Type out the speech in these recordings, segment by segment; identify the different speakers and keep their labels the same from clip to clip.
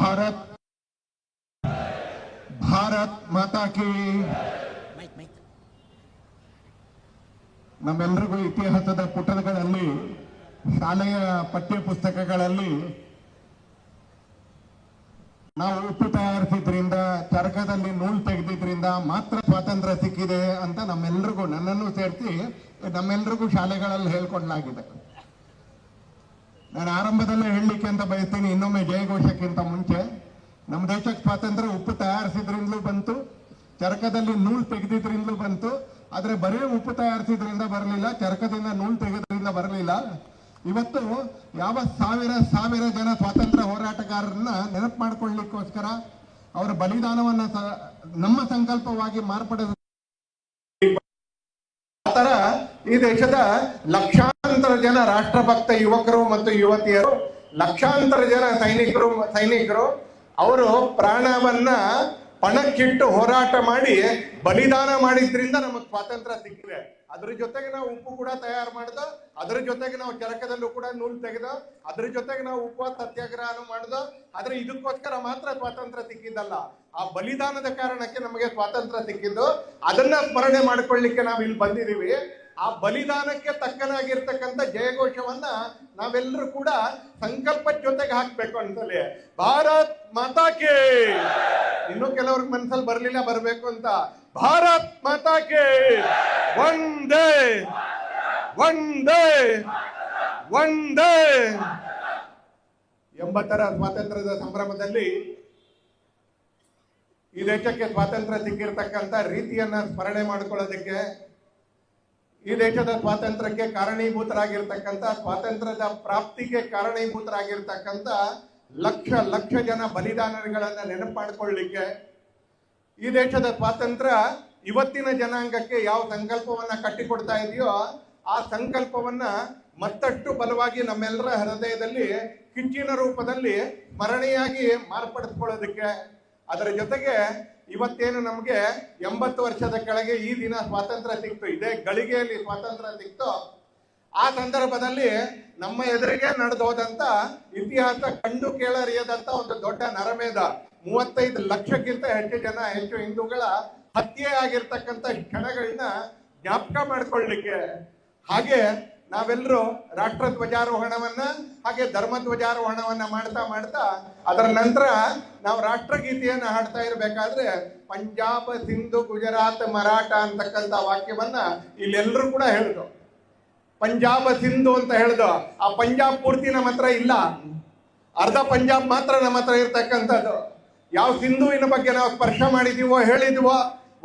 Speaker 1: ಭಾರತ್ ಭಾರತ್ ಮಾತಾ ಕಿ. ನಮ್ಮೆಲ್ಲರಿಗೂ ಇತಿಹಾಸದ ಪುಟಗಳಲ್ಲಿ, ಶಾಲೆಯ ಪಠ್ಯ ಪುಸ್ತಕಗಳಲ್ಲಿ ನಾವು ಉಪ್ಪು ತಯಾರಿಸಿದ್ರಿಂದ, ಚರಕದಲ್ಲಿ ನೂಲು ತೆಗೆದಿದ್ರಿಂದ ಮಾತ್ರ ಸ್ವಾತಂತ್ರ್ಯ ಸಿಕ್ಕಿದೆ ಅಂತ ನಮ್ಮೆಲ್ಲರಿಗೂ, ನನ್ನನ್ನು ಸೇರಿಸಿ ನಮ್ಮೆಲ್ಲರಿಗೂ ಶಾಲೆಗಳಲ್ಲಿ ಹೇಳ್ಕೊಡ್ಲಾಗಿದೆ. ನಾನು ಆರಂಭದಲ್ಲೇ ಹೇಳಲಿಕ್ಕೆ ಅಂತ ಬಯಸ್ತೀನಿ, ಇನ್ನೊಮ್ಮೆ ಜಯಘೋಷಕ್ಕಿಂತ ಮುಂಚೆ, ನಮ್ಮ ದೇಶಕ್ಕೆ ಸ್ವಾತಂತ್ರ್ಯ ಉಪ್ಪು ತಯಾರಿಸಿದ್ರಿಂದಲೂ ಬಂತು, ಚರಕದಲ್ಲಿ ನೂಲು ತೆಗೆದಿದ್ರಿಂದಲೂ ಬಂತು. ಆದರೆ ಬರೀ ಉಪ್ಪು ತಯಾರಿಸಿದ್ರಿಂದ ಬರಲಿಲ್ಲ, ಚರಕದಿಂದ ನೂಲು ತೆಗೆದ್ರಿಂದ ಬರಲಿಲ್ಲ. ಇವತ್ತು ಯಾವ ಸಾವಿರ ಜನ ಸ್ವಾತಂತ್ರ್ಯ ಹೋರಾಟಗಾರರನ್ನ ನೆನಪು ಮಾಡಿಕೊಳ್ಳಿಕ್ಕೋಸ್ಕರ ಅವರ ಬಲಿದಾನವನ್ನ ನಮ್ಮ ಸಂಕಲ್ಪವಾಗಿ ಮಾರ್ಪಡಿಸ ತರ ಈ ದೇಶದ ಲಕ್ಷಾಂತರ ಜನ ರಾಷ್ಟ್ರಭಕ್ತ ಯುವಕರು ಮತ್ತು ಯುವತಿಯರು, ಲಕ್ಷಾಂತರ ಜನ ಸೈನಿಕರು ಅವರು ಪ್ರಾಣವನ್ನ ಪಣಕ್ಕಿಟ್ಟು ಹೋರಾಟ ಮಾಡಿ ಬಲಿದಾನ ಮಾಡಿದ್ರಿಂದ ನಮಗೆ ಸ್ವಾತಂತ್ರ್ಯ ಸಿಕ್ಕಿದೆ. ಅದ್ರ ಜೊತೆಗೆ ನಾವು ಉಪ್ಪು ಕೂಡ ತಯಾರು ಮಾಡ್ದೋ, ಅದ್ರ ಜೊತೆಗೆ ನಾವು ಚರಕದಲ್ಲೂ ಕೂಡ ನೂಲು ತೆಗೆದು, ಅದ್ರ ಜೊತೆಗೆ ನಾವು ಉಪವಾಸ ಸತ್ಯಾಗ್ರಹನೂ ಮಾಡ್ದೋ. ಆದ್ರೆ ಇದಕ್ಕೋಸ್ಕರ ಮಾತ್ರ ಸ್ವಾತಂತ್ರ್ಯ ಸಿಕ್ಕಿದ್ದಲ್ಲ, ಆ ಬಲಿದಾನದ ಕಾರಣಕ್ಕೆ ನಮಗೆ ಸ್ವಾತಂತ್ರ್ಯ ಸಿಕ್ಕಿದ್ದು. ಅದನ್ನ ಸ್ಮರಣೆ ಮಾಡ್ಕೊಳ್ಳಿಕ್ಕೆ ನಾವು ಇಲ್ಲಿ ಬಂದಿದ್ದೀವಿ. ಆ ಬಲಿದಾನಕ್ಕೆ ತಕ್ಕನಾಗಿರ್ತಕ್ಕಂಥ ಜಯಘೋಷವನ್ನ ನಾವೆಲ್ಲರೂ ಕೂಡ ಸಂಕಲ್ಪದ ಜೊತೆಗೆ ಹಾಕ್ಬೇಕು ಅಂತಲೇ. ಭಾರತ್ ಮಾತಾ ಕಿ. ಇನ್ನು ಕೆಲವ್ರಿಗೆ ಮನಸ್ಸಲ್ಲಿ ಬರ್ಲಿಲ್ಲ, ಬರ್ಬೇಕು ಅಂತ. ಭಾರತ್ ಮಾತಾ ಕಿ. ವಂದೇ ವಂದೇ ವಂದೇ. 80ರ ಸ್ವಾತಂತ್ರ್ಯದ ಸಂಭ್ರಮದಲ್ಲಿ ಈ ದೇಶಕ್ಕೆ ಸ್ವಾತಂತ್ರ್ಯ ಸಿಕ್ಕಿರ್ತಕ್ಕಂಥ ರೀತಿಯನ್ನ ಸ್ಮರಣೆ ಮಾಡ್ಕೊಳ್ಳೋದಕ್ಕೆ, ಈ ದೇಶದ ಸ್ವಾತಂತ್ರ್ಯಕ್ಕೆ ಕಾರಣೀಭೂತರಾಗಿರ್ತಕ್ಕಂಥ, ಸ್ವಾತಂತ್ರ್ಯದ ಪ್ರಾಪ್ತಿಗೆ ಕಾರಣೀಭೂತರಾಗಿರ್ತಕ್ಕಂಥ ಲಕ್ಷ ಜನ ಬಲಿದಾನಗಳನ್ನ ನೆನಪು ಮಾಡಿಕೊಳ್ಳಿಕ್ಕೆ, ಈ ದೇಶದ ಸ್ವಾತಂತ್ರ್ಯ ಇವತ್ತಿನ ಜನಾಂಗಕ್ಕೆ ಯಾವ ಸಂಕಲ್ಪವನ್ನ ಕಟ್ಟಿಕೊಡ್ತಾ ಇದೆಯೋ ಆ ಸಂಕಲ್ಪವನ್ನ ಮತ್ತಷ್ಟು ಬಲವಾಗಿ ನಮ್ಮೆಲ್ಲರ ಹೃದಯದಲ್ಲಿ ಕಿಚ್ಚಿನ ರೂಪದಲ್ಲಿ ಸ್ಮರಣೆಯಾಗಿ ಮಾರ್ಪಡಿಸ್ಕೊಳ್ಳೋದಕ್ಕೆ, ಅದರ ಜೊತೆಗೆ ಇವತ್ತೇನು ನಮಗೆ 80 ವರ್ಷದ ಕೆಳಗೆ ಈ ದಿನ ಸ್ವಾತಂತ್ರ್ಯ ಸಿಕ್ತು, ಇದೇ ಗಳಿಗೆಯಲ್ಲಿ ಸ್ವಾತಂತ್ರ್ಯ ಸಿಕ್ತು, ಆ ಸಂದರ್ಭದಲ್ಲಿ ನಮ್ಮ ಎದುರಿಗೆ ನಡೆದು ಹೋದಂತ ಇತಿಹಾಸ ಕಂಡು ಕೇಳರಿಯದಂತ ಒಂದು ದೊಡ್ಡ ನರಮೇಧ, 35 ಲಕ್ಷಕ್ಕಿಂತ ಹೆಚ್ಚು ಹಿಂದೂಗಳ ಹತ್ಯೆ ಆಗಿರ್ತಕ್ಕಂಥ ಕ್ಷಣಗಳನ್ನ ಜ್ಞಾಪಕ ಮಾಡ್ಕೊಳ್ಳಿಕ್ಕೆ, ಹಾಗೆ ನಾವೆಲ್ಲರೂ ರಾಷ್ಟ್ರ ಧ್ವಜಾರೋಹಣವನ್ನ ಹಾಗೆ ಧರ್ಮ ಧ್ವಜಾರೋಹಣವನ್ನ ಮಾಡ್ತಾ ಅದರ ನಂತರ ನಾವು ರಾಷ್ಟ್ರಗೀತೆಯನ್ನ ಹಾಡ್ತಾ ಇರ್ಬೇಕಾದ್ರೆ ಪಂಜಾಬ್, ಸಿಂಧು, ಗುಜರಾತ್, ಮರಾಠ ಅಂತಕ್ಕಂಥ ವಾಕ್ಯವನ್ನ ಇಲ್ಲೆಲ್ಲರೂ ಕೂಡ ಹೇಳಿದ್ರು. ಪಂಜಾಬ್, ಸಿಂಧು ಅಂತ ಹೇಳಿದ್ರು. ಆ ಪಂಜಾಬ್ ಪೂರ್ತಿ ನಮ್ಮ ಹತ್ರ ಇಲ್ಲ, ಅರ್ಧ ಪಂಜಾಬ್ ಮಾತ್ರ ನಮ್ಮ ಹತ್ರ ಇರ್ತಕ್ಕಂಥದ್ದು. ಯಾವ ಸಿಂಧುವಿನ ಬಗ್ಗೆ ನಾವು ಸ್ಪರ್ಶ ಮಾಡಿದೀವೋ, ಹೇಳಿದೀವೋ,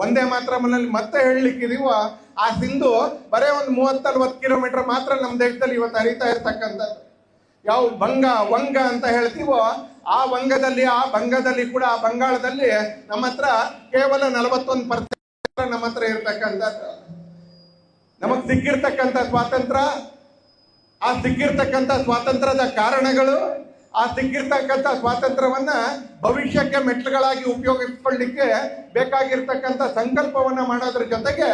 Speaker 1: ಒಂದೇ ಮಾತ್ರ ಮನಲ್ಲಿ ಮತ್ತೆ ಹೇಳಲಿಕ್ಕಿದೀವೋ, ಆ ಸಿಂಧು ಬರೇ ಒಂದು 30-40 ಕಿಲೋಮೀಟರ್ ಮಾತ್ರ ನಮ್ಮ ದೇಶದಲ್ಲಿ ಇವತ್ತು ಹರಿತಾ ಇರ್ತಕ್ಕಂಥದ್ದು. ಯಾವ ವಂಗ ಅಂತ ಹೇಳ್ತೀವೋ, ಆ ವಂಗದಲ್ಲಿ, ಆ ಬಂಗದಲ್ಲಿ ಕೂಡ, ಆ ಬಂಗಾಳದಲ್ಲಿ ನಮ್ಮ ಹತ್ರ ಕೇವಲ 41% ನಮ್ಮ ಹತ್ರ ಇರ್ತಕ್ಕಂಥದ್ದು. ನಮಗ್ ಸಿಕ್ಕಿರ್ತಕ್ಕಂಥ ಸ್ವಾತಂತ್ರ್ಯ, ಆ ಸಿಕ್ಕಿರ್ತಕ್ಕಂಥ ಸ್ವಾತಂತ್ರ್ಯದ ಕಾರಣಗಳು, ಆ ಸಿಕ್ಕಿರ್ತಕ್ಕಂಥ ಸ್ವಾತಂತ್ರ್ಯವನ್ನ ಭವಿಷ್ಯಕ್ಕೆ ಮೆಟ್ಲುಗಳಾಗಿ ಉಪಯೋಗಿಸ್ಕೊಳ್ಳಿಕ್ಕೆ ಬೇಕಾಗಿರ್ತಕ್ಕಂಥ ಸಂಕಲ್ಪವನ್ನ ಮಾಡೋದ್ರ ಜೊತೆಗೆ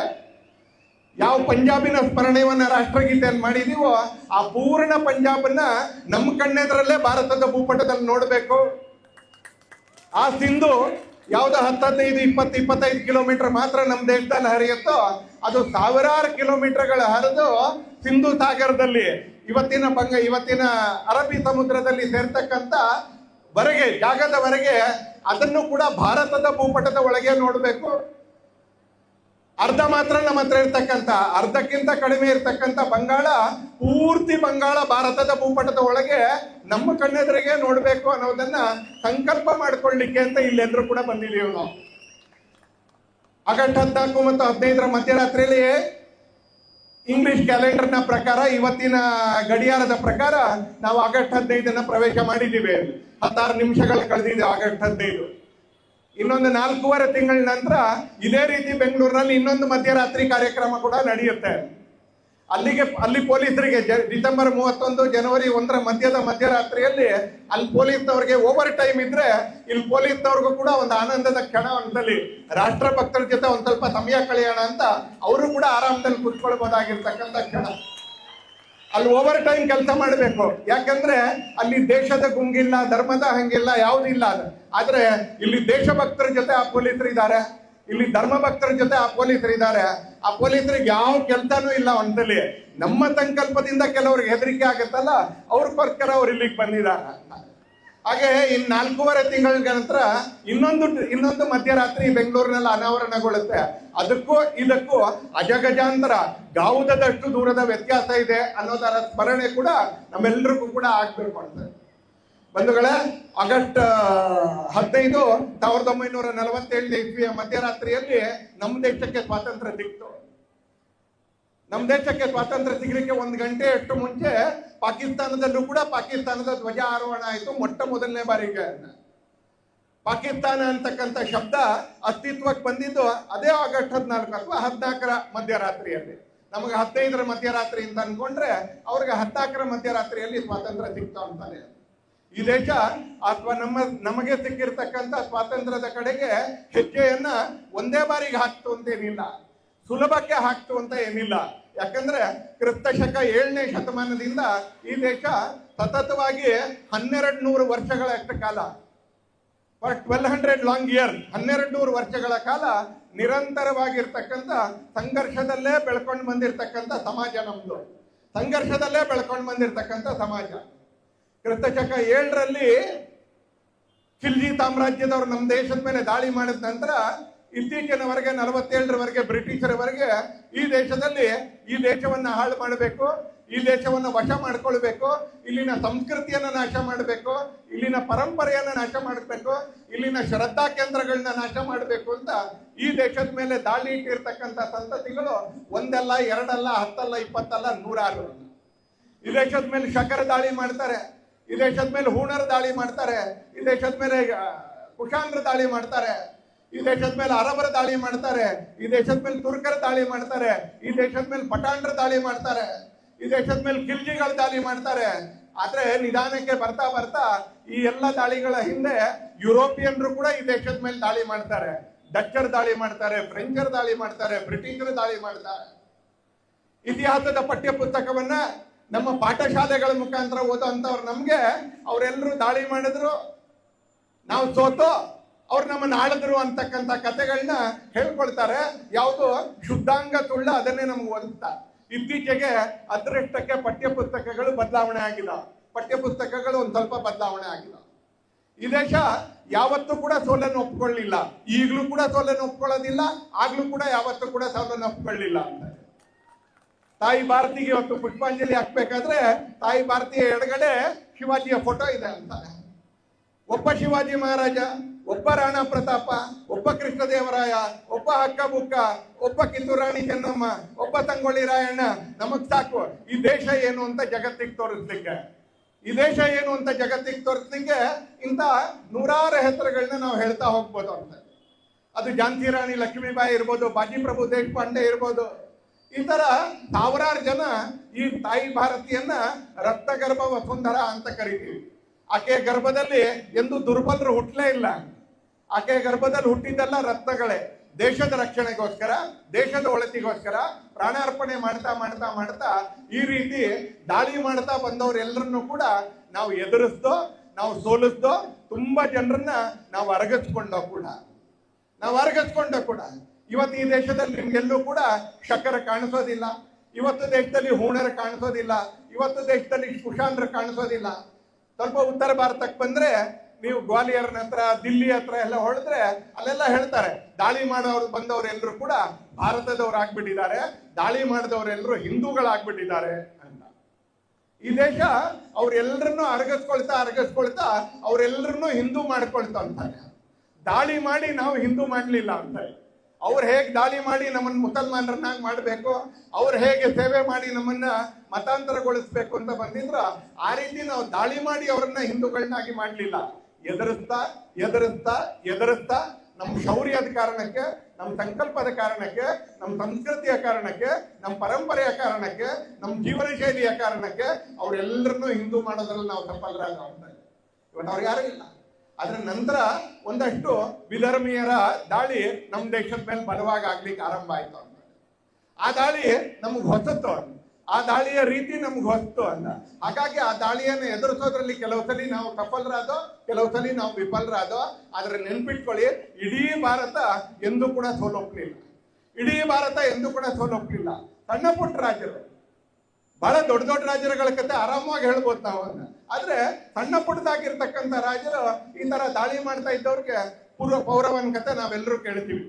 Speaker 1: ಯಾವ ಪಂಜಾಬಿನ ಸ್ಮರಣೆಯನ್ನ ರಾಷ್ಟ್ರಗೀತೆಯನ್ನು ಮಾಡಿದೀವೋ ಆ ಪೂರ್ಣ ಪಂಜಾಬನ್ನ ನಮ್ಮ ಕಣ್ಣೆದರಲ್ಲೇ ಭಾರತದ ಭೂಪಟದಲ್ಲಿ ನೋಡಬೇಕು. ಆ ಸಿಂಧು ಯಾವ್ದು 10-15-20-25 ಕಿಲೋಮೀಟರ್ ಮಾತ್ರ ನಮ್ಮ ದೇಶದಲ್ಲಿ ಹರಿಯುತ್ತೋ, ಅದು ಸಾವಿರಾರು ಕಿಲೋಮೀಟರ್ಗಳ ಹರಿದು ಸಿಂಧು ಸಾಗರದಲ್ಲಿ ಇವತ್ತಿನ ಅರಬ್ಬಿ ಸಮುದ್ರದಲ್ಲಿ ಸೇರ್ತಕ್ಕಂಥ ಜಾಗದವರೆಗೆ ಅದನ್ನು ಕೂಡ ಭಾರತದ ಭೂಪಟದ ಒಳಗೆ ನೋಡಬೇಕು. ಅರ್ಧ ಮಾತ್ರ ನಮ್ಮ ಹತ್ರ ಇರ್ತಕ್ಕಂಥ, ಅರ್ಧಕ್ಕಿಂತ ಕಡಿಮೆ ಇರ್ತಕ್ಕಂಥ ಪೂರ್ತಿ ಬಂಗಾಳ ಭಾರತದ ಭೂಪಟದ ಒಳಗೆ ನಮ್ಮ ಕಣ್ಣೆದುರಿಗೆ ನೋಡ್ಬೇಕು ಅನ್ನೋದನ್ನ ಸಂಕಲ್ಪ ಮಾಡ್ಕೊಳ್ಳಿಕ್ಕೆ ಅಂತ ಇಲ್ಲೆಲ್ಲರೂ ಕೂಡ ಬಂದಿದ್ದೀವಿ ನಾವು. ಆಗಸ್ಟ್ 14 ಮತ್ತು 15ರ ಮಧ್ಯರಾತ್ರಿಯಲ್ಲಿ ಇಂಗ್ಲಿಷ್ ಕ್ಯಾಲೆಂಡರ್ನ ಪ್ರಕಾರ, ಇವತ್ತಿನ ಗಡಿಯಾರದ ಪ್ರಕಾರ ನಾವು ಆಗಸ್ಟ್ 15ನ ಪ್ರವೇಶ ಮಾಡಿದ್ದೀವಿ. 16 ನಿಮಿಷಗಳು ಕಳೆದಿದೆ ಆಗಸ್ಟ್ 15. ಇನ್ನೊಂದು 4.5 ತಿಂಗಳ ನಂತರ ಇದೇ ರೀತಿ ಬೆಂಗಳೂರಿನಲ್ಲಿ ಇನ್ನೊಂದು ಮಧ್ಯರಾತ್ರಿ ಕಾರ್ಯಕ್ರಮ ಕೂಡ ನಡೆಯುತ್ತೆ. ಅಲ್ಲಿ ಪೊಲೀಸರಿಗೆ ಡಿಸೆಂಬರ್ 31 ಜನವರಿ 1ರ ಮಧ್ಯರಾತ್ರಿಯಲ್ಲಿ ಅಲ್ಲಿ ಪೊಲೀಸ್ನವ್ರಿಗೆ ಓವರ್ ಟೈಮ್ ಇದ್ರೆ, ಇಲ್ಲಿ ಪೊಲೀಸ್ನವ್ರಿಗೂ ಕೂಡ ಒಂದು ಆನಂದದ ಕ್ಷಣ, ಒಂದಲ್ಲಿ ರಾಷ್ಟ್ರಭಕ್ತರ ಜೊತೆ ಒಂದ್ ಸ್ವಲ್ಪ ಸಮಯ ಕಳೆಯೋಣ ಅಂತ ಅವರು ಕೂಡ ಆರಾಮದಲ್ಲಿ ಕುತ್ಕೊಳ್ಬಹುದಾಗಿರ್ತಕ್ಕಂಥ ಕ್ಷಣ. ಅಲ್ಲಿ ಓವರ್ ಟೈಮ್ ಕೆಲಸ ಮಾಡಬೇಕು. ಯಾಕಂದ್ರೆ ಅಲ್ಲಿ ದೇಶದ ಗುಂಗಿಲ್ಲ, ಧರ್ಮದ ಹಂಗಿಲ್ಲ, ಯಾವುದಿಲ್ಲ. ಆದ್ರೆ ಇಲ್ಲಿ ದೇಶಭಕ್ತರ ಜೊತೆ ಆ ಪೊಲೀಸರು ಇದ್ದಾರೆ, ಇಲ್ಲಿ ಧರ್ಮ ಭಕ್ತರ ಜೊತೆ ಆ ಪೊಲೀಸರು ಇದ್ದಾರೆ. ಆ ಪೊಲೀಸರಿಗೆ ಯಾವ ಕೆಲಸನೂ ಇಲ್ಲ ಒಂದಲ್ಲಿ. ನಮ್ಮ ಸಂಕಲ್ಪದಿಂದ ಕೆಲವ್ರಿಗೆ ಹೆದರಿಕೆ ಆಗುತ್ತಲ್ಲ, ಅವ್ರಿಗೋಸ್ಕರ ಅವ್ರು ಇಲ್ಲಿಗೆ ಬಂದಿದ್ದಾರೆ. ಹಾಗೆ ಇನ್ 4.5 ತಿಂಗಳ ನಂತರ ಇನ್ನೊಂದು ಮಧ್ಯರಾತ್ರಿ ಬೆಂಗಳೂರಿನಲ್ಲಿ ಅನಾವರಣಗೊಳ್ಳುತ್ತೆ. ಅದಕ್ಕೂ ಇದಕ್ಕೂ ಅಜಗಜಾಂತರ ಗಾವುದಷ್ಟು ದೂರದ ವ್ಯತ್ಯಾಸ ಇದೆ ಅನ್ನೋದರ ಸ್ಮರಣೆ ಕೂಡ ನಮ್ಮೆಲ್ಲರಿಗೂ ಕೂಡ ಆಗ್ಬೇಕು ಅಂತ. ಬಂಧುಗಳೇ, ಆಗಸ್ಟ್ 15, 1947 ಇಸ್ವಿಯ ಮಧ್ಯರಾತ್ರಿಯಲ್ಲಿ ನಮ್ಮ ದೇಶಕ್ಕೆ ಸ್ವಾತಂತ್ರ್ಯ ಸಿಕ್ತು. ನಮ್ಮ ದೇಶಕ್ಕೆ ಸ್ವಾತಂತ್ರ್ಯ ಸಿಗಲಿಕ್ಕೆ 1 ಗಂಟೆಯಷ್ಟು ಮುಂಚೆ ಪಾಕಿಸ್ತಾನದಲ್ಲೂ ಕೂಡ ಪಾಕಿಸ್ತಾನದ ಧ್ವಜ ಆರೋಹಣ ಆಯಿತು. ಮೊಟ್ಟ ಮೊದಲನೇ ಬಾರಿಗೆ ಪಾಕಿಸ್ತಾನ ಅಂತಕ್ಕಂಥ ಶಬ್ದ ಅಸ್ತಿತ್ವಕ್ಕೆ ಬಂದಿದ್ದು ಅದೇ ಆಗಸ್ಟ್ 14 ಅಥವಾ 14ರ ಮಧ್ಯರಾತ್ರಿಯಲ್ಲಿ. ನಮಗೆ 15ರ ಮಧ್ಯರಾತ್ರಿ ಅಂತ ಅನ್ಕೊಂಡ್ರೆ ಅವ್ರಿಗೆ 14ರ ಮಧ್ಯರಾತ್ರಿಯಲ್ಲಿ ಸ್ವಾತಂತ್ರ್ಯ ಸಿಕ್ತು ಅಂತಾನೆ. ಈ ದೇಶ ಅಥವಾ ನಮಗೆ ಸಿಕ್ಕಿರ್ತಕ್ಕಂಥ ಸ್ವಾತಂತ್ರ್ಯದ ಕಡೆಗೆ ಹೆಜ್ಜೆಯನ್ನ ಒಂದೇ ಬಾರಿಗೆ ಹಾಕ್ತು ಅಂತೇನಿಲ್ಲ, ಸುಲಭಕ್ಕೆ ಹಾಕ್ತು ಅಂತ ಏನಿಲ್ಲ. ಯಾಕಂದ್ರೆ ಕ್ರಿಸ್ತಶಕ 7ನೇ ಶತಮಾನದಿಂದ ಈ ದೇಶ ಸತತವಾಗಿ 1200 ವರ್ಷಗಳಷ್ಟು ಕಾಲ, ಫಾರ್ 1200 ಲಾಂಗ್ ಇಯರ್, 1200 ವರ್ಷಗಳ ಕಾಲ ನಿರಂತರವಾಗಿರ್ತಕ್ಕಂಥ ಸಂಘರ್ಷದಲ್ಲೇ ಬೆಳ್ಕೊಂಡು ಬಂದಿರತಕ್ಕಂಥ ಸಮಾಜ ನಮ್ದು, ಸಂಘರ್ಷದಲ್ಲೇ ಬೆಳ್ಕೊಂಡು ಬಂದಿರತಕ್ಕಂಥ ಸಮಾಜ. ಕ್ರಿಸ್ತಶಕ 7ರಲ್ಲಿ ಖಿಲ್ಜಿ ಸಾಮ್ರಾಜ್ಯದವರು ನಮ್ಮ ದೇಶದ ಮೇಲೆ ದಾಳಿ ಮಾಡಿದ ನಂತರ ಇತ್ತೀಚಿನವರೆಗೆ 47ರವರೆಗೆ ಬ್ರಿಟಿಷರವರೆಗೆ ಈ ದೇಶದಲ್ಲಿ ಈ ದೇಶವನ್ನ ಹಾಳು ಮಾಡಬೇಕು, ಈ ದೇಶವನ್ನ ವಶ ಮಾಡ್ಕೊಳ್ಬೇಕು, ಇಲ್ಲಿನ ಸಂಸ್ಕೃತಿಯನ್ನ ನಾಶ ಮಾಡಬೇಕು, ಇಲ್ಲಿನ ಪರಂಪರೆಯನ್ನ ನಾಶ ಮಾಡಬೇಕು, ಇಲ್ಲಿನ ಶ್ರದ್ಧಾ ಕೇಂದ್ರಗಳನ್ನ ನಾಶ ಮಾಡಬೇಕು ಅಂತ ಈ ದೇಶದ ಮೇಲೆ ದಾಳಿ ಇಟ್ಟಿರ್ತಕ್ಕಂಥ ಸಂತತಿಗಳು ಒಂದಲ್ಲ, ಎರಡಲ್ಲ, 10 ಅಲ್ಲ, 20 ಅಲ್ಲ, 100. ಈ ದೇಶದ ಮೇಲೆ ಶಕರ ದಾಳಿ ಮಾಡ್ತಾರೆ, ಈ ದೇಶದ ಮೇಲೆ ಹೂಣರ ದಾಳಿ ಮಾಡ್ತಾರೆ, ಈ ದೇಶದ ಮೇಲೆ ಕುಶಾಂದ್ರ ದಾಳಿ ಮಾಡ್ತಾರೆ, ಈ ದೇಶದ ಮೇಲೆ ಅರಬರ ದಾಳಿ ಮಾಡ್ತಾರೆ, ಈ ದೇಶದ ಮೇಲೆ ತುರ್ಕರ ದಾಳಿ ಮಾಡ್ತಾರೆ, ಈ ದೇಶದ ಮೇಲೆ ಪಠಾಣ್ರ ದಾಳಿ ಮಾಡ್ತಾರೆ, ಈ ದೇಶದ ಮೇಲೆ ಖಿಲ್ಜಿಗಳ ದಾಳಿ ಮಾಡ್ತಾರೆ. ಆದ್ರೆ ನಿಧಾನಕ್ಕೆ ಬರ್ತಾ ಬರ್ತಾ ಈ ಎಲ್ಲ ದಾಳಿಗಳ ಹಿಂದೆ ಯುರೋಪಿಯನ್ರು ಕೂಡ ಈ ದೇಶದ ಮೇಲೆ ದಾಳಿ ಮಾಡ್ತಾರೆ. ಡಚ್ಚರ್ ದಾಳಿ ಮಾಡ್ತಾರೆ, ಫ್ರೆಂಚರ್ ದಾಳಿ ಮಾಡ್ತಾರೆ, ಬ್ರಿಟಿಷರು ದಾಳಿ ಮಾಡ್ತಾರೆ. ಇತಿಹಾಸದ ಪಠ್ಯ ಪುಸ್ತಕವನ್ನ ನಮ್ಮ ಪಾಠಶಾಲೆಗಳ ಮುಖಾಂತರ ಓದೋಂಥವ್ರು ನಮ್ಗೆ ಅವರೆಲ್ಲರೂ ದಾಳಿ ಮಾಡಿದ್ರು, ನಾವು ಸೋತೋ, ಅವ್ರು ನಮ್ಮನ್ನ ಆಳಿದ್ರು ಅಂತಕ್ಕಂಥ ಕಥೆಗಳನ್ನ ಹೇಳ್ಕೊಳ್ತಾರೆ. ಯಾವುದು ಶುದ್ಧಾಂಗ ಸುಳ್ಳ ಅದನ್ನೇ ನಮ್ಗೆ ಓದಿಸ್ತಾರೆ. ಇತ್ತೀಚೆಗೆ ಅದೃಷ್ಟಕ್ಕೆ ಪಠ್ಯ ಪುಸ್ತಕಗಳು ಬದಲಾವಣೆ ಆಗಿಲ್ಲ, ಪಠ್ಯ ಪುಸ್ತಕಗಳು ಒಂದ್ ಸ್ವಲ್ಪ ಬದಲಾವಣೆ ಆಗಿಲ್ಲ. ಈ ದೇಶ ಯಾವತ್ತೂ ಕೂಡ ಸೋಲನ್ನು ಒಪ್ಕೊಳ್ಳಿಲ್ಲ, ಈಗಲೂ ಕೂಡ ಸೋಲನ್ನು ಒಪ್ಕೊಳ್ಳೋದಿಲ್ಲ, ಆಗ್ಲೂ ಕೂಡ ಯಾವತ್ತೂ ಕೂಡ ಸೋಲನ್ನು ಒಪ್ಕೊಳ್ಳಿಲ್ಲ ಅಂತ. ತಾಯಿ ಭಾರತಿಗೆ ಇವತ್ತು ಪುಷ್ಪಾಂಜಲಿ ಹಾಕ್ಬೇಕಾದ್ರೆ ತಾಯಿ ಭಾರತಿಯ ಎಡಗಡೆ ಶಿವಾಜಿಯ ಫೋಟೋ ಇದೆ ಅಂತಾರೆ. ಒಬ್ಬ ಶಿವಾಜಿ ಮಹಾರಾಜ, ಒಬ್ಬ ರಾಣಾ ಪ್ರತಾಪ, ಒಬ್ಬ ಕೃಷ್ಣದೇವರಾಯ, ಒಬ್ಬ ಹಕ್ಕ ಬುಕ್ಕ, ಒಬ್ಬ ಕಿತ್ತೂರಾಣಿ ಚೆನ್ನಮ್ಮ, ಒಬ್ಬ ಸಂಗೊಳ್ಳಿ ರಾಯಣ್ಣ, ನಮಗ್ ಸಾಕು. ಈ ದೇಶ ಏನು ಅಂತ ಜಗತ್ತಿಗೆ ತೋರಿಸ್ಲಿಕ್ಕೆ, ಈ ದೇಶ ಏನು ಅಂತ ಜಗತ್ತಿಗೆ ತೋರಿಸ್ಲಿಕ್ಕೆ ಇಂಥ 100 ಹೆಸರುಗಳನ್ನ ನಾವು ಹೇಳ್ತಾ ಹೋಗ್ಬೋದು ಅಂತ. ಅದು ಝಾನ್ಸಿ ರಾಣಿ ಲಕ್ಷ್ಮೀಬಾಯಿ ಇರ್ಬೋದು, ಬಾಜಿ ಪ್ರಭು ದೇಶಪಾಂಡೆ ಇರ್ಬೋದು, ಈ ತರ 1000 ಜನ ಈ ತಾಯಿ ಭಾರತಿಯನ್ನ ರಕ್ತಗರ್ಭ ವಸುಂಧರ ಅಂತ ಕರಿತೀವಿ. ಆಕೆಯ ಗರ್ಭದಲ್ಲಿ ಎಂದು ದುರ್ಬಲರು ಹುಟ್ಟಲೇ ಇಲ್ಲ. ಆಕೆಯ ಗರ್ಭದಲ್ಲಿ ಹುಟ್ಟಿದ್ದೆಲ್ಲ ರತ್ನಗಳೇ. ದೇಶದ ರಕ್ಷಣೆಗೋಸ್ಕರ, ದೇಶದ ಒಳತಿಗೋಸ್ಕರ ಪ್ರಾಣಾರ್ಪಣೆ ಮಾಡ್ತಾ ಮಾಡ್ತಾ ಮಾಡ್ತಾ ಈ ರೀತಿ ದಾಳಿ ಮಾಡ್ತಾ ಬಂದವರೆಲ್ಲರನ್ನು ಕೂಡ ನಾವು ಎದುರಿಸ್ದೋ, ನಾವು ಸೋಲಿಸ್ದೋ, ತುಂಬಾ ಜನರನ್ನ ನಾವು ಅರಗಿಸ್ಕೊಂಡೋ ಕೂಡ. ಇವತ್ತು ಈ ದೇಶದಲ್ಲಿ ನಿಮ್ಗೆಲ್ಲೂ ಕೂಡ ಶಕರ ಕಾಣಿಸೋದಿಲ್ಲ, ಇವತ್ತು ದೇಶದಲ್ಲಿ ಹೂಣರ ಕಾಣಿಸೋದಿಲ್ಲ, ಇವತ್ತು ದೇಶದಲ್ಲಿ ಕುಶಾಂದ್ರ ಕಾಣಿಸೋದಿಲ್ಲ. ಸ್ವಲ್ಪ ಉತ್ತರ ಭಾರತಕ್ಕೆ ಬಂದ್ರೆ ನೀವು ಗ್ವಾಲಿಯರ್ನ ಹತ್ರ, ದಿಲ್ಲಿ ಹತ್ರ ಎಲ್ಲ ಹೊಡೆದ್ರೆ ಅಲ್ಲೆಲ್ಲ ಹೇಳ್ತಾರೆ ದಾಳಿ ಮಾಡೋರು ಬಂದವರೆಲ್ಲರೂ ಕೂಡ ಭಾರತದವ್ರು ಆಗ್ಬಿಟ್ಟಿದ್ದಾರೆ, ದಾಳಿ ಮಾಡಿದವರೆಲ್ಲರೂ ಹಿಂದೂಗಳಾಗ್ಬಿಟ್ಟಿದ್ದಾರೆ ಅಂತ. ಈ ದೇಶ ಅವ್ರೆಲ್ಲರನ್ನು ಅರಗಿಸ್ಕೊಳ್ತಾ ಅವ್ರೆಲ್ಲರನ್ನು ಹಿಂದೂ ಮಾಡ್ಕೊಳ್ತಾ ಅಂತಾರೆ. ದಾಳಿ ಮಾಡಿ ನಾವು ಹಿಂದೂ ಮಾಡ್ಲಿಲ್ಲ ಅಂತ. ಅವ್ರು ಹೇಗೆ ದಾಳಿ ಮಾಡಿ ನಮ್ಮನ್ನ ಮುಸಲ್ಮಾನರನ್ನಾಗಿ ಮಾಡಬೇಕು, ಅವ್ರು ಹೇಗೆ ಸೇವೆ ಮಾಡಿ ನಮ್ಮನ್ನ ಮತಾಂತರಗೊಳಿಸ್ಬೇಕು ಅಂತ ಬಂದಿದ್ರ, ಆ ರೀತಿ ನಾವು ದಾಳಿ ಮಾಡಿ ಅವರನ್ನ ಹಿಂದೂಗಳನ್ನಾಗಿ ಮಾಡಲಿಲ್ಲ. ಎದುರಿಸ್ತಾ ನಮ್ಮ ಶೌರ್ಯದ ಕಾರಣಕ್ಕೆ, ನಮ್ಮ ಸಂಕಲ್ಪದ ಕಾರಣಕ್ಕೆ, ನಮ್ಮ ಸಂಸ್ಕೃತಿಯ ಕಾರಣಕ್ಕೆ, ನಮ್ಮ ಪರಂಪರೆಯ ಕಾರಣಕ್ಕೆ, ನಮ್ಮ ಜೀವನ ಶೈಲಿಯ ಕಾರಣಕ್ಕೆ ಅವರೆಲ್ಲರನ್ನೂ ಹಿಂದೂ ಮಾಡೋದ್ರಲ್ಲಿ ನಾವು ಸಫಲರಾಗ. ಇವತ್ತು ಅವ್ರು ಯಾರು ಇಲ್ಲ. ಅದರ ನಂತರ ಒಂದಷ್ಟು ವಿಧರ್ಮೀಯರ ದಾಳಿ ನಮ್ಮ ದೇಶದ ಮೇಲೆ ಬಲವಾಗಿ ಆಗ್ಲಿಕ್ಕೆ ಆರಂಭ ಆಯ್ತು. ಆ ದಾಳಿ ನಮ್ಗೆ ಹೊಸತು. ಆ ದಾಳಿಯ ರೀತಿ ನಮ್ಗೆ ಹೊಸ್ತು ಅಂತ. ಹಾಗಾಗಿ ಆ ದಾಳಿಯನ್ನು ಎದುರಿಸೋದ್ರಲ್ಲಿ ಕೆಲವು ಸಲ ನಾವು ಸಫಲರಾದೋ, ಕೆಲವು ಸಲ ನಾವು ವಿಫಲರಾದೋ. ಆದ್ರೆ ನೆನ್ಪಿಟ್ಕೊಳ್ಳಿ, ಇಡೀ ಭಾರತ ಎಂದೂ ಕೂಡ ಸೋಲೊಪ್ಪಲಿಲ್ಲ. ಇಡೀ ಭಾರತ ಎಂದೂ ಕೂಡ ಸೋಲೊಪ್ಪಲಿಲ್ಲ. ಸಣ್ಣ ಪುಟ್ಟ ರಾಜ್ಯರು, ಬಹಳ ದೊಡ್ಡ ದೊಡ್ಡ ರಾಜ್ಯಗಳ ಕತೆ ಆರಾಮವಾಗಿ ಹೇಳ್ಬೋದು ನಾವು ಅದನ್ನ. ಆದ್ರೆ ಸಣ್ಣ ಪುಟ್ಟದಾಗಿರ್ತಕ್ಕಂಥ ರಾಜರು ಈ ತರ ದಾಳಿ ಮಾಡ್ತಾ ಇದ್ದವ್ರಿಗೆ ಪೌರವನ್ ಕತೆ ನಾವೆಲ್ಲರೂ ಕೇಳ್ತೀವಿ.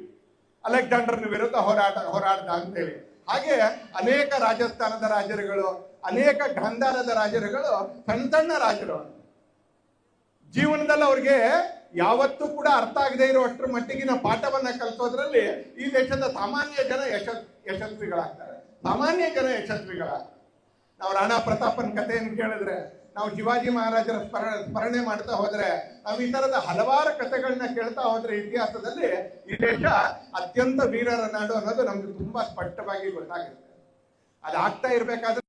Speaker 1: ಅಲೆಕ್ಸಾಂಡರ್ನ ವಿರುದ್ಧ ಹೋರಾಡ್ದ ಅಂತೇಳಿ. ಹಾಗೆ ಅನೇಕ ರಾಜಸ್ಥಾನದ ರಾಜರುಗಳು, ಅನೇಕ ಗಾಂಧಾರದ ರಾಜರುಗಳು ಸಣ್ಣ ಸಣ್ಣ ರಾಜರು. ಜೀವನದಲ್ಲಿ ಅವ್ರಿಗೆ ಯಾವತ್ತೂ ಕೂಡ ಅರ್ಥ ಆಗದೆ ಇರುವಷ್ಟರ ಮಟ್ಟಿಗಿನ ಪಾಠವನ್ನ ಕಲಿಸೋದ್ರಲ್ಲಿ ಈ ದೇಶದ ಸಾಮಾನ್ಯ ಜನ ಯಶಸ್ವಿಗಳಾಗ್ತಾರೆ. ಸಾಮಾನ್ಯ ಜನ ಯಶಸ್ವಿಗಳಾಗ್ತಾರೆ. ನಾವು ರಾಣಾ ಪ್ರತಾಪನ್ ಕಥೆಯನ್ನು ಕೇಳಿದ್ರೆ, ನಾವು ಶಿವಾಜಿ ಮಹಾರಾಜರ ಸ್ಮರಣೆ ಮಾಡ್ತಾ ಹೋದ್ರೆ, ನಾವು ಈ ತರದ ಹಲವಾರು ಕಥೆಗಳನ್ನ ಕೇಳ್ತಾ ಹೋದ್ರೆ ಇತಿಹಾಸದಲ್ಲಿ ಈ ದೇಶ ಅತ್ಯಂತ ವೀರರ ನಾಡು ಅನ್ನೋದು ನಮ್ಗೆ ತುಂಬಾ ಸ್ಪಷ್ಟವಾಗಿ ಗೊತ್ತಾಗುತ್ತೆ. ಅದಾಗ್ತಾ ಇರ್ಬೇಕಾದ್ರೆ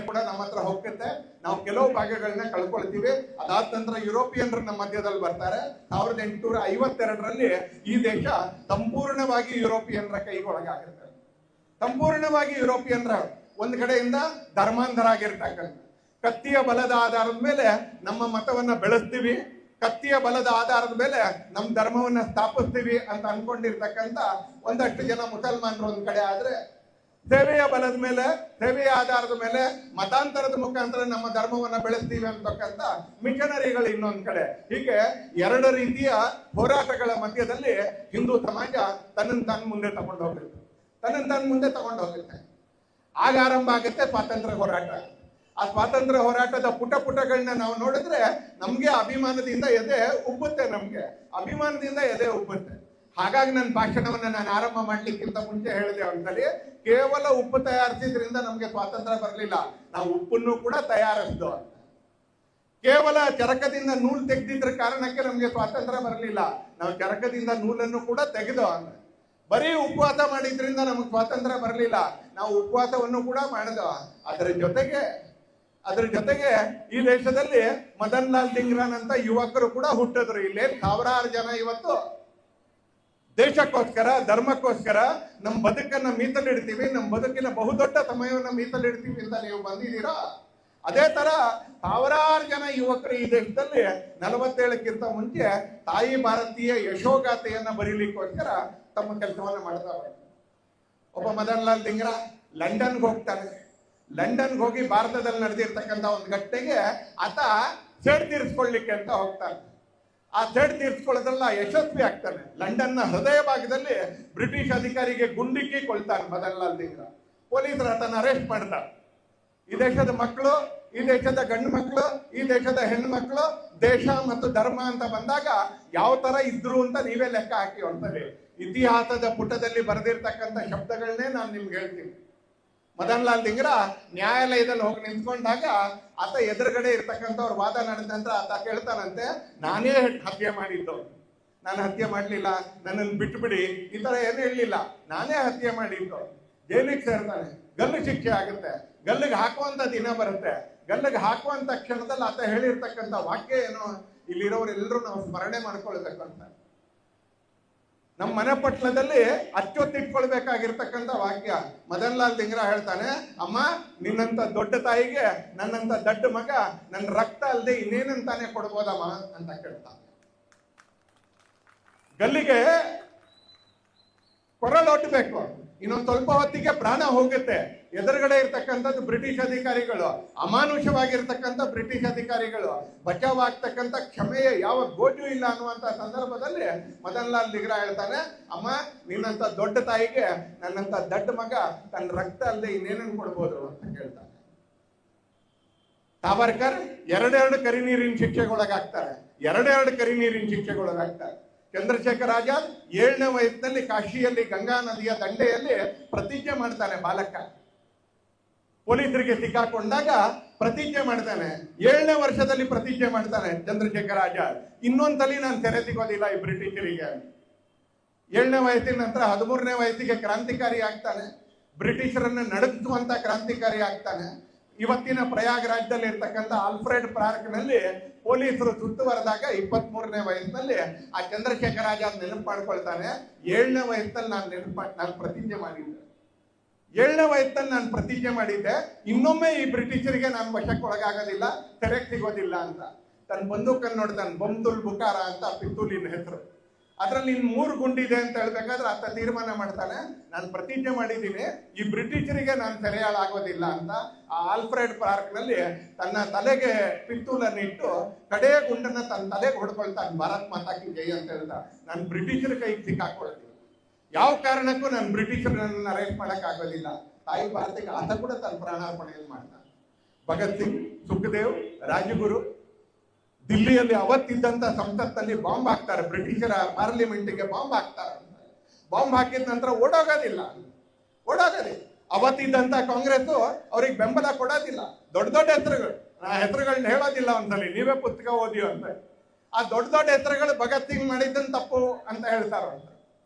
Speaker 1: ಕೂಡ ನಮ್ಮ ಹತ್ರ ಹೋಗುತ್ತೆ. ನಾವು ಕೆಲವು ಭಾಗಗಳನ್ನ ಕಳ್ಕೊಳ್ತೀವಿ. ಅದಾದ ನಂತರ ಯುರೋಪಿಯನ್ರು ನಮ್ಮ ಮಧ್ಯದಲ್ಲಿ ಬರ್ತಾರೆ. 1852ರಲ್ಲಿ ಈ ದೇಶ ಸಂಪೂರ್ಣವಾಗಿ ಯುರೋಪಿಯನ್ರ ಕೈಗೊಳಗಾಗಿರುತ್ತೆ. ಸಂಪೂರ್ಣವಾಗಿ ಯುರೋಪಿಯನ್ರ ಒಂದ್ ಕಡೆಯಿಂದ ಧರ್ಮಾಂಧರಾಗಿರ್ತಕ್ಕಂಥ, ಕತ್ತಿಯ ಬಲದ ಆಧಾರದ ಮೇಲೆ ನಮ್ಮ ಮತವನ್ನ ಬೆಳೆಸ್ತೀವಿ, ಕತ್ತಿಯ ಬಲದ ಆಧಾರದ ಮೇಲೆ ನಮ್ಮ ಧರ್ಮವನ್ನ ಸ್ಥಾಪಿಸ್ತೀವಿ ಅಂತ ಅನ್ಕೊಂಡಿರ್ತಕ್ಕಂಥ ಒಂದಷ್ಟು ಜನ ಮುಸಲ್ಮಾನರು ಒಂದ್ ಕಡೆ ಆದ್ರೆ, ಸೇವೆಯ ಬಲದ ಮೇಲೆ, ಸೇವೆಯ ಆಧಾರದ ಮೇಲೆ ಮತಾಂತರದ ಮುಖಾಂತರ ನಮ್ಮ ಧರ್ಮವನ್ನ ಬೆಳೆಸ್ತೀವಿ ಅಂತಕ್ಕಂಥ ಮಿಷನರಿಗಳು ಇನ್ನೊಂದ್ ಕಡೆ. ಹೀಗೆ ಎರಡು ರೀತಿಯ ಹೋರಾಟಗಳ ಮಧ್ಯದಲ್ಲಿ ಹಿಂದೂ ಸಮಾಜ ತನ್ನನ್ನು ತಾನು ಮುಂದೆ ತಗೊಂಡು ಹೋಗುತ್ತೆ. ಆಗ ಆರಂಭ ಆಗುತ್ತೆ ಸ್ವಾತಂತ್ರ್ಯ ಹೋರಾಟ. ಆ ಸ್ವಾತಂತ್ರ್ಯ ಹೋರಾಟದ ಪುಟಗಳನ್ನ ನಾವು ನೋಡಿದ್ರೆ ನಮ್ಗೆ ಅಭಿಮಾನದಿಂದ ಎದೆ ಉಬ್ಬುತ್ತೆ. ಹಾಗಾಗಿ ನನ್ನ ಭಾಷಣವನ್ನ ನಾನು ಆರಂಭ ಮಾಡ್ಲಿಕ್ಕಿಂತ ಮುಂಚೆ ಹೇಳಿದೆ ಅಂತಲ್ಲಿ, ಕೇವಲ ಉಪ್ಪು ತಯಾರಿಸಿದ್ರಿಂದ ನಮ್ಗೆ ಸ್ವಾತಂತ್ರ್ಯ ಬರಲಿಲ್ಲ, ನಾವು ಉಪ್ಪನ್ನು ಕೂಡ ತಯಾರಿಸಿದ್ವು ಅಂತ. ಕೇವಲ ಚರಕದಿಂದ ನೂಲು ತೆಗೆದಿದ್ರ ಕಾರಣಕ್ಕೆ ನಮ್ಗೆ ಸ್ವಾತಂತ್ರ್ಯ ಬರಲಿಲ್ಲ, ನಾವು ಚರಕದಿಂದ ನೂಲನ್ನು ಕೂಡ ತೆಗೆದು ಅಂತ. ಬರೀ ಉಪವಾಸ ಮಾಡಿದ್ರಿಂದ ನಮಗೆ ಸ್ವಾತಂತ್ರ್ಯ ಬರಲಿಲ್ಲ, ನಾವು ಉಪವಾಸವನ್ನು ಕೂಡ ಮಾಡಿದ. ಅದರ ಜೊತೆಗೆ ಈ ದೇಶದಲ್ಲಿ ಮದನ್ ಲಾಲ್ ಧಿಂಗ್ರಾನ್ ಅಂತ ಯುವಕರು ಕೂಡ ಹುಟ್ಟಿದ್ರು. ಇಲ್ಲೇ ಸಾವಿರಾರು ಜನ ಇವತ್ತು ದೇಶಕ್ಕೋಸ್ಕರ, ಧರ್ಮಕ್ಕೋಸ್ಕರ ನಮ್ಮ ಬದುಕನ್ನ ಮೀಸಲಿಡ್ತೀವಿ, ನಮ್ಮ ಬದುಕಿನ ಬಹುದೊಡ್ಡ ಸಮಯವನ್ನ ಮೀಸಲಿಡ್ತೀವಿ ಅಂತ ನೀವು ಬಂದಿದ್ದೀರಾ. ಅದೇ ತರ ಸಾವಿರಾರು ಜನ ಯುವಕರು ಈ ದೇಶದಲ್ಲಿ 47ಕ್ಕಿಂತ ಮುಂಚೆ ತಾಯಿ ಭಾರತೀಯ ಯಶೋಗಾಥೆಯನ್ನ ಬರೀಲಿಕ್ಕೋಸ್ಕರ ತಮ್ಮ ಕೆಲಸವನ್ನ ಮಾಡ್ತಾರೆ. ಒಬ್ಬ ಮದನ್ ಲಾಲ್ ಧಿಂಗ್ರಾ ಲಂಡನ್ಗೆ ಹೋಗ್ತಾನೆ. ಲಂಡನ್ಗೆ ಹೋಗಿ ಭಾರತದಲ್ಲಿ ನಡೆದಿರ್ತಕ್ಕಂಥ ಒಂದು ಘಟನೆಗೆ ಆತ ಸೇಡ್ ತೀರಿಸ್ಕೊಳ್ಳಿಕ್ಕೆ ಅಂತ ಹೋಗ್ತಾನೆ. ಆ ಸೇಡ್ ತೀರಿಸ್ಕೊಳ್ಳೋದ್ರಲ್ಲ ಯಶಸ್ವಿ ಆಗ್ತಾನೆ. ಲಂಡನ್ನ ಹೃದಯ ಭಾಗದಲ್ಲಿ ಬ್ರಿಟಿಷ್ ಅಧಿಕಾರಿಗೆ ಗುಂಡಿಕ್ಕಿ ಕೊಳ್ತಾನೆ ಮದನ್ ಲಾಲ್ ಧಿಂಗ್ರಾ. ಪೊಲೀಸರು ಆತನ ಅರೆಸ್ಟ್ ಮಾಡ್ತಾರೆ. ಈ ದೇಶದ ಮಕ್ಕಳು, ಈ ದೇಶದ ಗಂಡು ಮಕ್ಕಳು, ಈ ದೇಶದ ಹೆಣ್ಣು ಮಕ್ಕಳು, ದೇಶ ಮತ್ತು ಧರ್ಮ ಅಂತ ಬಂದಾಗ ಯಾವ ತರ ಇದ್ರು ಅಂತ ನೀವೇ ಲೆಕ್ಕ ಹಾಕಿ ಅಂತೇಳಿ ಇತಿಹಾಸದ ಪುಟದಲ್ಲಿ ಬರೆದಿರ್ತಕ್ಕಂಥ ಶಬ್ದಗಳನ್ನೇ ನಾನು ನಿಮ್ಗೆ ಹೇಳ್ತೀನಿ. ಮದನ್ ಲಾಲ್ ಧಿಂಗ್ರಾ ನ್ಯಾಯಾಲಯದಲ್ಲಿ ಹೋಗಿ ನಿಂತ್ಕೊಂಡಾಗ ಆತ ಎದುರುಗಡೆ ಇರ್ತಕ್ಕಂಥವ್ರ ವಾದ ನಡೆದ ನಂತರ ಆತ ಕೇಳ್ತಾನಂತೆ, ನಾನೇ ಹತ್ಯೆ ಮಾಡಿದ್ದು, ನಾನು ಹತ್ಯೆ ಮಾಡ್ಲಿಲ್ಲ, ನನ್ನನ್ನು ಬಿಟ್ಬಿಡಿ, ಈ ತರ ಏನು ಹೇಳಲಿಲ್ಲ, ನಾನೇ ಹತ್ಯೆ ಮಾಡಿದ್ದು. ಜೈಲಿಗೆ ಸೇರ್ತಾನೆ, ಗಲ್ಲು ಶಿಕ್ಷೆ ಆಗುತ್ತೆ, ಗಲ್ಲಿಗೆ ಹಾಕುವಂತ ದಿನ ಬರುತ್ತೆ. ಗಲ್ಲಿಗೆ ಹಾಕುವಂತ ಕ್ಷಣದಲ್ಲಿ ಆತ ಹೇಳಿರ್ತಕ್ಕಂಥ ವಾಕ್ಯ ಏನು, ಇಲ್ಲಿರೋರೆಲ್ಲರೂ ನಾವು ಸ್ಮರಣೆ ಮಾಡ್ಕೊಳ್ಬೇಕು ಅಂತ. ನಮ್ಮ ಮನೆ ಪಟ್ಲದಲ್ಲಿ ಅಚ್ಚೊತ್ತಿಟ್ಕೊಳ್ಬೇಕಾಗಿರ್ತಕ್ಕಂಥ ವಾಕ್ಯ. ಮದನ್ ಲಾಲ್ ಧಿಂಗ್ರಾ ಹೇಳ್ತಾನೆ, ಅಮ್ಮ ನಿನ್ನಂತ ದೊಡ್ಡ ತಾಯಿಗೆ ನನ್ನಂತ ದೊಡ್ಡ ಮಗ ನನ್ನ ರಕ್ತ ಅಲ್ಲದೆ ಇನ್ನೇನಂತಾನೆ ಕೊಡ್ಬೋದಮ್ಮ ಅಂತ ಕೇಳ್ತಾನೆ. ಗಲ್ಲಿಗೆ ಕೊರಳೊಟ್ಟಬೇಕು, ಇನ್ನೊಂದು ಸ್ವಲ್ಪ ಹೊತ್ತಿಗೆ ಪ್ರಾಣ ಹೋಗುತ್ತೆ. ಎದುರುಗಡೆ ಇರ್ತಕ್ಕಂಥದ್ದು ಬ್ರಿಟಿಷ್ ಅಧಿಕಾರಿಗಳು, ಅಮಾನುಷವಾಗಿರ್ತಕ್ಕಂಥ ಬ್ರಿಟಿಷ್ ಅಧಿಕಾರಿಗಳು, ಬಚಾವ್ ಆಗ್ತಕ್ಕಂಥ ಕ್ಷಮೆಯ ಯಾವ ಗೋಜು ಇಲ್ಲ ಅನ್ನುವಂತ ಸಂದರ್ಭದಲ್ಲಿ ಮದನ್ ಲಾಲ್ ಧಿಂಗ್ರಾ ಹೇಳ್ತಾನೆ, ಅಮ್ಮ ನಿನ್ನಂತ ದೊಡ್ಡ ತಾಯಿಗೆ ನನ್ನಂತ ದೊಡ್ಡ ಮಗ ತನ್ನ ರಕ್ತ ಅಲ್ಲದೆ ಇನ್ನೇನನ್ನು ಕೊಡ್ಬೋದು ಅಂತ ಕೇಳ್ತಾನೆ. ಸಾವರ್ಕರ್ ಎರಡೆರಡು ಕರಿನೀರಿನ ಶಿಕ್ಷೆಗೊಳಗಾಗ್ತಾರೆ. ಚಂದ್ರಶೇಖರ್ ಆಜಾದ್ 7ನೇ ವಯಸ್ಸಿನಲ್ಲಿ ಕಾಶಿಯಲ್ಲಿ ಗಂಗಾ ನದಿಯ ದಂಡೆಯಲ್ಲಿ ಪ್ರತಿಜ್ಞೆ ಮಾಡ್ತಾನೆ. ಬಾಲಕ ಪೊಲೀಸರಿಗೆ ಸಿಕ್ಕಾಕೊಂಡಾಗ ಪ್ರತಿಜ್ಞೆ ಮಾಡ್ತಾನೆ. 7ನೇ ವರ್ಷದಲ್ಲಿ ಪ್ರತಿಜ್ಞೆ ಮಾಡ್ತಾನೆ ಚಂದ್ರಶೇಖರ್ ಆಜಾದ್, ಇನ್ನೊಂದ್ಸಲಿ ನಾನು ಸೆರೆ ಸಿಗೋದಿಲ್ಲ ಈ ಬ್ರಿಟಿಷರಿಗೆ. 7ನೇ ವಯಸ್ಸಿನ ನಂತರ 13ನೇ ವಯಸ್ಸಿಗೆ ಕ್ರಾಂತಿಕಾರಿ ಆಗ್ತಾನೆ. ಬ್ರಿಟಿಷರನ್ನ ನಡುಗಿಸುವಂತ ಕ್ರಾಂತಿಕಾರಿ ಆಗ್ತಾನೆ. ಇವತ್ತಿನ ಪ್ರಯಾಗ್ರಾಜ್ದಲ್ಲಿ ಇರ್ತಕ್ಕಂಥ ಆಲ್ಫ್ರೆಡ್ ಪಾರ್ಕ್ ನಲ್ಲಿ ಪೊಲೀಸರು ಸುತ್ತುವರೆದಾಗ 23ನೇ ವಯಸ್ಸಿನಲ್ಲಿ ಆ ಚಂದ್ರಶೇಖರ್ ಆಜಾದ್ ನೆನಪು ಮಾಡ್ಕೊಳ್ತಾನೆ, 7ನೇ ವಯಸ್ಸಲ್ಲಿ ನಾನು ಪ್ರತಿಜ್ಞೆ ಮಾಡಿದ್ದೆ. 7ನೇ ವಯಸ್ಸಲ್ಲಿ ನಾನು ಪ್ರತಿಜ್ಞೆ ಮಾಡಿದ್ದೆ, ಇನ್ನೊಮ್ಮೆ ಈ ಬ್ರಿಟಿಷರಿಗೆ ನಾನು ವಶಕ್ಕೆ ಒಳಗಾಗೋದಿಲ್ಲ, ತೆರೆಗೆ ಸಿಗೋದಿಲ್ಲ ಅಂತ. ತನ್ನ ಬಂದೂಕನ್ನು ನೋಡ್ತಾನೆ, ಬಮ್ದುಲ್ ಬುಕಾರ ಅಂತ ಪಿತ್ತೂಲಿನ ಹೆಸರು. ಅದ್ರಲ್ಲಿ ಇನ್ನು 3 ಗುಂಡಿದೆ ಅಂತ ಹೇಳ್ಬೇಕಾದ್ರೆ ಆತ ತೀರ್ಮಾನ ಮಾಡ್ತಾನೆ, ನಾನು ಪ್ರತಿಜ್ಞೆ ಮಾಡಿದ್ದೀನಿ ಈ ಬ್ರಿಟಿಷರಿಗೆ ನಾನು ಸೆರೆಯಾಳಾಗೋದಿಲ್ಲ ಅಂತ. ಆ ಆಲ್ಫ್ರೆಡ್ ಪಾರ್ಕ್ ನಲ್ಲಿ ತನ್ನ ತಲೆಗೆ ಪಿತ್ತೂಲನ್ನು ಇಟ್ಟು ಕಡೆ ಗುಂಡನ್ನ ತನ್ನ ತಲೆಗೆ ಹೊಡ್ಕೊಳ್ತಾನೆ, ಭಾರತ್ ಮಾತಾ ಕಿ ಜೈ ಅಂತ ಹೇಳ್ತಾ. ನಾನು ಬ್ರಿಟಿಷರ ಕೈಗೆ ಸಿಕ್ಕಾಕೊಳ್ತೀನಿ, ಯಾವ ಕಾರಣಕ್ಕೂ ನಾನು ಬ್ರಿಟಿಷರನ್ನ ಅರೆಸ್ಟ್ ಮಾಡಕ್ ಆಗೋದಿಲ್ಲ. ತಾಯಿ ಭಾರತಿಗೆ ಆತ ಕೂಡ ತನ್ನ ಪ್ರಾಣಾರ್ಪಣೆಯನ್ನು ಮಾಡ್ತಾನೆ. ಭಗತ್ ಸಿಂಗ್, ಸುಖದೇವ್, ರಾಜಗುರು ದಿಲ್ಲಿಯಲ್ಲಿ ಅವತ್ತಿದ್ದಂತ ಸಂಸತ್ತಲ್ಲಿ ಬಾಂಬ್ ಹಾಕ್ತಾರೆ, ಬ್ರಿಟಿಷರ ಪಾರ್ಲಿಮೆಂಟ್ಗೆ ಬಾಂಬ್ ಹಾಕ್ತಾರೆ. ಬಾಂಬ್ ಹಾಕಿದ ನಂತರ ಓಡೋಗೋದಿಲ್ಲ. ಅವತ್ತಿದ್ದಂತ ಕಾಂಗ್ರೆಸ್ ಅವ್ರಿಗೆ ಬೆಂಬಲ ಕೊಡೋದಿಲ್ಲ. ದೊಡ್ಡ ದೊಡ್ಡ ಹೆಸರುಗಳು, ಆ ಹೆಸರುಗಳನ್ನ ಹೇಳೋದಿಲ್ಲ ಒಂದ್ಸಲಿ, ನೀವೇ ಪುಸ್ತಕ ಓದಿಯೋ ಅಂತ. ಆ ದೊಡ್ಡ ದೊಡ್ಡ ಹೆಸರುಗಳು ಭಗತ್ ಸಿಂಗ್ ಮಾಡಿದ್ದನ್ ತಪ್ಪು ಅಂತ ಹೇಳ್ತಾರ ಅಂತ.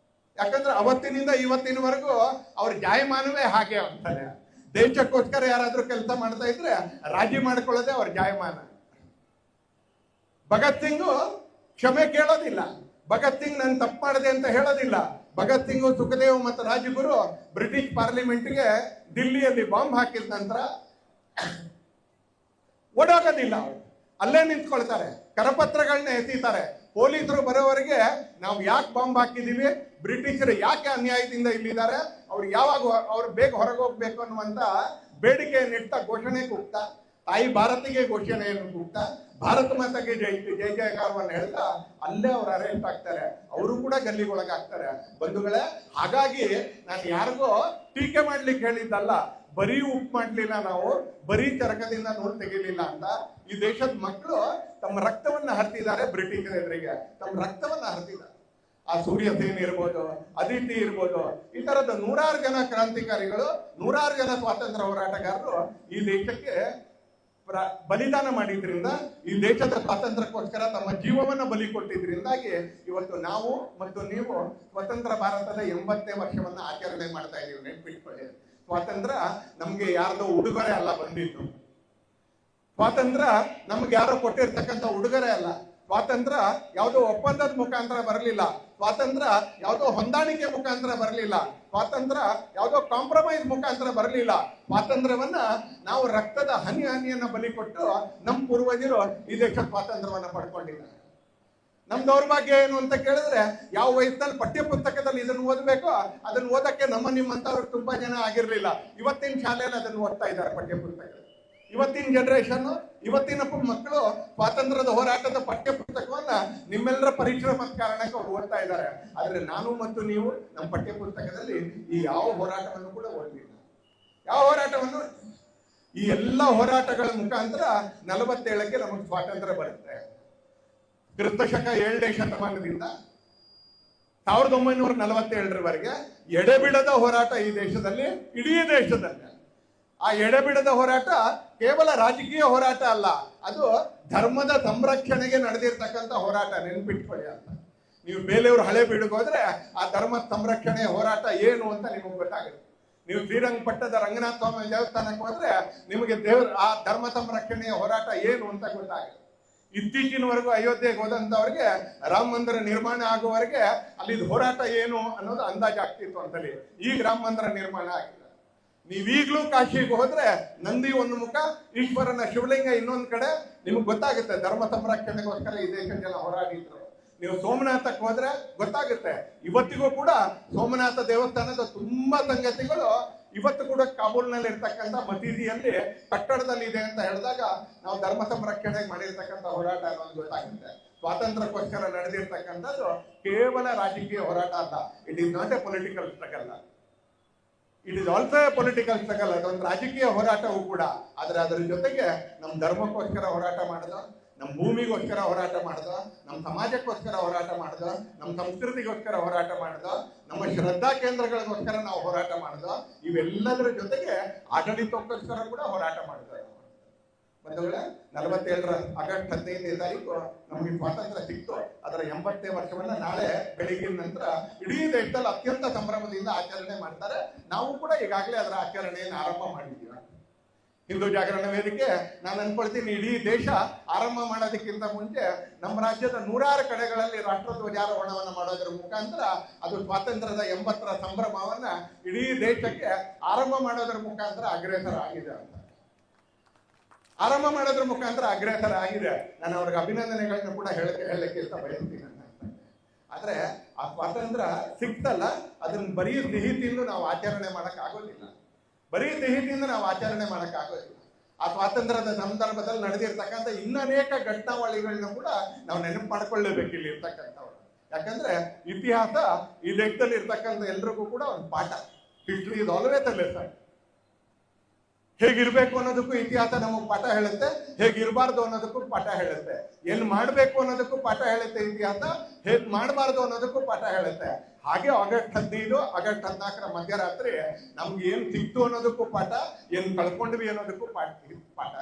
Speaker 1: ಯಾಕಂದ್ರೆ ಅವತ್ತಿನಿಂದ ಇವತ್ತಿನವರೆಗೂ ಅವ್ರ ಜಾಯಮಾನವೇ ಹಾಗೆ ಅಂತಾನೆ. ದೇಶಕ್ಕೋಸ್ಕರ ಯಾರಾದ್ರೂ ಕೆಲಸ ಮಾಡ್ತಾ ಇದ್ರೆ ರಾಜಿ ಮಾಡ್ಕೊಳ್ಳೋದೇ ಅವ್ರ ಜಾಯಮಾನ. ಭಗತ್ ಸಿಂಗ್ ಕ್ಷಮೆ ಕೇಳೋದಿಲ್ಲ. ಭಗತ್ ಸಿಂಗ್ ನಾನು ತಪ್ಪು ಮಾಡಿದೆ ಅಂತ ಹೇಳೋದಿಲ್ಲ. ಭಗತ್ ಸಿಂಗ್, ಸುಖದೇವ್ ಮತ್ತು ರಾಜಗುರು ಬ್ರಿಟಿಷ್ ಪಾರ್ಲಿಮೆಂಟ್ಗೆ ದಿಲ್ಲಿಯಲ್ಲಿ ಬಾಂಬ್ ಹಾಕಿದ ನಂತರ ಓಡೋಗೋದಿಲ್ಲ, ಅಲ್ಲೇ ನಿಂತ್ಕೊಳ್ತಾರೆ, ಕರಪತ್ರಗಳನ್ನ ಎಸಿತಾರೆ. ಪೊಲೀಸರು ಬರೋವರೆಗೆ ನಾವು ಯಾಕೆ ಬಾಂಬ್ ಹಾಕಿದೀವಿ, ಬ್ರಿಟಿಷರು ಯಾಕೆ ಅನ್ಯಾಯದಿಂದ ಇಲ್ಲಿದ್ದಾರೆ, ಅವ್ರು ಯಾವಾಗ ಅವ್ರು ಬೇಗ ಹೊರಗೆ ಹೋಗ್ಬೇಕು ಅನ್ನುವಂತ ಬೇಡಿಕೆಯನ್ನಿಡ್ತಾ ಘೋಷಣೆ ಕೂಗ್ತಾ, ತಾಯಿ ಭಾರತಿಗೆ ಘೋಷಣೆಯನ್ನು ಕೂಗ್ತಾ, ಭಾರತ ಮಾತೆಗೆ ಜೈ ಜೈ ಜಯಕಾರವನ್ನು ಹೇಳ್ತಾ ಅಲ್ಲೇ ಅವ್ರು ಅರೆಸ್ಟ್ ಆಗ್ತಾರೆ. ಅವರು ಕೂಡ ಗಲ್ಲಿಗೊಳಗಾಗ್ತಾರೆ. ಬಂಧುಗಳೇ, ಹಾಗಾಗಿ ನಾನು ಯಾರಿಗೋ ಟೀಕೆ ಮಾಡ್ಲಿಕ್ಕೆ ಹೇಳಿದ್ದಲ್ಲ, ಬರೀ ಉಪ್ಪು ಮಾಡ್ಲಿಲ್ಲ ನಾವು, ಬರೀ ಚರಕದಿಂದ ನೂರು ತೆಗಿಲಿಲ್ಲ ಅಂತ. ಈ ದೇಶದ ಮಕ್ಕಳು ತಮ್ಮ ರಕ್ತವನ್ನ ಹರಿತಿದ್ದಾರೆ, ಬ್ರಿಟಿಷರ ಎದುರಿಗೆ ತಮ್ಮ ರಕ್ತವನ್ನ ಹರಿತಿದ್ದಾರೆ. ಆ ಸೂರ್ಯ ಸೇನ್ ಇರ್ಬೋದು, ಅದಿತಿ ಇರ್ಬೋದು, ಈ ತರದ 100 ಜನ ಕ್ರಾಂತಿಕಾರಿಗಳು, 100 ಜನ ಸ್ವಾತಂತ್ರ್ಯ ಹೋರಾಟಗಾರರು ಈ ದೇಶಕ್ಕೆ ಬಲಿದಾನ ಮಾಡಿದ್ರಿಂದ, ಈ ದೇಶದ ಸ್ವಾತಂತ್ರ್ಯಕ್ಕೋಸ್ಕರ ತಮ್ಮ ಜೀವವನ್ನ ಬಲಿ ಕೊಟ್ಟಿದ್ರಿಂದಾಗಿ ಇವತ್ತು ನಾವು ಮತ್ತು ನೀವು ಸ್ವತಂತ್ರ ಭಾರತದ 80ನೇ ವರ್ಷವನ್ನ ಆಚರಣೆ ಮಾಡ್ತಾ ಇದೀವಿ. ನೆನ್ಪಿಟ್ಕೊಳ್ಳಿ, ಸ್ವಾತಂತ್ರ್ಯ ನಮ್ಗೆ ಯಾರ್ದೋ ಉಡುಗೊರೆ ಅಲ್ಲ ಬಂದಿತ್ತು. ಸ್ವಾತಂತ್ರ್ಯ ನಮ್ಗೆ ಯಾರೋ ಕೊಟ್ಟಿರ್ತಕ್ಕಂಥ ಉಡುಗೊರೆ ಅಲ್ಲ. ಸ್ವಾತಂತ್ರ್ಯ ಯಾವುದೋ ಒಪ್ಪಂದದ ಮುಖಾಂತರ ಬರಲಿಲ್ಲ. ಸ್ವಾತಂತ್ರ್ಯ ಯಾವುದೋ ಹೊಂದಾಣಿಕೆ ಮುಖಾಂತರ ಬರಲಿಲ್ಲ. ಸ್ವಾತಂತ್ರ್ಯ ಯಾವುದೋ ಕಾಂಪ್ರಮೈಸ್ ಮುಖಾಂತರ ಬರಲಿಲ್ಲ. ಸ್ವಾತಂತ್ರ್ಯವನ್ನ ನಾವು ರಕ್ತದ ಹನಿಯನ್ನ ಬಲಿ ಕೊಟ್ಟು ನಮ್ಮ ಪೂರ್ವಜರು ಈ ದೇಶ ಸ್ವಾತಂತ್ರ್ಯವನ್ನ ಪಡ್ಕೊಂಡಿದ್ದಾರೆ. ನಮ್ ದೌರ್ಭಾಗ್ಯ ಏನು ಅಂತ ಕೇಳಿದ್ರೆ, ಯಾವ ವಯಸ್ಸಲ್ಲಿ ಪಠ್ಯ ಪುಸ್ತಕದಲ್ಲಿ ಇದನ್ನು ಓದಬೇಕೋ ಅದನ್ನ ಓದಕ್ಕೆ ನಿಮ್ಮಂತವ್ರಿಗೆ ತುಂಬಾ ಜನ ಆಗಿರ್ಲಿಲ್ಲ. ಇವತ್ತಿನ ಶಾಲೆಯಲ್ಲಿ ಅದನ್ನು ಓದ್ತಾ ಇದ್ದಾರೆ ಪಠ್ಯ ಪುಸ್ತಕ. ಇವತ್ತಿನ ಜನರೇಷನ್, ಇವತ್ತಿನ ಮಕ್ಕಳು ಸ್ವಾತಂತ್ರ್ಯದ ಹೋರಾಟದ ಪಠ್ಯ ಪುಸ್ತಕವನ್ನ ನಿಮ್ಮೆಲ್ಲರ ಪರಿಶ್ರಮದ ಕಾರಣಕ್ಕೆ ಅವ್ರು ಓದ್ತಾ ಇದ್ದಾರೆ. ಆದ್ರೆ ನಾನು ಮತ್ತು ನೀವು ನಮ್ಮ ಪಠ್ಯ ಪುಸ್ತಕದಲ್ಲಿ ಈ ಯಾವ ಹೋರಾಟವನ್ನು ಕೂಡ ಓದಲಿಲ್ಲ. ಯಾವ ಹೋರಾಟವನ್ನು, ಈ ಎಲ್ಲ ಹೋರಾಟಗಳ ಮುಖಾಂತರ 47ಕ್ಕೆ ನಮಗೆ ಸ್ವಾತಂತ್ರ್ಯ ಬರುತ್ತೆ. ಕ್ರಿಸ್ತಶಕ 7ನೇ ಶತಮಾನದಿಂದ 1947ರವರೆಗೆ ಎಡೆಬಿಡದ ಹೋರಾಟ ಈ ದೇಶದಲ್ಲಿ, ಇಡೀ ದೇಶದಲ್ಲಿ. ಆ ಎಡೆಬಿಡದ ಹೋರಾಟ ಕೇವಲ ರಾಜಕೀಯ ಹೋರಾಟ ಅಲ್ಲ, ಅದು ಧರ್ಮದ ಸಂರಕ್ಷಣೆಗೆ ನಡೆದಿರ್ತಕ್ಕಂಥ ಹೋರಾಟ. ನೆನ್ಪಿಟ್ಕೊಳ್ಳಿ ಅಂತ. ನೀವು ಬೇಲೆಯವರು ಹಳೆ ಬೀಡಿಗೆ ಹೋದ್ರೆ ಆ ಧರ್ಮದ ಸಂರಕ್ಷಣೆ ಹೋರಾಟ ಏನು ಅಂತ ನಿಮಗೆ ಗೊತ್ತಾಗುತ್ತೆ. ನೀವು ಶ್ರೀರಂಗಪಟ್ಟಣದ ರಂಗನಾಥ ಸ್ವಾಮಿ ದೇವಸ್ಥಾನಕ್ಕೆ ಹೋದ್ರೆ ನಿಮಗೆ ಆ ಧರ್ಮ ಸಂರಕ್ಷಣೆಯ ಹೋರಾಟ ಏನು ಅಂತ ಗೊತ್ತಾಗುತ್ತೆ. ಇತ್ತೀಚಿನವರೆಗೂ ಅಯೋಧ್ಯೆಗೆ ಹೋದಂತವ್ರಿಗೆ ರಾಮ ಮಂದಿರ ನಿರ್ಮಾಣ ಆಗುವವರೆಗೆ ಅಲ್ಲಿ ಹೋರಾಟ ಏನು ಅನ್ನೋದು ಅಂದಾಜಾಗ್ತಿತ್ತು ಅಂತೇಳಿ. ಈಗ ರಾಮ ಮಂದಿರ ನಿರ್ಮಾಣ ಆಗಿದೆ. ನೀವೀಗ್ಲೂ ಕಾಶಿಗೆ ಹೋದ್ರೆ ನಂದಿ ಒಂದು ಮುಖ, ಈಶ್ವರನ ಶಿವಲಿಂಗ ಇನ್ನೊಂದ್ ಕಡೆ, ನಿಮ್ಗೆ ಗೊತ್ತಾಗುತ್ತೆ ಧರ್ಮ ಸಂರಕ್ಷಣೆಗೋಸ್ಕರ ಈ ದೇಶದ ಜನ ಹೋರಾಡಿದ್ರು. ನೀವು ಸೋಮನಾಥಕ್ಕೆ ಹೋದ್ರೆ ಗೊತ್ತಾಗುತ್ತೆ. ಇವತ್ತಿಗೂ ಕೂಡ ಸೋಮನಾಥ ದೇವಸ್ಥಾನದ ತುಂಬಾ ಸಂಗತಿಗಳು ಇವತ್ತು ಕೂಡ ಕಾಬೂಲ್ನಲ್ಲಿ ಇರ್ತಕ್ಕಂಥ ಮಸೀದಿಯಲ್ಲಿ ಕಟ್ಟಡದಲ್ಲಿ ಇದೆ ಅಂತ ಹೇಳಿದಾಗ ನಾವು ಧರ್ಮ ಸಂರಕ್ಷಣೆಗೆ ಮಾಡಿರ್ತಕ್ಕಂಥ ಹೋರಾಟ ಅನ್ನೋದು ಗೊತ್ತಾಗುತ್ತೆ. ಸ್ವಾತಂತ್ರ್ಯಕ್ಕೋಸ್ಕರ ನಡೆದಿರ್ತಕ್ಕಂಥದ್ದು ಕೇವಲ ರಾಜಕೀಯ ಹೋರಾಟ ಅಲ್ಲ. It is not A political struggle, it is also A political struggle. ಅದೊಂದು ರಾಜಕೀಯ ಹೋರಾಟವೂ ಕೂಡ. ಆದ್ರೆ ಅದರ ಜೊತೆಗೆ ನಮ್ಮ ಧರ್ಮಕ್ಕೋಸ್ಕರ ಹೋರಾಟ ಮಾಡೋದು, ನಮ್ಮ ಭೂಮಿಗೋಸ್ಕರ ಹೋರಾಟ ಮಾಡೋದು, ನಮ್ಮ ಸಮಾಜಕ್ಕೋಸ್ಕರ ಹೋರಾಟ ಮಾಡೋದು, ನಮ್ಮ ಸಂಸ್ಕೃತಿಗೋಸ್ಕರ ಹೋರಾಟ ಮಾಡೋದು, ನಮ್ಮ ಶ್ರದ್ಧಾ ಕೇಂದ್ರಗಳಿಗೋಸ್ಕರ ನಾವು ಹೋರಾಟ ಮಾಡೋದು, ಇವೆಲ್ಲದರ ಜೊತೆಗೆ ಆಡಳಿತಕ್ಕೋಸ್ಕರ ಕೂಡ ಹೋರಾಟ ಮಾಡೋದು. ಬಂಧುಗಳೇ, 47ರ ಆಗಸ್ಟ್ 15ನೇ ತಾರೀಕು ನಮಗೆ ಸ್ವಾತಂತ್ರ್ಯ ಸಿಕ್ತು. ಅದರ 80ನೇ ವರ್ಷವನ್ನ ನಾಳೆ ಬೆಳಿಗಿನ ನಂತರ ಇಡೀ ದೇಶದಲ್ಲಿ ಅತ್ಯಂತ ಸಂಭ್ರಮದಿಂದ ಆಚರಣೆ ಮಾಡ್ತಾರೆ. ನಾವು ಕೂಡ ಈಗಾಗಲೇ ಅದರ ಆಚರಣೆಯನ್ನು ಆರಂಭ ಮಾಡಿದ್ದೀವಿ. ಹಿಂದೂ ಜಾಗರಣ ವೇದಿಕೆ ನಾನು ಅನ್ಕೊಳ್ತೀನಿ ಇಡೀ ದೇಶ ಆರಂಭ ಮಾಡೋದಕ್ಕಿಂತ ಮುಂಚೆ ನಮ್ಮ ರಾಜ್ಯದ 100 ಕಡೆಗಳಲ್ಲಿ ರಾಷ್ಟ್ರಧ್ವಜಾರೋಹಣವನ್ನು ಮಾಡೋದ್ರ ಮುಖಾಂತರ ಅದು ಸ್ವಾತಂತ್ರ್ಯದ 80ರ ಸಂಭ್ರಮವನ್ನ ಇಡೀ ದೇಶಕ್ಕೆ ಆರಂಭ ಮಾಡೋದ್ರ ಮುಖಾಂತರ ಅಗ್ರೇಸರ ಆಗಿದೆ ಅಂತ ನಾನು ಅವ್ರಿಗೆ ಅಭಿನಂದನೆಗಳನ್ನ ಕೂಡ ಹೇಳಕ್ಕೆ ಇಷ್ಟ ಬಯಸ್ತೀನಿ ಅಂತ. ಆದ್ರೆ ಆ ಸ್ವಾತಂತ್ರ್ಯ ಸಿಕ್ತಲ್ಲ, ಅದನ್ನ ಬರೀ ಸಿಹಿ ತಿಂದು ನಾವು ಆಚರಣೆ ಮಾಡಕ್ ಆಗೋದಿಲ್ಲ. ಆ ಸ್ವಾತಂತ್ರ್ಯದ ಸಂದರ್ಭದಲ್ಲಿ ನಡೆದಿರ್ತಕ್ಕಂಥ ಇನ್ನನೇಕ ಘಟನಾವಳಿಗಳನ್ನ ಕೂಡ ನಾವು ನೆನಪು ಮಾಡ್ಕೊಳ್ಳೇಬೇಕು ಇಲ್ಲಿ ಇರ್ತಕ್ಕಂಥವ್ರು. ಯಾಕಂದ್ರೆ ಇತಿಹಾಸ ಈ ದೇಶದಲ್ಲಿ ಇರ್ತಕ್ಕಂಥ ಎಲ್ರಿಗೂ ಕೂಡ ಒಂದು ಪಾಠ. History is always a lesson. ಹೇಗಿರ್ಬೇಕು ಅನ್ನೋದಕ್ಕೂ ಇತಿಹಾಸ ನಮಗೆ ಪಾಠ ಹೇಳುತ್ತೆ, ಹೇಗಿರಬಾರ್ದು ಅನ್ನೋದಕ್ಕೂ ಪಾಠ ಹೇಳುತ್ತೆ, ಏನ್ ಮಾಡ್ಬೇಕು ಅನ್ನೋದಕ್ಕೂ ಪಾಠ ಹೇಳುತ್ತೆ ಇತಿಹಾಸ, ಹೇಗ್ ಮಾಡಬಾರ್ದು ಅನ್ನೋದಕ್ಕೂ ಪಾಠ ಹೇಳುತ್ತೆ. ಹಾಗೆ ಆಗಸ್ಟ್ 15 ಆಗಸ್ಟ್ 14ರ ಮಧ್ಯರಾತ್ರಿ ನಮ್ಗೆ ಏನ್ ಸಿಕ್ತು ಅನ್ನೋದಕ್ಕೂ ಪಾಠ, ಏನ್ ಕಳ್ಕೊಂಡ್ವಿ ಅನ್ನೋದಕ್ಕೂ ಪಾಠ,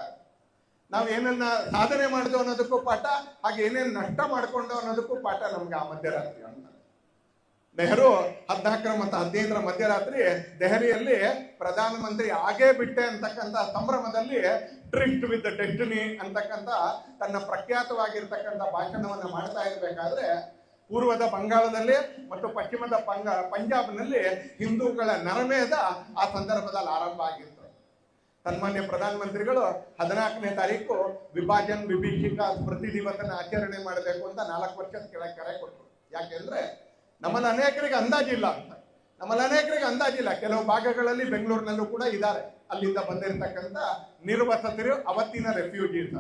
Speaker 1: ನಾವ್ ಏನನ್ನ ಸಾಧನೆ ಮಾಡಿದ್ವು ಅನ್ನೋದಕ್ಕೂ ಪಾಠ, ಹಾಗೆ ಏನೇನ್ ನಷ್ಟ ಮಾಡ್ಕೊಂಡು ಅನ್ನೋದಕ್ಕೂ ಪಾಠ ನಮ್ಗೆ ಆ ಮಧ್ಯರಾತ್ರಿ ಅಂತ. ನೆಹರು 14 ಮತ್ತು 15ರ ಮಧ್ಯರಾತ್ರಿ ದೆಹಲಿಯಲ್ಲಿ ಪ್ರಧಾನಮಂತ್ರಿ ಆಗೇ ಬಿಟ್ಟೆ ಅಂತಕ್ಕಂಥ ಸಂಭ್ರಮದಲ್ಲಿ ಡ್ರಿಫ್ಟ್ ವಿತ್ ಡೆಸ್ಟಿನಿ ಅಂತಕ್ಕಂಥ ತನ್ನ ಪ್ರಖ್ಯಾತವಾಗಿರ್ತಕ್ಕಂಥ ಭಾಷಣವನ್ನು ಮಾಡ್ತಾ ಇರಬೇಕಾದ್ರೆ ಪೂರ್ವದ ಬಂಗಾಳದಲ್ಲಿ ಮತ್ತು ಪಶ್ಚಿಮದ ಪಂಜಾಬ್ನಲ್ಲಿ ಹಿಂದೂಗಳ ನರಮೇಧ ಆ ಸಂದರ್ಭದಲ್ಲಿ ಆರಂಭ ಆಗಿತ್ತು. ಸನ್ಮಾನ್ಯ ಪ್ರಧಾನಮಂತ್ರಿಗಳು 14ನೇ ತಾರೀಕು ವಿಭಾಜನ್ ವಿಭೀಷಿಕ ಸ್ಮೃತಿ ದಿವಸನ ಆಚರಣೆ ಮಾಡಬೇಕು ಅಂತ 4 ವರ್ಷದ ಕೆಳಗೆ ಕರೆ ಕೊಟ್ಟರು. ಯಾಕೆಂದ್ರೆ ನಮ್ಮಲ್ಲಿ ಅನೇಕರಿಗೆ ಅಂದಾಜಿಲ್ಲ. ಕೆಲವು ಭಾಗಗಳಲ್ಲಿ ಬೆಂಗಳೂರಿನಲ್ಲೂ ಕೂಡ ಇದ್ದಾರೆ, ಅಲ್ಲಿಂದ ಬಂದಿರತಕ್ಕಂಥ ನಿರ್ವಸತರು, ಅವತ್ತಿನ ರೆಫ್ಯೂಜೀಸ್,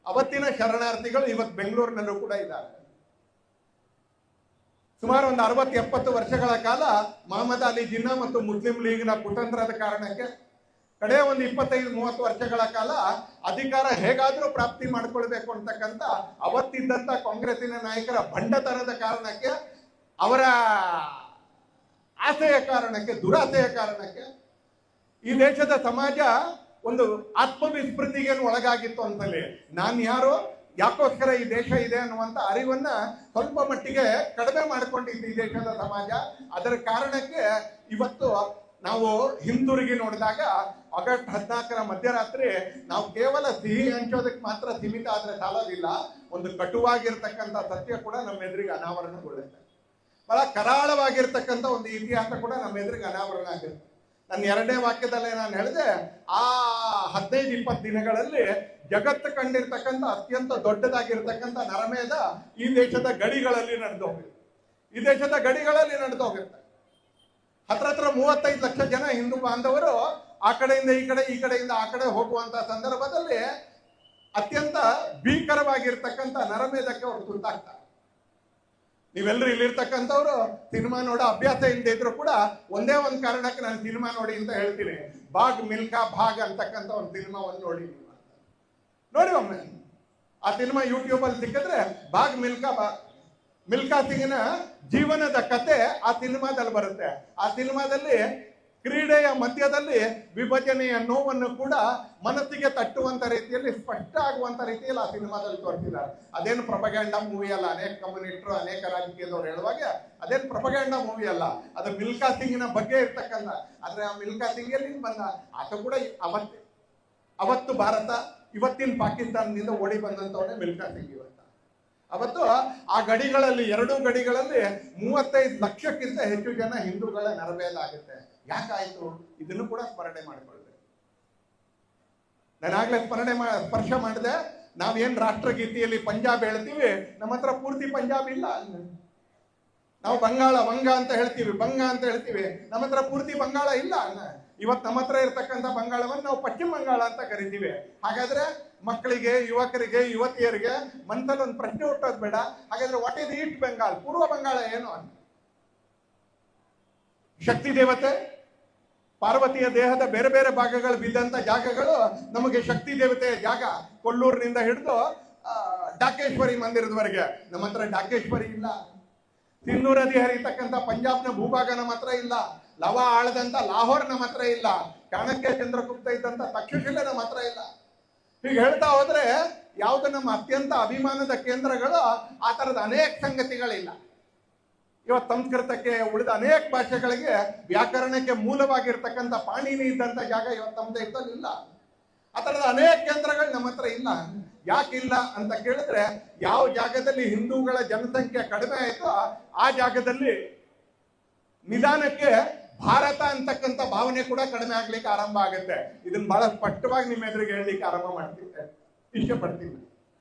Speaker 1: ಅವತ್ತಿನ ಶರಣಾರ್ಥಿಗಳು ಇವತ್ತು ಬೆಂಗಳೂರಿನಲ್ಲೂ ಕೂಡ ಇದ್ದಾರೆ. ಸುಮಾರು ಒಂದು 60-70 ವರ್ಷಗಳ ಕಾಲ ಮಹಮ್ಮದ್ ಅಲಿ ಜಿನ್ನಾ ಮತ್ತು ಮುಸ್ಲಿಂ ಲೀಗ್ನ ಕುತಂತ್ರದ ಕಾರಣಕ್ಕೆ ಕಡೆ ಒಂದು 25-30 ವರ್ಷಗಳ ಕಾಲ ಅಧಿಕಾರ ಹೇಗಾದ್ರೂ ಪ್ರಾಪ್ತಿ ಮಾಡ್ಕೊಳ್ಬೇಕು ಅಂತಕ್ಕಂಥ ಅವತ್ತಿದ್ದಂತ ಕಾಂಗ್ರೆಸ್ಸಿನ ನಾಯಕರ ಭಂಡತನದ ಕಾರಣಕ್ಕೆ, ಅವರ ದುರಾಸೆಯ ಕಾರಣಕ್ಕೆ ಈ ದೇಶದ ಸಮಾಜ ಒಂದು ಆತ್ಮವಿಸ್ಮೃತಿಗೆ ಒಳಗಾಗಿತ್ತು ಅಂತಲೇ. ನಾನು ಯಾರೋ, ಯಾಕೋಸ್ಕರ ಈ ದೇಶ ಇದೆ ಅನ್ನುವಂಥ ಅರಿವನ್ನ ಸ್ವಲ್ಪ ಮಟ್ಟಿಗೆ ಕಡಿಮೆ ಮಾಡ್ಕೊಂಡಿದ್ದು ಈ ದೇಶದ ಸಮಾಜ. ಅದರ ಕಾರಣಕ್ಕೆ ಇವತ್ತು ನಾವು ಹಿಂದಿರುಗಿ ನೋಡಿದಾಗ ಆಗಸ್ಟ್ 14ರ ಮಧ್ಯರಾತ್ರಿ ನಾವು ಕೇವಲ ಸಿಹಿ ಹಂಚೋದಕ್ಕೆ ಮಾತ್ರ ಸೀಮಿತ ಆದ್ರೆ ಸಾಲೋದಿಲ್ಲ, ಒಂದು ಕಟುವಾಗಿರ್ತಕ್ಕಂಥ ಸತ್ಯ ಕೂಡ ನಮ್ಮ ಎದುರಿಗೆ ಅನಾವರಣಗೊಳ್ಳುತ್ತೆ. ಬಹಳ ಕರಾಳವಾಗಿರ್ತಕ್ಕಂಥ ಒಂದು ಇತಿಹಾಸ ಕೂಡ ನಮ್ಮ ಎದುರಿಗೆ ಅನಾವರಣ ಆಗಿರುತ್ತೆ. ನನ್ನ 2ನೇ ವಾಕ್ಯದಲ್ಲೇ ನಾನು ಹೇಳಿದೆ, ಆ 15-20 ದಿನಗಳಲ್ಲಿ ಜಗತ್ತು ಕಂಡಿರ್ತಕ್ಕಂಥ ಅತ್ಯಂತ ದೊಡ್ಡದಾಗಿರ್ತಕ್ಕಂಥ ನರಮೇಧ ಈ ದೇಶದ ಗಡಿಗಳಲ್ಲಿ ನಡೆದು ಹೋಗುತ್ತೆ. ಹತ್ರ 35 ಲಕ್ಷ ಜನ ಹಿಂದೂ ಬಾಂಧವರು ಆ ಕಡೆಯಿಂದ ಈ ಕಡೆಯಿಂದ ಆ ಕಡೆ ಹೋಗುವಂತ ಸಂದರ್ಭದಲ್ಲಿ ಅತ್ಯಂತ ಭೀಕರವಾಗಿರ್ತಕ್ಕಂಥ ನರಮೇಧಕ್ಕೆ ಅವರು ತುತ್ತಾಗ್ತಾರೆ. ನೀವೆಲ್ಲರೂ ಇಲ್ಲಿರ್ತಕ್ಕಂಥವ್ರು ಸಿನಿಮಾ ನೋಡೋ ಅಭ್ಯಾಸ ಇಲ್ಲದೆ ಇದ್ರು ಕೂಡ ಒಂದೇ ಒಂದು ಕಾರಣಕ್ಕೆ ನಾನು ಸಿನಿಮಾ ನೋಡಿ ಅಂತ ಹೇಳ್ತೀನಿ. ಭಾಗ್ ಮಿಲ್ಕಾ ಭಾಗ್ ಅಂತಕ್ಕಂಥ ಒಂದು ಸಿನಿಮಾವನ್ನು ನೋಡಿ ಒಮ್ಮೆ. ಆ ಸಿನಿಮಾ ಯೂಟ್ಯೂಬ್ ಅಲ್ಲಿ ಸಿಕ್ಕಿದ್ರೆ ಭಾಗ್ ಮಿಲ್ಕಾ ಸಿಂಗ್ನ ಜೀವನದ ಕತೆ ಆ ಸಿನಿಮಾದಲ್ಲಿ ಬರುತ್ತೆ. ಆ ಸಿನಿಮಾದಲ್ಲಿ ಕ್ರೀಡೆಯ ಮಧ್ಯದಲ್ಲಿ ವಿಭಜನೆಯ ನೋವನ್ನು ಕೂಡ ಮನಸ್ಸಿಗೆ ತಟ್ಟುವಂತ ರೀತಿಯಲ್ಲಿ, ಸ್ಪಷ್ಟ ಆಗುವಂತ ರೀತಿಯಲ್ಲಿ ಆ ಸಿನಿಮಾದಲ್ಲಿ ತೋರಿಸಿದ್ದಾರೆ. ಅದೇನು ಪ್ರೊಪಗ್ಯಾಂಡಾ ಮೂವಿ ಅಲ್ಲ. ಅನೇಕ ಕಮ್ಯುನಿಸ್ಟರು, ಅನೇಕ ರಾಜಕೀಯದವರು ಹೇಳುವಾಗ ಅದೇನು ಪ್ರೊಪಗ್ಯಾಂಡಾ ಮೂವಿ ಅಲ್ಲ, ಅದು ಮಿಲ್ಕಾ ಸಿಂಗಿನ ಬಗ್ಗೆ ಇರ್ತಕ್ಕಂಥ. ಆದ್ರೆ ಆ ಮಿಲ್ಕಾ ಸಿಂಗ್ ಎಲ್ಲಿ ಬಂದ? ಆತ ಕೂಡ ಅವತ್ತು ಭಾರತ, ಇವತ್ತಿನ ಪಾಕಿಸ್ತಾನದಿಂದ ಓಡಿ ಬಂದಂತವನೇ ಮಿಲ್ಕಾ ಸಿಂಗ್. ಅವತ್ತು ಆ ಗಡಿಗಳಲ್ಲಿ, 2 ಗಡಿಗಳಲ್ಲಿ 35 ಲಕ್ಷಕ್ಕಿಂತ ಹೆಚ್ಚು ಜನ ಹಿಂದೂಗಳ ನರಮೇಧ ಆಗುತ್ತೆ. ಯಾಕಾಯ್ತು? ಇದನ್ನು ಕೂಡ ಸ್ಮರಣೆ ಮಾಡಿಕೊಳ್ಬೇಕು. ನಾನಾಗ್ಲೇ ಸ್ಪರ್ಶ ಮಾಡಿದೆ. ನಾವೇನ್ ರಾಷ್ಟ್ರಗೀತೆಯಲ್ಲಿ ಪಂಜಾಬ್ ಹೇಳ್ತೀವಿ, ನಮ್ಮ ಹತ್ರ ಪೂರ್ತಿ ಪಂಜಾಬ್ ಇಲ್ಲ. ನಾವು ವಂಗ ಅಂತ ಹೇಳ್ತೀವಿ, ಬಂಗ ಅಂತ ಹೇಳ್ತೀವಿ, ನಮ್ಮ ಹತ್ರ ಪೂರ್ತಿ ಬಂಗಾಳ ಇಲ್ಲ. ಇವತ್ತು ನಮ್ಮ ಹತ್ರ ಇರ್ತಕ್ಕಂಥ ಬಂಗಾಳವನ್ನು ನಾವು ಪಶ್ಚಿಮ ಬಂಗಾಳ ಅಂತ ಕರಿತೀವಿ. ಹಾಗಾದ್ರೆ ಮಕ್ಕಳಿಗೆ, ಯುವಕರಿಗೆ, ಯುವತಿಯರಿಗೆ ಮನಸ್ಸಲ್ಲಿ ಒಂದು ಪ್ರಶ್ನೆ ಹುಟ್ಟೋದು ಬೇಡ. ಹಾಗಾದ್ರೆ ವಾಟ್ ಇಸ್ ಈಸ್ಟ್ ಬೆಂಗಾಲ್? ಪೂರ್ವ ಬಂಗಾಳ ಏನು ಅಂತ. ಶಕ್ತಿ ದೇವತೆ ಪಾರ್ವತಿಯ ದೇಹದ ಬೇರೆ ಬೇರೆ ಭಾಗಗಳು ಬಿದ್ದಂತ ಜಾಗಗಳು ನಮಗೆ ಶಕ್ತಿ ದೇವತೆಯ ಜಾಗ. ಕೊಲ್ಲೂರಿನಿಂದ ಹಿಡಿದು ಡಾಕೇಶ್ವರಿ ಮಂದಿರದವರೆಗೆ ನಮ್ಮ ಹತ್ರ ಡಾಕೇಶ್ವರಿ ಇಲ್ಲ. ಸಿಂಧೂ ನದಿ ಹರಿತಕ್ಕಂಥ ಪಂಜಾಬ್ನ ಭೂಭಾಗ ನಮ್ಮ ಹತ್ರ ಇಲ್ಲ. ಲವ ಆಳದಂತ ಲಾಹೋರ್ ನಮ್ಮ ಹತ್ರ ಇಲ್ಲ. ಚಾಣಕ್ಯ ಚಂದ್ರಗುಪ್ತ ಇದ್ದಂತ ತಕ್ಷಶಿಲೆ ನಮ್ಮ ಹತ್ರ ಇಲ್ಲ. ಹೀಗೆ ಹೇಳ್ತಾ ಹೋದ್ರೆ ಯಾವುದು ನಮ್ಮ ಅತ್ಯಂತ ಅಭಿಮಾನದ ಕೇಂದ್ರಗಳು, ಆ ತರದ ಅನೇಕ ಸಂಗತಿಗಳಿಲ್ಲ. ಇವತ್ತು ಸಂಸ್ಕೃತಕ್ಕೆ, ಉಳಿದ ಅನೇಕ ಭಾಷೆಗಳಿಗೆ, ವ್ಯಾಕರಣಕ್ಕೆ ಮೂಲವಾಗಿರ್ತಕ್ಕಂಥ ಪಾಣಿನಿ ಇದ್ದಂತ ಜಾಗ ಇವತ್ತು ನಮ್ಮ ದೇಶದಲ್ಲಿ ಇಲ್ಲ. ಆ ತರದ ಅನೇಕ ಕೇಂದ್ರಗಳು ನಮ್ಮ ಹತ್ರ ಇಲ್ಲ. ಯಾಕಿಲ್ಲ ಅಂತ ಕೇಳಿದ್ರೆ, ಯಾವ ಜಾಗದಲ್ಲಿ ಹಿಂದೂಗಳ ಜನಸಂಖ್ಯೆ ಕಡಿಮೆ ಆಯ್ತೋ ಆ ಜಾಗದಲ್ಲಿ ನಿಧಾನಕ್ಕೆ ಭಾರತ ಅಂತಕ್ಕಂಥ ಭಾವನೆ ಕೂಡ ಕಡಿಮೆ ಆಗ್ಲಿಕ್ಕೆ ಆರಂಭ ಆಗುತ್ತೆ. ಇದನ್ನ ಬಹಳ ಸ್ಪಷ್ಟವಾಗಿ ನಿಮ್ಮ ಎದುರಿಗೆ ಹೇಳಲಿಕ್ಕೆ ಆರಂಭ ಮಾಡ್ತಿದ್ದೆ, ಇಷ್ಟಪಡ್ತೀನಿ.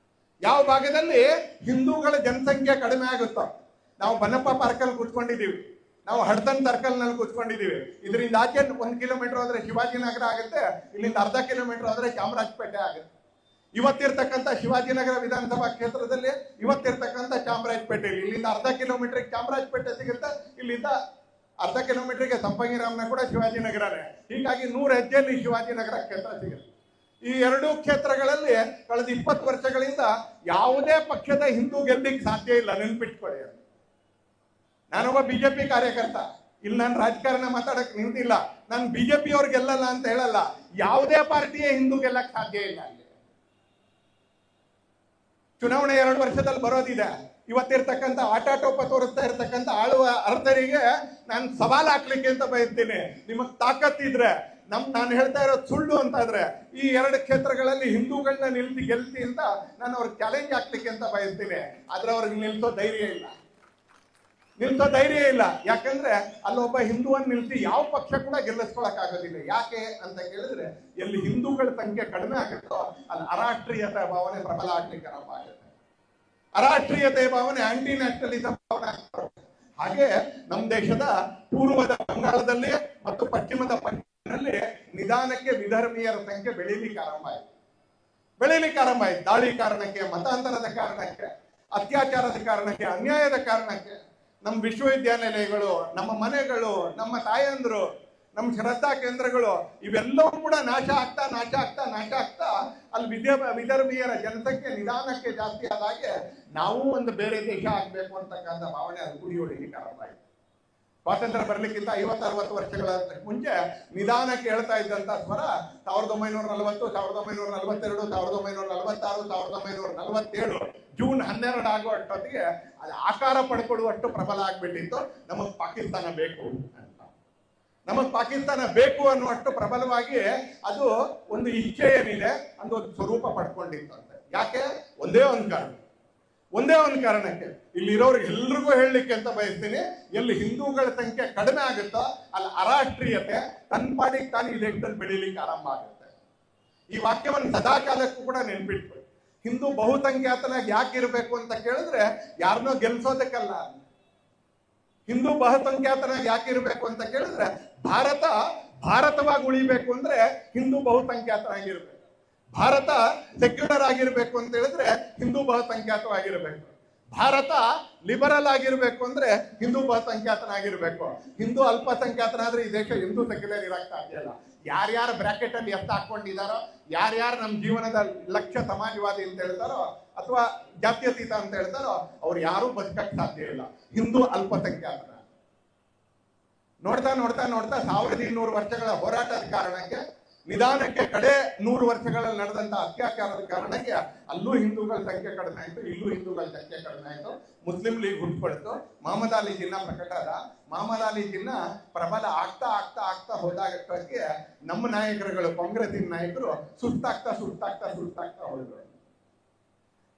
Speaker 1: ಯಾವ ಭಾಗದಲ್ಲಿ ಹಿಂದೂಗಳ ಜನಸಂಖ್ಯೆ ಕಡಿಮೆ ಆಗುತ್ತೋ, ನಾವು ಬನ್ನಪ್ಪ ಪಾರ್ಕಲ್ಲಿ ಕೂತ್ಕೊಂಡಿದ್ದೀವಿ, ನಾವು ಹಡ್ಸನ್ ಸರ್ಕಲ್ ನಲ್ಲಿ ಕೂತ್ಕೊಂಡಿದ್ದೀವಿ, ಇದರಿಂದ ಆಚೆ 1 ಕಿಲೋಮೀಟರ್ ಹೋದ್ರೆ ಶಿವಾಜಿನಗರ ಆಗುತ್ತೆ, ಇಲ್ಲಿಂದ ಅರ್ಧ ಕಿಲೋಮೀಟರ್ ಹೋದ್ರೆ ಚಾಮರಾಜಪೇಟೆ ಆಗುತ್ತೆ. ಇವತ್ತಿರ್ತಕ್ಕಂಥ ಶಿವಾಜಿನಗರ ವಿಧಾನಸಭಾ ಕ್ಷೇತ್ರದಲ್ಲಿ ಇವತ್ತಿರ್ತಕ್ಕಂಥ ಚಾಮರಾಜಪೇಟೆಯಲ್ಲಿ ಇಲ್ಲಿಂದ ಅರ್ಧ ಕಿಲೋಮೀಟರ್ ಚಾಮರಾಜಪೇಟೆ ಸಿಗುತ್ತೆ, ಇಲ್ಲಿಂದ ಅರ್ಧ ಕಿಲೋಮೀಟರ್ಗೆ ಸಂಪಂಗಿರಾಮನ ಕೂಡ ಶಿವಾಜಿನಗರನೇ. ಹೀಗಾಗಿ 100 ಹೆಜ್ಜೆಯಲ್ಲಿ ಶಿವಾಜಿನಗರ ಕ್ಷೇತ್ರ ಸಿಗುತ್ತೆ. ಈ ಎರಡೂ ಕ್ಷೇತ್ರಗಳಲ್ಲಿ ಕಳೆದ 20 ವರ್ಷಗಳಿಂದ ಯಾವುದೇ ಪಕ್ಷದ ಹಿಂದೂ ಗೆಲ್ಲಿಕ್ಕೆ ಸಾಧ್ಯ ಇಲ್ಲ, ನೆನ್ಪಿಟ್ಕೊಳ್ಳಿ. ನಾನೊಬ್ಬ ಬಿಜೆಪಿ ಕಾರ್ಯಕರ್ತ, ಇಲ್ಲಿ ನಾನು ರಾಜಕಾರಣ ಮಾತಾಡಕ್ ನಿಂತಿಲ್ಲ. ನಾನು ಬಿಜೆಪಿ ಅವ್ರು ಗೆಲ್ಲಲ್ಲ ಅಂತ ಹೇಳಲ್ಲ, ಯಾವುದೇ ಪಾರ್ಟಿಯ ಹಿಂದೂ ಗೆಲ್ಲಕ್ ಸಾಧ್ಯ ಇಲ್ಲ. ಅಲ್ಲಿ ಚುನಾವಣೆ 2 ವರ್ಷದಲ್ಲಿ ಬರೋದಿದೆ. ಇವತ್ತಿರ್ತಕ್ಕಂಥ ಆಟಾಟೋಪ ತೋರಿಸ್ತಾ ಇರ್ತಕ್ಕಂಥ ಆಳುವ ಅರ್ಥರಿಗೆ ನಾನು ಸವಾಲ್ ಹಾಕ್ಲಿಕ್ಕೆ ಅಂತ ಬಯಸ್ತೀನಿ. ನಿಮಗ್ ತಾಕತ್ತಿದ್ರೆ, ನಾನು ಹೇಳ್ತಾ ಇರೋದು ಸುಳ್ಳು ಅಂತ ಇದ್ರೆ, ಈ 2 ಕ್ಷೇತ್ರಗಳಲ್ಲಿ ಹಿಂದೂಗಳನ್ನ ನಿಲ್ಸಿ ಗೆಲ್ತಿ ಅಂತ ನಾನು ಅವ್ರಿಗೆ ಚಾಲೆಂಜ್ ಹಾಕ್ಲಿಕ್ಕೆ ಅಂತ ಬಯಸ್ತೀನಿ. ಆದ್ರೆ ಅವ್ರಿಗೆ ನಿಲ್ಸೋ ಧೈರ್ಯ ಇಲ್ಲ. ಯಾಕಂದ್ರೆ ಅಲ್ಲೊಬ್ಬ ಹಿಂದೂವನ್ನು ನಿಲ್ಸಿ ಯಾವ ಪಕ್ಷ ಕೂಡ ಗೆಲ್ಲಿಸ್ಕೊಳಕ್ ಆಗೋದಿಲ್ಲ. ಯಾಕೆ ಅಂತ ಕೇಳಿದ್ರೆ, ಎಲ್ಲಿ ಹಿಂದೂಗಳ ಸಂಖ್ಯೆ ಕಡಿಮೆ ಆಗುತ್ತೋ ಅಲ್ಲಿ ಅರಾಷ್ಟ್ರೀಯತೆ ಭಾವನೆ ಪ್ರಬಲ ಆಗ್ಲಿಕ್ಕೆ ಆರಂಭ ಆಗುತ್ತೆ. ಅರಾಷ್ಟ್ರೀಯತೆ ಭಾವನೆ, ಆಂಟಿ ನ್ಯಾಷನಲಿಸಂ ಭಾವನೆ. ಹಾಗೆ ನಮ್ಮ ದೇಶದ ಪೂರ್ವದ ಬಂಗಾಳದಲ್ಲಿ ಮತ್ತು ಪಶ್ಚಿಮದ ಪಂಜಾಬ್ನಲ್ಲಿ ನಿಧಾನಕ್ಕೆ ವಿಧರ್ಮೀಯರ ಸಂಖ್ಯೆ ಬೆಳೀಲಿಕ್ಕೆ ಆರಂಭ ಆಯ್ತು. ದಾಳಿ ಕಾರಣಕ್ಕೆ, ಮತಾಂತರದ ಕಾರಣಕ್ಕೆ, ಅತ್ಯಾಚಾರದ ಕಾರಣಕ್ಕೆ, ಅನ್ಯಾಯದ ಕಾರಣಕ್ಕೆ ನಮ್ಮ ವಿಶ್ವವಿದ್ಯಾನಿಲಯಗಳು, ನಮ್ಮ ಮನೆಗಳು, ನಮ್ಮ ತಾಯಂದ್ರು, ನಮ್ಮ ಶ್ರದ್ಧಾ ಕೇಂದ್ರಗಳು ಇವೆಲ್ಲವೂ ಕೂಡ ನಾಶ ಆಗ್ತಾ ಅಲ್ಲಿ ವಿಧರ್ಮೀಯರ ಜನಸಂಖ್ಯೆ ನಿಧಾನಕ್ಕೆ ಜಾಸ್ತಿ ಆದಾಗೆ ನಾವು ಒಂದು ಬೇರೆ ದೇಶ ಆಗ್ಬೇಕು ಅಂತಕ್ಕಂಥ ಭಾವನೆ ಅದು ಗುಡಿಯೊಳಗೆ ಆರಂಭ ಆಯಿತು. ಸ್ವಾತಂತ್ರ್ಯ ಬರ್ಲಿಕ್ಕಿಂತ 50-60 ವರ್ಷಗಳ ಮುಂಚೆ ನಿಧಾನಕ್ಕೆ ಹೇಳ್ತಾ ಇದ್ದಂತ ಸ್ವರ 1940, 1942, 1946, 1947 ಜೂನ್ 12 ಆಗೋ ಅಷ್ಟೊತ್ತಿಗೆ ಅದು ಆಕಾರ ಪಡ್ಕೊಳ್ಳುವಷ್ಟು ಪ್ರಬಲ ಆಗ್ಬಿಟ್ಟಿತ್ತು. ನಮಗ್ ಪಾಕಿಸ್ತಾನ ಬೇಕು ಅನ್ನುವಷ್ಟು ಪ್ರಬಲವಾಗಿ ಅದು ಒಂದು ಇಚ್ಛೆ ಏನಿದೆ ಅದು ಒಂದು ಸ್ವರೂಪ ಪಡ್ಕೊಂಡಿತ್ತು ಅಂತ. ಯಾಕೆ? ಒಂದೇ ಒಂದು ಕಾರಣಕ್ಕೆ ಇಲ್ಲಿರೋರಿಗೆ ಎಲ್ರಿಗೂ ಹೇಳಲಿಕ್ಕೆ ಅಂತ ಬಯಸ್ತೀನಿ, ಎಲ್ಲಿ ಹಿಂದೂಗಳ ಸಂಖ್ಯೆ ಕಡಿಮೆ ಆಗುತ್ತೋ ಅಲ್ಲಿ ಅರಾಷ್ಟ್ರೀಯತೆ ತನ್ನ ಪಾಡಿಗೆ ತಾನು ಈ ದೇಶದಲ್ಲಿ ಬೆಳೀಲಿಕ್ಕೆ ಆರಂಭ ಆಗುತ್ತೆ. ಈ ವಾಕ್ಯವನ್ನು ಸದಾ ಕಾಲಕ್ಕೂ ಕೂಡ ನೆನ್ಪಿಟ್ಕೊಳ್ಳಿ. ಹಿಂದೂ ಬಹುಸಂಖ್ಯಾತನಾಗಿ ಯಾಕೆ ಇರಬೇಕು ಅಂತ ಕೇಳಿದ್ರೆ ಯಾರನ್ನೋ ಗೆಲ್ಸೋದಕ್ಕಲ್ಲ. ಹಿಂದೂ ಬಹುಸಂಖ್ಯಾತನಾಗಿ ಯಾಕೆ ಇರಬೇಕು ಅಂತ ಕೇಳಿದ್ರೆ ಭಾರತವಾಗಿ ಉಳಿಬೇಕು ಅಂದ್ರೆ ಹಿಂದೂ ಬಹುಸಂಖ್ಯಾತನಾಗಿರ್ಬೇಕು. ಭಾರತ ಸೆಕ್ಯುಲರ್ ಆಗಿರ್ಬೇಕು ಅಂತ ಹೇಳಿದ್ರೆ ಹಿಂದೂ ಬಹುಸಂಖ್ಯಾತವಾಗಿರ್ಬೇಕು. ಭಾರತ ಲಿಬರಲ್ ಆಗಿರ್ಬೇಕು ಅಂದ್ರೆ ಹಿಂದೂ ಬಹುಸಂಖ್ಯಾತನಾಗಿರ್ಬೇಕು. ಹಿಂದೂ ಅಲ್ಪಸಂಖ್ಯಾತನಾದ್ರೆ ಈ ದೇಶ ಹಿಂದೂ ಸೆಕ್ಯುಲರ್ ಇರಕ್ ಸಾಧ್ಯ ಇಲ್ಲ. ಯಾರ್ಯಾರು ಬ್ರಾಕೆಟ್ ಅಲ್ಲಿ ಎಷ್ಟು ಹಾಕೊಂಡಿದಾರೋ, ಯಾರ್ಯಾರು ನಮ್ಮ ಜೀವನದ ಲಕ್ಷ್ಯ ಸಮಾಜವಾದಿ ಅಂತ ಹೇಳ್ತಾರೋ ಅಥವಾ ಜಾತ್ಯತೀತ ಅಂತ ಹೇಳ್ತಾರೋ ಅವ್ರು ಯಾರೂ ಬದುಕಕ್ಕೆ ಸಾಧ್ಯ ಇಲ್ಲ. ಹಿಂದೂ ಅಲ್ಪಸಂಖ್ಯಾತರ ನೋಡ್ತಾ 1200 ವರ್ಷಗಳ ಹೋರಾಟದ ಕಾರಣಕ್ಕೆ, ನಿಧಾನಕ್ಕೆ ಕಡೆ 100 ವರ್ಷಗಳಲ್ಲಿ ನಡೆದಂತ ಅತ್ಯಾಚಾರದ ಕಾರಣಕ್ಕೆ ಅಲ್ಲೂ ಹಿಂದೂಗಳ ಸಂಖ್ಯೆ ಕಡಿಮೆ ಆಯ್ತು, ಇಲ್ಲೂ ಹಿಂದೂಗಳ ಸಂಖ್ಯೆ ಕಡಿಮೆ ಆಯ್ತು. ಮುಸ್ಲಿಂ ಲೀಗ್ ಹುಟ್ಕೊಳ್ತು. ಮಹಮ್ಮದ್ ಅಲಿ ಜಿನ್ನಾ ಪ್ರಕಟ ಆದ. ಮಹಮ್ಮದ್ ಅಲಿ ಜಿನ್ನಾ ಪ್ರಬಲ ಆಗ್ತಾ ಹೋದಾಗಕ್ಕೆ ನಮ್ಮ ನಾಯಕರುಗಳು, ಕಾಂಗ್ರೆಸ್ಸಿನ ನಾಯಕರು ಸುಸ್ತಾಗ್ತಾ ಹೋದ್ರು.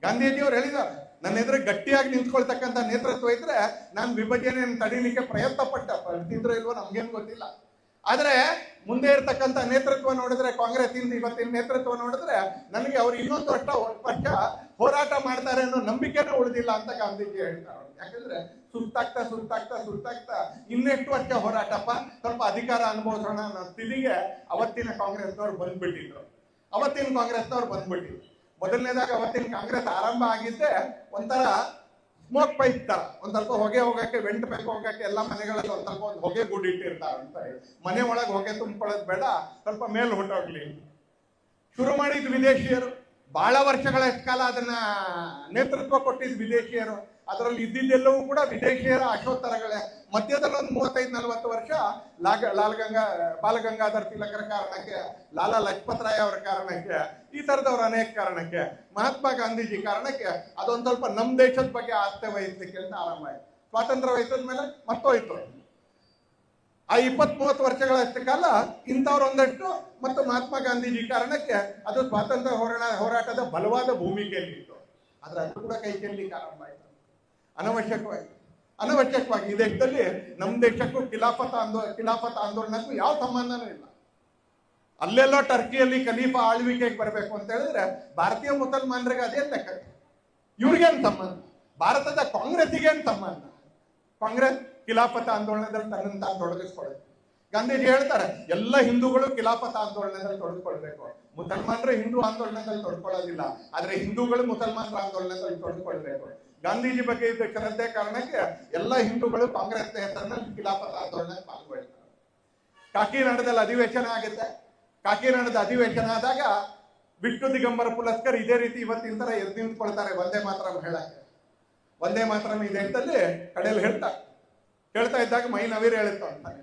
Speaker 1: ಗಾಂಧೀಜಿಯವರು ಹೇಳಿದ್ದಾರೆ, ನನ್ನ ಎದುರು ಗಟ್ಟಿಯಾಗಿ ನಿಂತ್ಕೊಳ್ತಕ್ಕಂಥ ನೇತೃತ್ವ ಇದ್ರೆ ನಾನು ವಿಭಜನೆಯನ್ನು ತಡೀಲಿಕ್ಕೆ ಪ್ರಯತ್ನ ಪಡ್ತಿದ್ರು ಇಲ್ವೋ ನಮ್ಗೇನು ಗೊತ್ತಿಲ್ಲ. ಆದ್ರೆ ಮುಂದೆ ಇರ್ತಕ್ಕಂಥ ನೇತೃತ್ವ ನೋಡಿದ್ರೆ, ಕಾಂಗ್ರೆಸ್ ಇಂದ ಇವತ್ತಿನ ನೇತೃತ್ವ ನೋಡಿದ್ರೆ ನನಗೆ ಅವ್ರು ಇನ್ನೊಂದು ವರ್ಷ ಹೋರಾಟ ಮಾಡ್ತಾರೆ ಅನ್ನೋ ನಂಬಿಕೆನೂ ಉಳಿದಿಲ್ಲ ಅಂತ ಗಾಂಧೀಜಿ ಹೇಳ್ತಾರೆ. ಯಾಕಂದ್ರೆ ಸುಸ್ತಾಗ್ತಾ ಇನ್ನೆಷ್ಟು ವರ್ಷ ಹೋರಾಟಪ್ಪ, ಸ್ವಲ್ಪ ಅಧಿಕಾರ ಅನುಭವಿಸೋಣ ಅನ್ನೋ ಸ್ಥಿತಿಗೆ ಅವತ್ತಿನ ಕಾಂಗ್ರೆಸ್ನವ್ರು ಬಂದ್ಬಿಟ್ಟಿದ್ರು. ಮೊದಲನೇದಾಗ ಅವತ್ತಿನ ಕಾಂಗ್ರೆಸ್ ಆರಂಭ ಆಗಿದ್ದೆ ಒಂಥರ ಸ್ಮೋಕ್ ಪೈಪ್ ತರ, ಒಂದ್ ಸ್ವಲ್ಪ ಹೊಗೆ ಹೋಗಕ್ಕೆ, ವೆಂಟ್ ಪೈಪ್ ಹೋಗಕ್ಕೆ ಎಲ್ಲ ಮನೆಗಳಲ್ಲಿ ಒಂದ್ ಸ್ವಲ್ಪ ಒಂದು ಹೊಗೆ ಗುಡ್ ಇಟ್ಟಿರ್ತಾರಂತ. ಮನೆ ಒಳಗೆ ಹೊಗೆ ತುಂಬಿಕೊಳ್ಳೋದು ಬೇಡ, ಸ್ವಲ್ಪ ಮೇಲೆ ಹೊಟ್ಟೋಗ್ಲಿ ಶುರು ಮಾಡಿದ್ ವಿದೇಶಿಯರು. ಬಹಳ ವರ್ಷಗಳ ಕಾಲ ಅದನ್ನ ನೇತೃತ್ವ ಕೊಟ್ಟಿದ್ ವಿದೇಶಿಯರು. ಅದರಲ್ಲಿ ಇದ್ದಿದ್ದೆಲ್ಲವೂ ಕೂಡ ವಿದೇಶಿಯರ ಅಶೋತ್ತರಗಳೇ. ಮಧ್ಯದಲ್ಲಿ ಒಂದು 35-40 ವರ್ಷ ಬಾಲಗಂಗಾಧರ್ ತಿಲಕರ ಕಾರಣಕ್ಕೆ, ಲಾಲಾ ಲಜಪತ್ ರಾಯ್ ಅವರ ಕಾರಣಕ್ಕೆ, ಈ ತರದವ್ರ ಅನೇಕ ಕಾರಣಕ್ಕೆ, ಮಹಾತ್ಮ ಗಾಂಧೀಜಿ ಕಾರಣಕ್ಕೆ ಅದೊಂದು ಸ್ವಲ್ಪ ನಮ್ಮ ದೇಶದ ಬಗ್ಗೆ ಆಸ್ಥೆ ವಹಿಸ್ಲಿಕ್ಕೆ ಅಂತ ಆರಂಭ ಆಯ್ತು. ಸ್ವಾತಂತ್ರ್ಯ ವಹಿಸಿದ ಮೇಲೆ ಮತ್ತೋಯ್ತು. ಆ 20-30 ವರ್ಷಗಳಷ್ಟು ಕಾಲ ಇಂಥವ್ರು ಒಂದಷ್ಟು ಮತ್ತು ಮಹಾತ್ಮ ಗಾಂಧೀಜಿ ಕಾರಣಕ್ಕೆ ಅದು ಸ್ವಾತಂತ್ರ್ಯ ಹೋರಾಟದ ಬಲವಾದ ಭೂಮಿಕೆಯಲ್ಲಿತ್ತು. ಆದ್ರೆ ಅದು ಕೂಡ ಕೈ ಚೆಲ್ಲಲಿಕ್ಕೆ ಆರಂಭ ಆಯಿತು ಅನವಶ್ಯಕವಾಗಿ. ಈ ದೇಶದಲ್ಲಿ ನಮ್ಮ ದೇಶಕ್ಕೂ ಖಿಲಾಫತ್ ಆಂದೋಲನಕ್ಕೂ ಯಾವ ಸಂಬಂಧನೂ ಇಲ್ಲ. ಅಲ್ಲೆಲ್ಲೋ ಟರ್ಕಿಯಲ್ಲಿ ಖಲೀಫಾ ಆಳ್ವಿಕೆಗೆ ಬರಬೇಕು ಅಂತ ಹೇಳಿದ್ರೆ ಭಾರತೀಯ ಮುಸಲ್ಮಾನರಿಗೆ ಅದೇ ಲೆಕ್ಕ. ಇವ್ರಿಗೇನು ಸಂಬಂಧ? ಭಾರತದ ಕಾಂಗ್ರೆಸ್ಸಿಗೇನು ಸಂಬಂಧ? ಕಾಂಗ್ರೆಸ್ ಖಿಲಾಫತ್ ಆಂದೋಲನದಲ್ಲಿ ತನ್ನನ್ನು ತಾನು ತೊಡಗಿಸ್ಕೊಳ್ಳುತ್ತೆ. ಗಾಂಧೀಜಿ ಹೇಳ್ತಾರೆ ಎಲ್ಲ ಹಿಂದೂಗಳು ಖಿಲಾಫತ್ ಆಂದೋಲನದಲ್ಲಿ ತೊಡಗಿಸ್ಕೊಳ್ಬೇಕು, ಮುಸಲ್ಮಾನರು ಹಿಂದೂ ಆಂದೋಲನದಲ್ಲಿ ತೊಡ್ಕೊಳ್ಳೋದಿಲ್ಲ, ಆದ್ರೆ ಹಿಂದೂಗಳು ಮುಸಲ್ಮಾನರ ಆಂದೋಲನದಲ್ಲಿ ತೊಡಗಿಸ್ಕೊಳ್ಬೇಕು. ಗಾಂಧೀಜಿ ಬಗ್ಗೆ ಇದ್ದ ಶ್ರದ್ಧೆ ಕಾರಣಕ್ಕೆ ಎಲ್ಲ ಹಿಂದೂಗಳು ಕಾಂಗ್ರೆಸ್ ಹೆಸರಿನಲ್ಲಿ ಖಿಲಾಫತ್ ಆಂದೋಲನದಲ್ಲಿ ಪಾಲ್ಗೊಳ್ತಾರೆ. ಕಾಕಿನಾಡದಲ್ಲಿ ಅಧಿವೇಶನ ಆಗುತ್ತೆ. ಕಾಕಿನಾಡದ ಅಧಿವೇಶನ ಆದಾಗ ಬಿಟ್ಟು ದಿಗಂಬರ ಪುಲಸ್ಕರ್ ಇದೇ ರೀತಿ ಇವತ್ತಿನ ತರ ಎದ್ದು ನಿಂತ್ಕೊಳ್ತಾರೆ ವಂದೇ ಮಾತರಂ ಹೇಳಕ್ಕೆ. ವಂದೇ ಮಾತರಂ ಈ ದೇಶದಲ್ಲಿ ಕಡೆಯಲ್ಲಿ ಹೇಳ್ತಾ ಇದ್ದಾಗ ಮೈ ನವೀರ್ ಹೇಳುತ್ತೋ ಅಂತಾನೆ.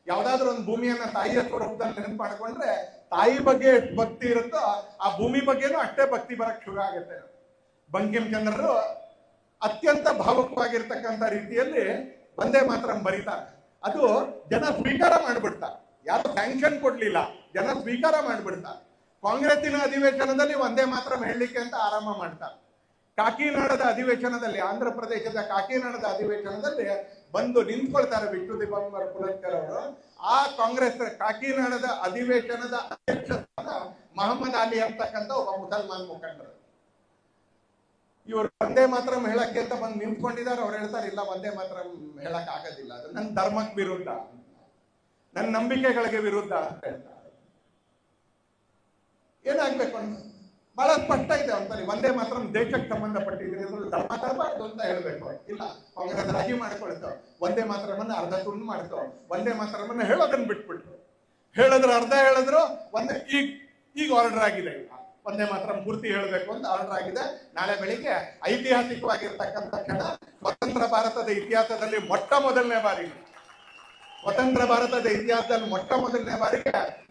Speaker 1: ಯಾವ್ದಾದ್ರು ಒಂದು ಭೂಮಿಯನ್ನ ತಾಯಿಯ ಸ್ವರೂಪದಲ್ಲಿ ನೆನಪು ಮಾಡ್ಕೊಂಡ್ರೆ ತಾಯಿ ಬಗ್ಗೆ ಎಷ್ಟು ಭಕ್ತಿ ಇರುತ್ತೋ ಆ ಭೂಮಿ ಬಗ್ಗೆನೂ ಅಷ್ಟೇ ಭಕ್ತಿ ಬರಕ್ ಶುರು ಆಗುತ್ತೆ. ಬಂಕಿಂ ಚಂದ್ರರು ಅತ್ಯಂತ ಭಾವುಕವಾಗಿರ್ತಕ್ಕಂಥ ರೀತಿಯಲ್ಲಿ ವಂದೇ ಮಾತರಂ ಬರೀತಾರೆ. ಅದು ಜನ ಸ್ವೀಕಾರ ಮಾಡ್ಬಿಡ್ತಾರೆ. ಯಾರು ಸ್ಯಾಂಕ್ಷನ್ ಕೊಡ್ಲಿಲ್ಲ, ಜನ ಸ್ವೀಕಾರ ಮಾಡ್ಬಿಡ್ತಾರೆ. ಕಾಂಗ್ರೆಸ್ಸಿನ ಅಧಿವೇಶನದಲ್ಲಿ ವಂದೇ ಮಾತರಂ ಹೇಳಲಿಕ್ಕೆ ಅಂತ ಆರಂಭ ಮಾಡ್ತಾರೆ. ಕಾಕಿನಾಡದ ಅಧಿವೇಶನದಲ್ಲಿ, ಆಂಧ್ರ ಪ್ರದೇಶದ ಕಾಕಿನಾಡದ ಅಧಿವೇಶನದಲ್ಲಿ ಬಂದು ನಿಂತ್ಕೊಳ್ತಾರೆ ಬಿಟ್ಟು ದಿಗಂಬರ ಪುಲಸ್ಕರ್ ಅವರು. ಆ ಕಾಂಗ್ರೆಸ್ ಕಾಕಿನಾಡದ ಅಧಿವೇಶನದ ಅಧ್ಯಕ್ಷ ಮಹಮ್ಮದ್ ಅಲಿ ಅಂತಕ್ಕಂಥ ಒಬ್ಬ ಮುಸಲ್ಮಾನ್ ಮುಖಂಡರು. ಇವರು ವಂದೇ ಮಾತರಂ ಹೇಳಕ್ಕೆ ಅಂತ ಬಂದು ನಿಂತ್ಕೊಂಡಿದ್ದಾರೆ. ಅವ್ರು ಹೇಳ್ತಾರೆ ಇಲ್ಲ, ವಂದೇ ಮಾತರಂ ಹೇಳಕ್ ಆಗೋದಿಲ್ಲ, ಅದು ನನ್ನ ಧರ್ಮಕ್ಕೆ ವಿರುದ್ಧ, ನನ್ನ ನಂಬಿಕೆಗಳಿಗೆ ವಿರುದ್ಧ ಅಂತ ಹೇಳ್ತಾರೆ. ಏನಾಗ್ಬೇಕು ಅಂತ ಬಹಳ ಸ್ಪಷ್ಟ ಇದೆ ಅಂತಲ್ಲಿ. ವಂದೇ ಮಾತರಂ ದೇಶಕ್ಕೆ ಸಂಬಂಧಪಟ್ಟಿದ್ರೆ ಧರ್ಮ ತರಬಾರ್ದು ಅಂತ ಹೇಳ್ಬೇಕು. ಇಲ್ಲ, ಕಾಂಗ್ರೆಸ್ ರಾಜಿ ಮಾಡ್ಕೊಳ್ತು, ವಂದೇ ಮಾತರಮನ್ನ ಅರ್ಧ ತುಂಡು ಮಾಡ್ತು, ವಂದೇ ಮಾತರಮನ್ನ ಹೇಳೋದನ್ನ ಬಿಟ್ಬಿಟ್ರು. ಅರ್ಧ ಹೇಳಿದ್ರು ಈಗ ಆರ್ಡರ್ ಆಗಿದೆ, ವಂದೇ ಮಾತರಂ ಪೂರ್ತಿ ಹೇಳಬೇಕು ಅಂತ ಆರ್ಡರ್ ಆಗಿದೆ. ನಾಳೆ ಬೆಳಿಗ್ಗೆ ಐತಿಹಾಸಿಕವಾಗಿರ್ತಕ್ಕಂಥ ಕ್ಷಣ. ಸ್ವತಂತ್ರ ಭಾರತದ ಇತಿಹಾಸದಲ್ಲಿ ಮೊಟ್ಟ ಮೊದಲನೇ ಬಾರಿಗೆ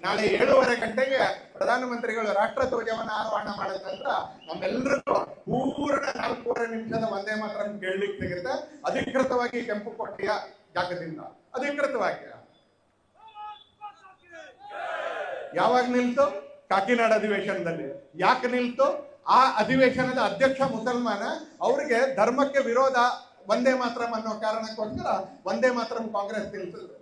Speaker 1: ನಾಳೆ 7:30 ಗಂಟೆಗೆ ಪ್ರಧಾನಮಂತ್ರಿಗಳು ರಾಷ್ಟ್ರಧ್ವಜವನ್ನು ಆರೋಹಣ ಮಾಡಿದ ನಂತರ ನಮ್ಮೆಲ್ಲರಿಗೂ ಪೂರ್ಣ 4.5 ನಿಮಿಷದ ವಂದೇ ಮಾತರಂ ಕೇಳಲಿಕ್ಕೆ ಸಿಗುತ್ತೆ. ಅಧಿಕೃತವಾಗಿ ಕೆಂಪುಕೋಟೆಯ ಜಾಗದಿಂದ ಅಧಿಕೃತವಾಗಿ. ಯಾವಾಗ ನಿಲ್ತು? ಕಾಕಿನಾಡ ಅಧಿವೇಶನದಲ್ಲಿ. ಯಾಕೆ ನಿಲ್ತು? ಆ ಅಧಿವೇಶನದ ಅಧ್ಯಕ್ಷ ಮುಸಲ್ಮಾನ, ಅವರಿಗೆ ಧರ್ಮಕ್ಕೆ ವಿರೋಧ ವಂದೇ ಮಾತರಂ ಅನ್ನೋ ಕಾರಣಕ್ಕೋಸ್ಕರ ವಂದೇ ಮಾತರಂ ಕಾಂಗ್ರೆಸ್ ನಿಲ್ಲಿಸಿದ್ರು,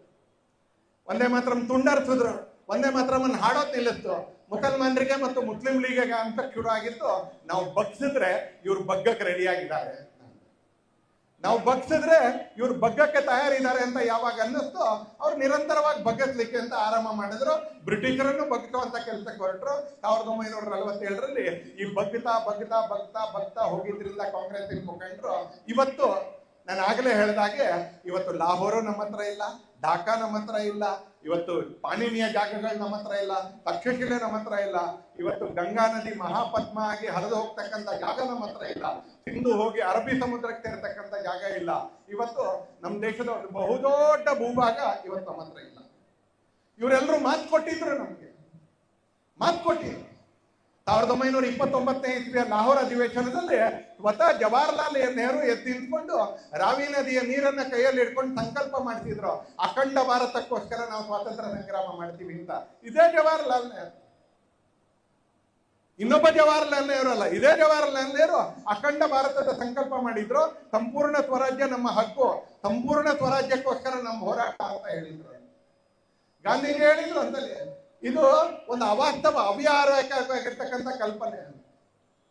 Speaker 1: ವಂದೇ ಮಾತರಂ ತುಂಡರಿಸಿದ್ರು, ವಂದೇ ಮಾತರಂ ಅನ್ನು ಹಾಡೋದ್ ನಿಲ್ಲಿಸ್ತು. ಮುಸಲ್ಮಾನರಿಗೆ ಮತ್ತು ಮುಸ್ಲಿಂ ಲೀಗ್ಗೆ ಅಂತ ಶುರು ಆಗಿತ್ತು. ನಾವು ಬಗ್ಸಿದ್ರೆ ಇವ್ರು ಬಗ್ಗಕ್ಕೆ ರೆಡಿ ಆಗಿದ್ದಾರೆ, ನಾವು ಬಗ್ಸಿದ್ರೆ ಇವ್ರು ಬಗ್ಗಕ್ಕೆ ತಯಾರಿದ್ದಾರೆ ಅಂತ ಯಾವಾಗ ಅನ್ನಿಸ್ತು, ಅವ್ರು ನಿರಂತರವಾಗಿ ಬಗ್ಗಿಸ್ಲಿಕ್ಕೆ ಅಂತ ಆರಂಭ ಮಾಡಿದ್ರು. ಬ್ರಿಟಿಷರನ್ನು ಬಗ್ಗುವಂತ ಕೆಲಸಕ್ಕೆ ಹೊರಟರು. 1947ರಲ್ಲಿ ಈ ಬಗ್ತಾ ಹೋಗಿದ್ರಿಂದ ಕಾಂಗ್ರೆಸ್ಸಿನ ಮುಖಂಡರು ಇವತ್ತು, ನಾನು ಆಗಲೇ ಹೇಳಿದಾಗೆ, ಇವತ್ತು ಲಾಹೋರು ನಮ್ಮ ಹತ್ರ ಇಲ್ಲ, ಢಾಕಾ ನಮ್ಮ ಹತ್ರ ಇಲ್ಲ, ಇವತ್ತು ಪಾಣಿನಿಯ ಜಾಗಗಳು ನಮ್ಮ ಹತ್ರ ಇಲ್ಲ, ತಕ್ಷಶಿಲೆ ನಮ್ಮ ಹತ್ರ ಇಲ್ಲ, ಇವತ್ತು ಗಂಗಾ ನದಿ ಮಹಾಪದ್ಮ ಆಗಿ ಹರಿದು ಹೋಗ್ತಕ್ಕಂಥ ಜಾಗ ನಮ್ಮ ಹತ್ರ ಇಲ್ಲ, ಸಿಂಧು ಹೋಗಿ ಅರಬ್ಬಿ ಸಮುದ್ರಕ್ಕೆ ಸೇರ್ತಕ್ಕಂಥ ಜಾಗ ಇಲ್ಲ. ಇವತ್ತು ನಮ್ಮ ದೇಶದ ಒಂದು ಬಹುದೊಡ್ಡ ಭೂಭಾಗ ಇವತ್ತು ನಮ್ಮ ಹತ್ರ ಇಲ್ಲ. ಇವರೆಲ್ಲರೂ ಮಾತು ಕೊಟ್ಟಿದ್ರು, ನಮ್ಗೆ ಮಾತು ಕೊಟ್ಟಿದ್ರು. 1929ನೇ ಇಸ್ವಿಯ ಲಾಹೋರ್ ಅಧಿವೇಶನದಲ್ಲಿ ಸ್ವತಃ ಜವಾಹರ್ಲಾಲ್ ನೆಹರು ಎದ್ದು ನಿಂತ್ಕೊಂಡು ರಾವಿ ನದಿಯ ನೀರನ್ನ ಕೈಯಲ್ಲಿ ಹಿಡ್ಕೊಂಡು ಸಂಕಲ್ಪ ಮಾಡ್ತಿದ್ರು, ಅಖಂಡ ಭಾರತಕ್ಕೋಸ್ಕರ ನಾವು ಸ್ವಾತಂತ್ರ್ಯ ಸಂಗ್ರಾಮ ಮಾಡ್ತೀವಿ ಅಂತ. ಇದೇ ಜವಾಹರ್ಲಾಲ್ ನೆಹರು, ಇನ್ನೊಬ್ಬ ಜವಾಹರ್ಲಾಲ್ ನೆಹರು ಅಲ್ಲ, ಇದೇ ಜವಾಹರ್ಲಾಲ್ ನೆಹರು ಅಖಂಡ ಭಾರತದ ಸಂಕಲ್ಪ ಮಾಡಿದ್ರು. ಸಂಪೂರ್ಣ ಸ್ವರಾಜ್ಯ ನಮ್ಮ ಹಕ್ಕು, ಸಂಪೂರ್ಣ ಸ್ವರಾಜ್ಯಕ್ಕೋಸ್ಕರ ನಮ್ಮ ಹೋರಾಟ ಅಂತ ಹೇಳಿದ್ರು. ಗಾಂಧೀಜಿ ಹೇಳಿದ್ರು ಅಂತಲ್ಲಿ. ಇದು ಒಂದು ಅವಾಸ್ತವ, ಅವ್ಯಾವಹಾರಿಕವಾಗಿರ್ತಕ್ಕಂಥ ಕಲ್ಪನೆ,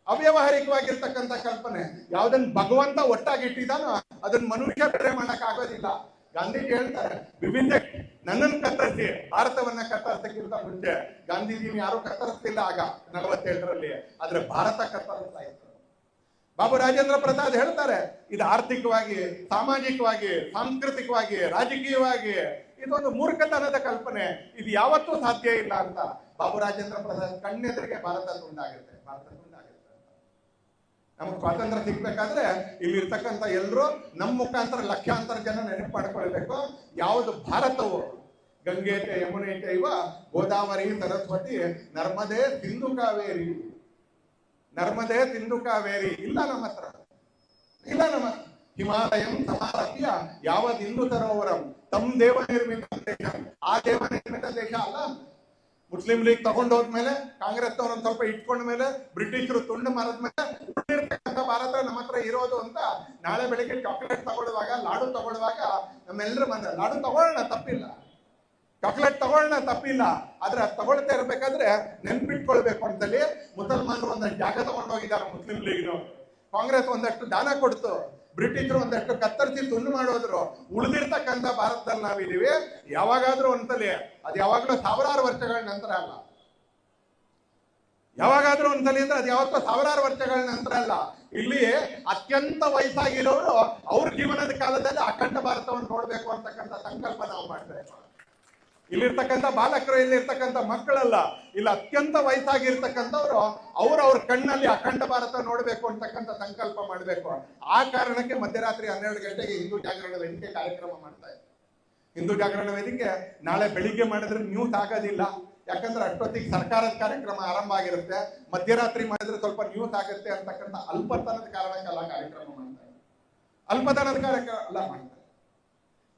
Speaker 1: ಅವ್ಯವಹಾರಿಕವಾಗಿರ್ತಕ್ಕಂಥ ಕಲ್ಪನೆ. ಯಾವ್ದನ್ನ ಭಗವಂತ ಒಟ್ಟಾಗಿ ಇಟ್ಟಿದಾನೋ ಅದನ್ನ ಮನುಷ್ಯ ಬೇರೆ ಮಾಡಕ್ ಆಗೋದಿಲ್ಲ. ಗಾಂಧೀಜಿ ಹೇಳ್ತಾರೆ, ವಿಭಿನ್ನ ನನ್ನನ್ನು ಕತ್ತರಿಸಿ, ಭಾರತವನ್ನ ಕತ್ತರಿಸಕ್ಕಿಂತ ಮುಂಚೆ ಗಾಂಧೀಜಿನ ಯಾರು ಕತ್ತರಿಸ್ತಿಲ್ಲ ಆಗ 47ರಲ್ಲಿ, ಆದ್ರೆ ಭಾರತ ಕತ್ತರಿಸ್ತಾ ಇತ್ತು. ಬಾಬು ರಾಜೇಂದ್ರ ಪ್ರಸಾದ್ ಹೇಳ್ತಾರೆ, ಇದು ಆರ್ಥಿಕವಾಗಿ, ಸಾಮಾಜಿಕವಾಗಿ, ಸಾಂಸ್ಕೃತಿಕವಾಗಿ, ರಾಜಕೀಯವಾಗಿ ಇದೊಂದು ಮೂರ್ಖತನದ ಕಲ್ಪನೆ, ಇದು ಯಾವತ್ತೂ ಸಾಧ್ಯ ಇಲ್ಲ ಅಂತ. ಬಾಬು ರಾಜೇಂದ್ರ ಪ್ರಸಾದ್ ಕಣ್ಣೆದುರಿಗೆ ಭಾರತ ತುಂಡಾಗುತ್ತೆ. ನಮಗೆ ಸ್ವಾತಂತ್ರ್ಯ ಸಿಗ್ಬೇಕಾದ್ರೆ ಇಲ್ಲಿರ್ತಕ್ಕಂಥ ಎಲ್ಲರೂ ನಮ್ಮ ಮುಖಾಂತರ ಲಕ್ಷಾಂತರ ಜನ ನೆನಪು ಮಾಡ್ಕೊಳ್ಬೇಕು. ಯಾವುದು ಭಾರತವು ಗಂಗೆ ಯಮುನೆ ಚೈವ ಗೋದಾವರಿ ಸರಸ್ವತಿ ನರ್ಮದೆ ಸಿಂಧು ಕಾವೇರಿ, ನರ್ಮದೆ ಸಿಂಧು ಕಾವೇರಿ ಇಲ್ಲ ನಮ್ಮ ಹತ್ರ, ಇಲ್ಲ ನಮ್ಮ ಹಿಮಾಲಯಂ ಸಮಾಲಭ್ಯ ಯಾವದಿಂದು ಸರೋವರಂ ತಮ್ ದೇವ ನಿರ್ಮಿತ ದೇಶ. ಆ ದೇವ ನಿರ್ಮಿತ ದೇಶ ಅಲ್ಲ. ಮುಸ್ಲಿಂ ಲೀಗ್ ತಗೊಂಡೋದ್ಮೇಲೆ, ಕಾಂಗ್ರೆಸ್ ಒಂದ್ ಸ್ವಲ್ಪ ಇಟ್ಕೊಂಡ ಮೇಲೆ, ಬ್ರಿಟಿಷರು ತುಂಡು ಮಾರದ್ಮೇಲೆ ಉಳಿದಿರ್ತಕ್ಕಂಥ ಭಾರತ ನಮ್ಮ ಹತ್ರ ಇರೋದು ಅಂತ ನಾಳೆ ಬೆಳಿಗ್ಗೆ ಚಾಕ್ಲೇಟ್ ತಗೊಳ್ಳುವಾಗ, ಲಾಡು ತಗೊಳ್ಳುವಾಗ ನಮ್ಮೆಲ್ಲರೂ ಲಾಡು ತಗೊಳ್ಳೋಣ ತಪ್ಪಿಲ್ಲ, ಚಾಕ್ಲೇಟ್ ತಗೊಳ್ಳೋಣ ತಪ್ಪಿಲ್ಲ. ಆದ್ರೆ ಅದು ತಗೊಳ್ತಾ ಇರ್ಬೇಕಾದ್ರೆ ನೆನ್ಪಿಟ್ಕೊಳ್ಬೇಕು ಅಂತಲ್ಲಿ ಮುಸಲ್ಮಾನರು ಒಂದಷ್ಟು ಜಾಗ ತಗೊಂಡೋಗಿದ್ದಾರೆ ಮುಸ್ಲಿಂ ಲೀಗ್ನವರು. ಕಾಂಗ್ರೆಸ್ ಒಂದಷ್ಟು ದಾನ ಕೊಡ್ತು, ಬ್ರಿಟಿಷರು ಒಂದಷ್ಟು ಕತ್ತರಿಸಿ ತುಂಡು ಮಾಡೋದ್ರು. ಉಳಿದಿರ್ತಕ್ಕಂಥ ಭಾರತದಲ್ಲಿ ನಾವಿದೀವಿ. ಯಾವಾಗಾದ್ರೂ ಒಂದ್ಸಲಿ, ಅದು ಯಾವಾಗ್ಲೂ ಸಾವಿರಾರು ವರ್ಷಗಳ ನಂತರ ಅಲ್ಲ, ಯಾವಾಗಾದ್ರೂ ಒಂದ್ಸಲಿ ಅಂದ್ರೆ ಅದು ಯಾವತ್ತೂ ಸಾವಿರಾರು ವರ್ಷಗಳ ನಂತರ ಅಲ್ಲ. ಇಲ್ಲಿ ಅತ್ಯಂತ ವಯಸ್ಸಾಗಿರೋರು ಅವ್ರ ಜೀವನದ ಕಾಲದಲ್ಲಿ ಅಖಂಡ ಭಾರತವನ್ನು ನೋಡ್ಬೇಕು ಅಂತಕ್ಕಂಥ ಸಂಕಲ್ಪ ನಾವು ಮಾಡ್ತೇವೆ. ಇಲ್ಲಿರ್ತಕ್ಕಂಥ ಬಾಲಕರು, ಇಲ್ಲಿರ್ತಕ್ಕಂಥ ಮಕ್ಕಳಲ್ಲ, ಇಲ್ಲಿ ಅತ್ಯಂತ ವಯಸ್ಸಾಗಿರ್ತಕ್ಕಂಥವ್ರು ಅವ್ರ ಕಣ್ಣಲ್ಲಿ ಅಖಂಡ ಭಾರತ ನೋಡ್ಬೇಕು ಅಂತಕ್ಕಂಥ ಸಂಕಲ್ಪ ಮಾಡಬೇಕು. ಆ ಕಾರಣಕ್ಕೆ ಮಧ್ಯರಾತ್ರಿ 12 ಗಂಟೆಗೆ ಹಿಂದೂ ಜಾಗರಣ ವೇದಿಕೆ ಕಾರ್ಯಕ್ರಮ ಮಾಡ್ತಾ ಇದೆ. ಹಿಂದೂ ಜಾಗರಣ ವೇದಿಕೆ ನಾಳೆ ಬೆಳಿಗ್ಗೆ ಮಾಡಿದ್ರೆ ನ್ಯೂಸ್ ಆಗೋದಿಲ್ಲ, ಯಾಕಂದ್ರೆ ಅಷ್ಟೊತ್ತಿಗೆ ಸರ್ಕಾರದ ಕಾರ್ಯಕ್ರಮ ಆರಂಭ ಆಗಿರುತ್ತೆ. ಮಧ್ಯರಾತ್ರಿ ಮಾಡಿದ್ರೆ ಸ್ವಲ್ಪ ನ್ಯೂಸ್ ಆಗುತ್ತೆ ಅಂತಕ್ಕಂಥ ಅಲ್ಪತನದ ಕಾರಣಕ್ಕೆಲ್ಲ ಕಾರ್ಯಕ್ರಮ ಮಾಡ್ತಾರೆ, ಅಲ್ಪತನದ ಕಾರ್ಯಕ್ರಮ ಅಲ್ಲ ಮಾಡ್ತಾರೆ.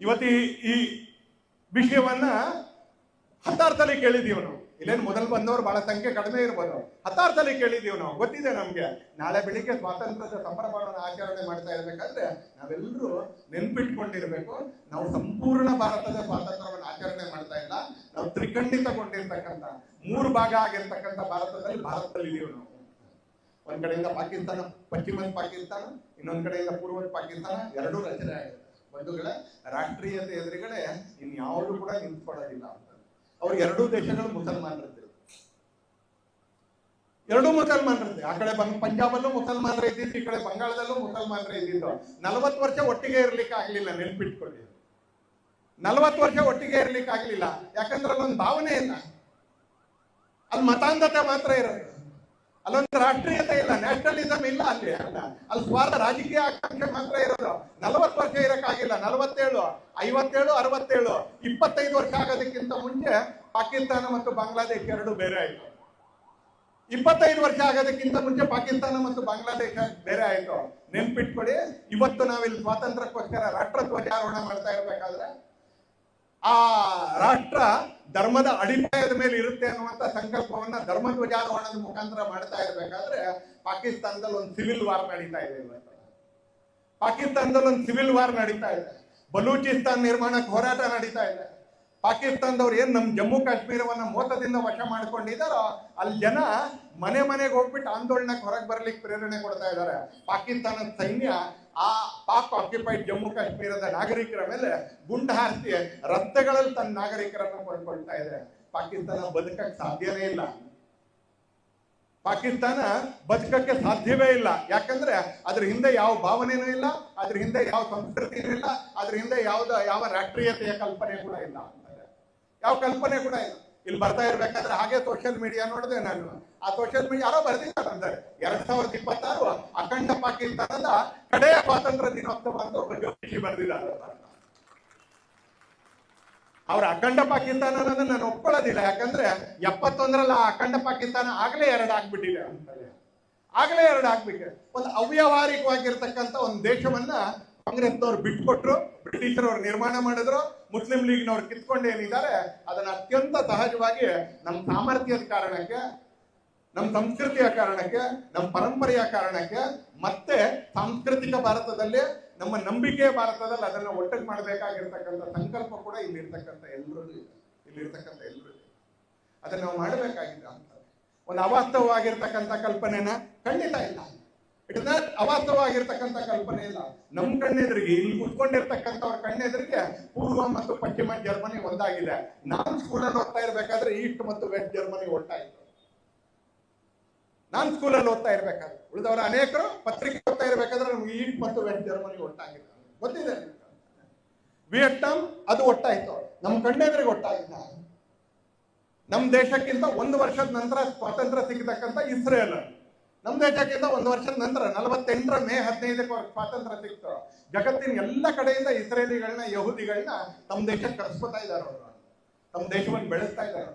Speaker 1: ಇವತ್ತು ಈ ವಿಷಯವನ್ನ 10 ಸಲ ಕೇಳಿದೀವಿ ನಾವು. ಇಲ್ಲೇನು ಮೊದಲು ಬಂದವರು ಬಹಳ ಸಂಖ್ಯೆ ಕಡಿಮೆ ಇರ್ಬೋದು, 10 ಸಲ ಕೇಳಿದೀವಿ ನಾವು. ಗೊತ್ತಿದೆ ನಮ್ಗೆ, ನಾಳೆ ಬೆಳಿಗ್ಗೆ ಸ್ವಾತಂತ್ರ್ಯದ ಸಂಭ್ರಮವನ್ನು ಆಚರಣೆ ಮಾಡ್ತಾ ಇರ್ಬೇಕಾದ್ರೆ ನಾವೆಲ್ಲರೂ ನೆನ್ಪಿಟ್ಕೊಂಡಿರ್ಬೇಕು, ನಾವು ಸಂಪೂರ್ಣ ಭಾರತದ ಸ್ವಾತಂತ್ರ್ಯವನ್ನು ಆಚರಣೆ ಮಾಡ್ತಾ ಇಲ್ಲ, ನಾವು ತ್ರಿಖಂಡಿತಗೊಂಡಿರ್ತಕ್ಕಂಥ 3 ಭಾಗ ಆಗಿರ್ತಕ್ಕಂಥ ಭಾರತದಲ್ಲಿ ಇದೀವಿ ನಾವು. ಒಂದ್ ಕಡೆಯಿಂದ ಪಾಕಿಸ್ತಾನ, ಪಶ್ಚಿಮದ ಪಾಕಿಸ್ತಾನ, ಇನ್ನೊಂದ್ ಕಡೆಯಿಂದ ಪೂರ್ವದ ಪಾಕಿಸ್ತಾನ, ಎರಡೂ ರಚನೆ ಆಗಿದೆ. ಬಂಧುಗಳೇ, ರಾಷ್ಟ್ರೀಯತೆ ಎದುರುಗಡೆ ಇನ್ಯಾವುದು ಕೂಡ ನಿಂತ್ಕೊಳ್ಳೋದಿಲ್ಲ ಅಂತ. ಅವ್ರಿಗೆ ಎರಡೂ ದೇಶಗಳು ಮುಸಲ್ಮಾನರಿದ್ದರು, ಎರಡೂ ಮುಸಲ್ಮಾನರಿದ್ದೆ. ಆ ಕಡೆ ಪಂಜಾಬಲ್ಲೂ ಮುಸಲ್ಮಾನರೇ ಇದ್ದಿದ್ದು, ಈ ಕಡೆ ಬಂಗಾಳದಲ್ಲೂ ಮುಸಲ್ಮಾನರೇ ಇದ್ದಿದ್ದು. 40 ವರ್ಷ ಒಟ್ಟಿಗೆ ಇರ್ಲಿಕ್ಕೆ ಆಗ್ಲಿಲ್ಲ, ನೆನ್ಪಿಟ್ಕೊಳ್ಳಿ. 40 ವರ್ಷ ಒಟ್ಟಿಗೆ ಇರ್ಲಿಕ್ಕೆ ಆಗ್ಲಿಲ್ಲ, ಯಾಕಂದ್ರೆ ಅಲ್ಲೊಂದು ಭಾವನೆ ಇಲ್ಲ, ಅಲ್ಲಿ ಮತಾಂಧತೆ ಮಾತ್ರ ಇರೋದು, ಅಲ್ಲೊಂದು ರಾಷ್ಟ್ರೀಯತೆ ಇಲ್ಲ, ನ್ಯಾಷನಲಿಸಮ್ ಇಲ್ಲ, ಅಲ್ಲಿ ಸ್ವಾರ್ಥ ರಾಜಕೀಯ ಆಕಾಂಕ್ಷೆ ಮಾತ್ರ ಇರೋದು. 40 ವರ್ಷ ಇರಕ್ಕಾಗಿಲ್ಲ. 47, 57, 67, 25 ವರ್ಷ ಆಗೋದಕ್ಕಿಂತ ಮುಂಚೆ ಪಾಕಿಸ್ತಾನ ಮತ್ತು ಬಾಂಗ್ಲಾದೇಶ ಎರಡು ಬೇರೆ ಆಯ್ತು. 25 ವರ್ಷ ಆಗೋದಕ್ಕಿಂತ ಮುಂಚೆ ಪಾಕಿಸ್ತಾನ ಮತ್ತು ಬಾಂಗ್ಲಾದೇಶ ಬೇರೆ ಆಯ್ತು. ನೆನ್ಪಿಟ್ಕೊಳ್ಳಿ, ಇವತ್ತು ನಾವಿಲ್ಲಿ ಸ್ವಾತಂತ್ರ್ಯಕ್ಕೋಸ್ಕರ ರಾಷ್ಟ್ರ ಧ್ವಜಾರೋಹಣ ಮಾಡ್ತಾ ಇರ್ಬೇಕಾದ್ರೆ ಆ ರಾಷ್ಟ್ರ ಧರ್ಮದ ಅಡಿಪಾಯದ ಮೇಲೆ ಇರುತ್ತೆ ಅನ್ನುವಂತ ಸಂಕಲ್ಪವನ್ನ ಧರ್ಮ ಧ್ವಜಾರೋಹಣದ ಮುಖಾಂತರ ಮಾಡ್ತಾ ಇರ್ಬೇಕಾದ್ರೆ ಪಾಕಿಸ್ತಾನದಲ್ಲಿ ಒಂದು ಸಿವಿಲ್ ವಾರ್ ನಡೀತಾ ಇದೆ. ಇವತ್ತು ಪಾಕಿಸ್ತಾನದಲ್ಲಿ ಒಂದು ಸಿವಿಲ್ ವಾರ್ ನಡೀತಾ ಇದೆ. ಬಲೂಚಿಸ್ತಾನ್ ನಿರ್ಮಾಣಕ್ಕೆ ಹೋರಾಟ ನಡೀತಾ ಇದೆ. ಪಾಕಿಸ್ತಾನದವ್ರು ಏನ್ ನಮ್ ಜಮ್ಮು ಕಾಶ್ಮೀರವನ್ನ ಮೋಸದಿಂದ ವಶ ಮಾಡ್ಕೊಂಡಿದಾರೋ ಅಲ್ಲಿ ಜನ ಮನೆಗೆ ಹೋಗ್ಬಿಟ್ಟು ಆಂದೋಲನಕ್ಕೆ ಹೊರಗೆ ಬರ್ಲಿಕ್ಕೆ ಪ್ರೇರಣೆ ಕೊಡ್ತಾ ಇದ್ದಾರೆ. ಪಾಕಿಸ್ತಾನದ ಸೈನ್ಯ ಆ ಪಾಕ್ ಆಕ್ಯುಪೈಡ್ ಜಮ್ಮು ಕಾಶ್ಮೀರದ ನಾಗರಿಕರ ಮೇಲೆ ಗುಂಡು ಹಾರಿಸಿ ರಸ್ತೆಗಳಲ್ಲಿ ತನ್ನ ನಾಗರಿಕರನ್ನು ಕೊಂಡ್ಕೊಳ್ತಾ ಇದೆ. ಪಾಕಿಸ್ತಾನ ಬದುಕಕ್ಕೆ ಸಾಧ್ಯನೇ ಇಲ್ಲ, ಪಾಕಿಸ್ತಾನ ಬದುಕಕ್ಕೆ ಸಾಧ್ಯವೇ ಇಲ್ಲ. ಯಾಕಂದ್ರೆ ಅದ್ರ ಹಿಂದೆ ಯಾವ ಭಾವನೆನೂ ಇಲ್ಲ, ಅದ್ರ ಹಿಂದೆ ಯಾವ ಸಂಸ್ಕೃತಿನೂ ಇಲ್ಲ, ಅದ್ರ ಹಿಂದೆ ಯಾವ ರಾಷ್ಟ್ರೀಯತೆಯ ಕಲ್ಪನೆ ಕೂಡ ಇಲ್ಲ, ಯಾವ ಕಲ್ಪನೆ ಕೂಡ ಇಲ್ಲ. ಇಲ್ಲಿ ಬರ್ತಾ ಇರ್ಬೇಕಾದ್ರೆ ಹಾಗೆ ಸೋಷಿಯಲ್ ಮೀಡಿಯಾ ನೋಡಿದೆ ನಾನು. ಆ ಸೋಷಿಯಲ್ ಮೀಡಿಯಾ ಯಾರೋ ಬರ್ದಿದ್ದಾರೆ, 2026 ಅಖಂಡ ಪಾಕಿಸ್ತಾನದ ಕಡೆಯ ಸ್ವಾತಂತ್ರ್ಯ ದಿನೋತ್ಸವ ಅಂತ ಒಬ್ಬ ಜ್ಯೋತಿಷಿ ಬರ್ದಿದ್ದಾರೆ. ಅವ್ರ ಅಖಂಡ ಪಾಕಿಸ್ತಾನ ಅನ್ನೋದನ್ನ ನಾನು ಒಪ್ಕೊಳ್ಳೋದಿಲ್ಲ. ಯಾಕಂದ್ರೆ 71ರಲ್ಲಿ ಆ ಅಖಂಡ ಪಾಕಿಸ್ತಾನ ಆಗ್ಲೇ 2 ಆಗ್ಬಿಟ್ಟಿದೆ ಅಂತಲೇ, ಆಗ್ಲೇ 2 ಆಗ್ಬಿಟ್ಟೆ. ಒಂದು ಅವ್ಯವಹಾರಿಕವಾಗಿರ್ತಕ್ಕಂಥ ಒಂದು ದೇಶವನ್ನ ಕಾಂಗ್ರೆಸ್ನವ್ರು ಬಿಟ್ಕೊಟ್ರು, ಬ್ರಿಟಿಷರವ್ರು ನಿರ್ಮಾಣ ಮಾಡಿದ್ರು, ಮುಸ್ಲಿಂ ಲೀಗ್ನವ್ರು ಕಿತ್ಕೊಂಡು ಏನಿದ್ದಾರೆ ಅದನ್ನ ಅತ್ಯಂತ ಸಹಜವಾಗಿ ನಮ್ಮ ಸಾಮರ್ಥ್ಯದ ಕಾರಣಕ್ಕೆ, ನಮ್ಮ ಸಂಸ್ಕೃತಿಯ ಕಾರಣಕ್ಕೆ, ನಮ್ಮ ಪರಂಪರೆಯ ಕಾರಣಕ್ಕೆ, ಮತ್ತೆ ಸಾಂಸ್ಕೃತಿಕ ಭಾರತದಲ್ಲಿ, ನಮ್ಮ ನಂಬಿಕೆಯ ಭಾರತದಲ್ಲಿ ಅದನ್ನ ಒಟ್ಟಿಗೆ ಮಾಡಬೇಕಾಗಿರ್ತಕ್ಕಂಥ ಸಂಕಲ್ಪ ಕೂಡ ಇಲ್ಲಿರ್ತಕ್ಕಂಥ ಎಲ್ಲರೂ ಅದನ್ನ ನಾವು ಮಾಡಬೇಕಾಗಿದ್ದ ಅಂತ ಒಂದು ಅವಾಸ್ತವವಾಗಿರ್ತಕ್ಕಂಥ ಕಲ್ಪನೆನ ಖಂಡಿತ ಇಲ್ಲ. ಇಟ್ ಇಸ್ ನಾಟ್ ಅವಾಸ್ತವವಾಗಿರ್ತಕ್ಕಂಥ ಕಲ್ಪನೆ ಇಲ್ಲ. ನಮ್ಮ ಕಣ್ಣೆದುರಿಗೆ, ಇಲ್ಲಿ ಕುತ್ಕೊಂಡಿರ್ತಕ್ಕಂಥವ್ರ ಕಣ್ಣೆದುರಿಗೆ ಪೂರ್ವ ಮತ್ತು ಪಶ್ಚಿಮ ಜರ್ಮನಿ ಒಂದಾಗಿದೆ. ನಾನು ಸ್ಕೂಲಲ್ಲಿ ಓದ್ತಾ ಇರ್ಬೇಕಾದ್ರೆ ಈಸ್ಟ್ ಮತ್ತು ವೆಸ್ಟ್ ಜರ್ಮನಿ ಒಟ್ಟಾಯಿತು. ನಾನು ಸ್ಕೂಲಲ್ಲಿ ಓದ್ತಾ ಇರ್ಬೇಕಾದ್ರೆ, ಉಳಿದವರ ಅನೇಕರು ಪತ್ರಿಕೆ ಓದ್ತಾ ಇರ್ಬೇಕಾದ್ರೆ ನಮ್ಗೆ ಈಸ್ಟ್ ಮತ್ತು ವೆಸ್ಟ್ ಜರ್ಮನಿ ಒಟ್ಟಾಗಿದೆ, ಗೊತ್ತಿದೆ. ವಿಯೆಟ್ನಾಂ ಅದು ಒಟ್ಟಾಯ್ತು, ನಮ್ಮ ಕಣ್ಣೆದುರಿಗೆ ಒಟ್ಟಾಗಿಲ್ಲ. ನಮ್ಮ ದೇಶಕ್ಕಿಂತ 1 ವರ್ಷದ ನಂತರ ಸ್ವಾತಂತ್ರ್ಯ ಸಿಗತಕ್ಕಂಥ ಇಸ್ರೇಲ್, ನಮ್ಮ ದೇಶಕ್ಕಿಂತ 1 ವರ್ಷದ ನಂತರ 48ರ ಮೇ 15ಕ್ಕೆ ಸ್ವಾತಂತ್ರ್ಯ ಸಿಕ್ತು. ಜಗತ್ತಿನ ಎಲ್ಲ ಕಡೆಯಿಂದ ಇಸ್ರೇಲಿಗಳನ್ನ, ಯಹೂದಿಗಳನ್ನ ತಮ್ಮ ದೇಶಕ್ಕೆ ಕರೆಸ್ಕೊತಾ ಇದ್ದಾರೆ, ಅವರು ತಮ್ಮ ದೇಶವನ್ನು ಬೆಳೆಸ್ತಾ ಇದ್ದಾರೆ.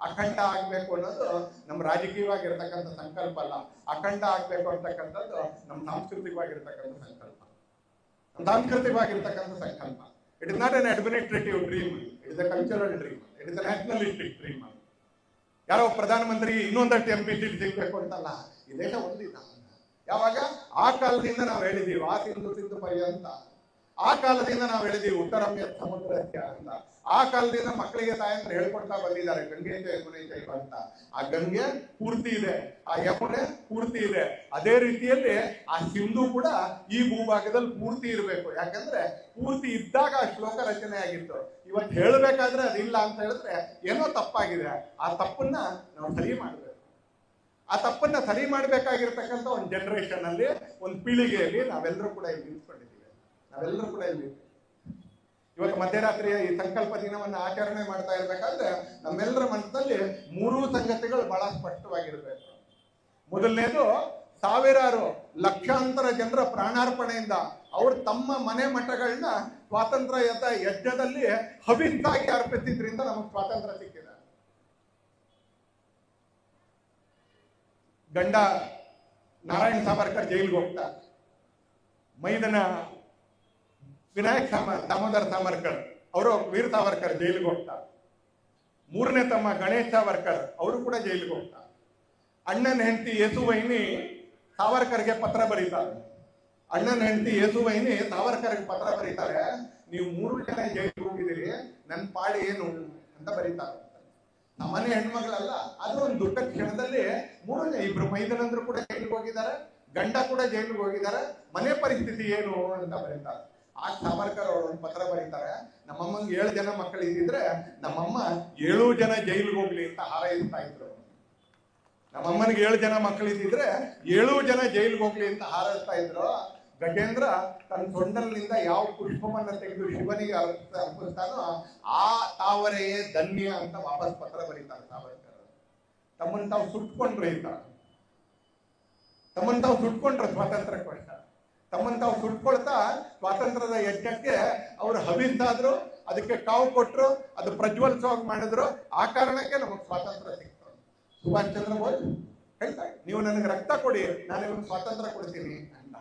Speaker 1: ಅಖಂಡ ಆಗ್ಬೇಕು ಅನ್ನೋದು ನಮ್ಮ ರಾಜಕೀಯವಾಗಿರ್ತಕ್ಕಂಥ ಸಂಕಲ್ಪ ಅಲ್ಲ, ಅಖಂಡ ಆಗ್ಬೇಕು ಅಂತಕ್ಕಂಥದ್ದು ನಮ್ಮ ಸಾಂಸ್ಕೃತಿಕವಾಗಿರ್ತಕ್ಕಂಥ ಸಂಕಲ್ಪ. ಸಾಂಸ್ಕೃತಿಕವಾಗಿರ್ತಕ್ಕಂಥ ಸಂಕಲ್ಪ. It is not an administrative dream, it is a cultural dream, it is a nationalistic dream. ಯಾರೋ ಪ್ರಧಾನಮಂತ್ರಿ ಇನ್ನೊಂದಷ್ಟು MP ಸೀಟ್ ಸಿಗ್ಬೇಕು ಅಂತಲ್ಲ, ಈ ದೇಶ ಒಂದಿಲ್ಲ. ಯಾವಾಗ ಆ ಕಾಲದಿಂದ ನಾವು ಹೇಳಿದೀವಿ ಆ ಸಿಂಧು ಪರ್ಯಂತ, ಆ ಕಾಲದಿಂದ ನಾವು ಹೇಳಿದೀವಿ ಉತ್ತರಂ ಯತ್ ಸಮುದ್ರಸ್ಯ ಅಂತ. ಆ ಕಾಲದಿಂದ ಮಕ್ಕಳಿಗೆ ತಾಯಂದ್ರೆ ಹೇಳ್ಕೊಡ್ತಾ ಬಂದಿದ್ದಾರೆ ಗಂಗೆ ಯಮುನೆ ಚೈವ ಅಂತ. ಆ ಗಂಗೆ ಪೂರ್ತಿ ಇದೆ, ಆ ಯಮುನೆ ಪೂರ್ತಿ ಇದೆ. ಅದೇ ರೀತಿಯಲ್ಲಿ ಆ ಸಿಂಧು ಕೂಡ ಈ ಭೂಭಾಗದಲ್ಲಿ ಪೂರ್ತಿ ಇರಬೇಕು. ಯಾಕಂದ್ರೆ ಪೂರ್ತಿ ಇದ್ದಾಗ ಆ ಶ್ಲೋಕ ರಚನೆ ಆಗಿತ್ತು. ಇವತ್ತು ಹೇಳ್ಬೇಕಾದ್ರೆ ಅದಿಲ್ಲ ಅಂತ ಹೇಳಿದ್ರೆ ಏನೋ ತಪ್ಪಾಗಿದೆ. ಆ ತಪ್ಪನ್ನ ನಾವು ಸರಿ ಮಾಡ್ಬೇಕು. ಆ ತಪ್ಪನ್ನ ಸರಿ ಮಾಡ್ಬೇಕಾಗಿರ್ತಕ್ಕಂಥ ಒಂದು ಜನರೇಷನ್ ಅಲ್ಲಿ, ಒಂದು ಪೀಳಿಗೆಯಲ್ಲಿ ನಾವೆಲ್ಲರೂ ಕೂಡ ಇಲ್ಲಿ ನಿಂತ್ಕೊಂಡಿದ್ದೀವಿ. ನಾವೆಲ್ಲರೂ ಕೂಡ ಇಲ್ಲಿ ಇವತ್ತು ಮಧ್ಯರಾತ್ರಿಯ ಈ ಸಂಕಲ್ಪ ದಿನವನ್ನು ಆಚರಣೆ ಮಾಡ್ತಾ ಇರ್ಬೇಕಾದ್ರೆ ನಮ್ಮೆಲ್ಲರ ಮನಸ್ಸಲ್ಲಿ 3 ಸಂಗತಿಗಳು ಬಹಳ ಸ್ಪಷ್ಟವಾಗಿರ್ಬೇಕು. ಮೊದಲನೇದು, ಸಾವಿರಾರು ಲಕ್ಷಾಂತರ ಜನರ ಪ್ರಾಣಾರ್ಪಣೆಯಿಂದ ಅವರು ತಮ್ಮ ಮನೆ ಮಠಗಳನ್ನ ಸ್ವಾತಂತ್ರ್ಯದ ಯಜ್ಞದಲ್ಲಿ ಹವಿಸ್ಸಾಗಿ ಅರ್ಪಿಸಿದ್ರಿಂದ ನಮಗೆ ಸ್ವಾತಂತ್ರ್ಯ ಸಿಕ್ಕಿದೆ. ಗಂಡ ನಾರಾಯಣ್ ಸಾವರ್ಕರ್ ಜೈಲಿಗೆ ಹೋಗ್ತಾರೆ. ಮೈದನ ವಿನಾಯಕ್ ದಾಮೋದರ್ ಸಾವರ್ಕರ್ ಅವರು ವೀರ್ ಸಾವರ್ಕರ್ ಜೈಲಿಗೆ ಹೋಗ್ತಾರೆ. 3ನೇ ತಮ್ಮ ಗಣೇಶ್ ಸಾವರ್ಕರ್ ಅವರು ಕೂಡ ಜೈಲಿಗೆ ಹೋಗ್ತಾರೆ. ಅಣ್ಣನ ಹೆಂಡತಿ ಯೇಸುವೈನಿ ಸಾವರ್ಕರ್ಗೆ ಪತ್ರ ಬರೀತಾರೆ. ಅಣ್ಣನ ಹೆಂಡತಿ ಯೇಸುವೈನಿ ಸಾವರ್ಕರ್ಗೆ ಪತ್ರ ಬರೀತಾರೆ, ನೀವು 3 ಜನ ಜೈಲಿಗೆ ಹೋಗಿದ್ದೀರಿ, ನನ್ನ ಪಾಡಿ ಏನು ಅಂತ ಬರೀತಾರೆ. ನಮ್ಮನೆ ಹೆಣ್ಮಗಳಲ್ಲ, ಅದು ಒಂದು ದೊಡ್ಡ ಕ್ಷಣದಲ್ಲಿ 3 ಜನ, ಇಬ್ರು ಮೈದನಂದ್ರು ಕೂಡ ಜೈಲಿಗೆ ಹೋಗಿದ್ದಾರೆ, ಗಂಡ ಕೂಡ ಜೈಲಿಗೆ ಹೋಗಿದ್ದಾರೆ, ಮನೆ ಪರಿಸ್ಥಿತಿ ಏನು ಅಂತ ಬರೀತಾರೆ. ಆ ಸಾವರ್ಕರ್ ಅವರು ಒಂದು ಪತ್ರ ಬರೀತಾರೆ, ನಮ್ಮಮ್ಮಂಗೆ 7 ಜನ ಮಕ್ಕಳು ಇದ್ದಿದ್ರೆ ನಮ್ಮಮ್ಮ 7 ಜನ ಜೈಲಿಗೆ ಹೋಗ್ಲಿ ಅಂತ ಹಾರೈಸ್ತಾ ಇದ್ರು. ನಮ್ಮಮ್ಮನಿಗೆ 7 ಜನ ಮಕ್ಕಳು ಇದ್ದಿದ್ರೆ 7 ಜನ ಜೈಲಿಗೆ ಹೋಗ್ಲಿ ಅಂತ ಹಾರೈಸ್ತಾ ಇದ್ರು. ಗಜೇಂದ್ರ ತನ್ನ ಸೊಂಡಲಿನಿಂದ ಯಾವ ಪುಷ್ಪವನ್ನ ತೆಗೆದು ಶಿವನಿಗೆ ಅರ್ಪಿಸ್ತಾನೋ ಆ ತಾವರೆಯೇ ಧನ್ಯ ಅಂತ ವಾಪಸ್ ಪತ್ರ ಬರೀತಾರೆ ಸಾವರ್ಕರ್. ತಮ್ಮನ್ನು ತಾವು ಸುಟ್ಕೊಂಡ್ರು ಇದ್ದಾರೆ, ತಮ್ಮನ್ನು ತಾವು ಸುಟ್ಕೊಂಡ್ರು ಸ್ವಾತಂತ್ರ್ಯಕ್ಕೋಸ್ಕರ. ತಮ್ಮನ್ನು ತಾವು ಸುಟ್ಕೊಳ್ತಾ ಸ್ವಾತಂತ್ರ್ಯದ ಯಜ್ಞಕ್ಕೆ ಅವರು ಹವಿಸ್ಸಾದ್ರು, ಅದಕ್ಕೆ ಕಾವು ಕೊಟ್ಟರು, ಅದು ಪ್ರಜ್ವಲಿಸುವಾಗಿ ಮಾಡಿದ್ರು. ಆ ಕಾರಣಕ್ಕೆ ನಮಗೆ ಸ್ವಾತಂತ್ರ್ಯ ಸಿಕ್ತು. ಸುಭಾಷ್ ಚಂದ್ರ ಬೋಸ್ ಹೇಳ್ತಾರೆ, ನೀವು ನನಗೆ ರಕ್ತ ಕೊಡಿ, ನಾನು ನಿಮಗೆ ಸ್ವಾತಂತ್ರ್ಯ ಕೊಡ್ತೀನಿ ಅಂತ.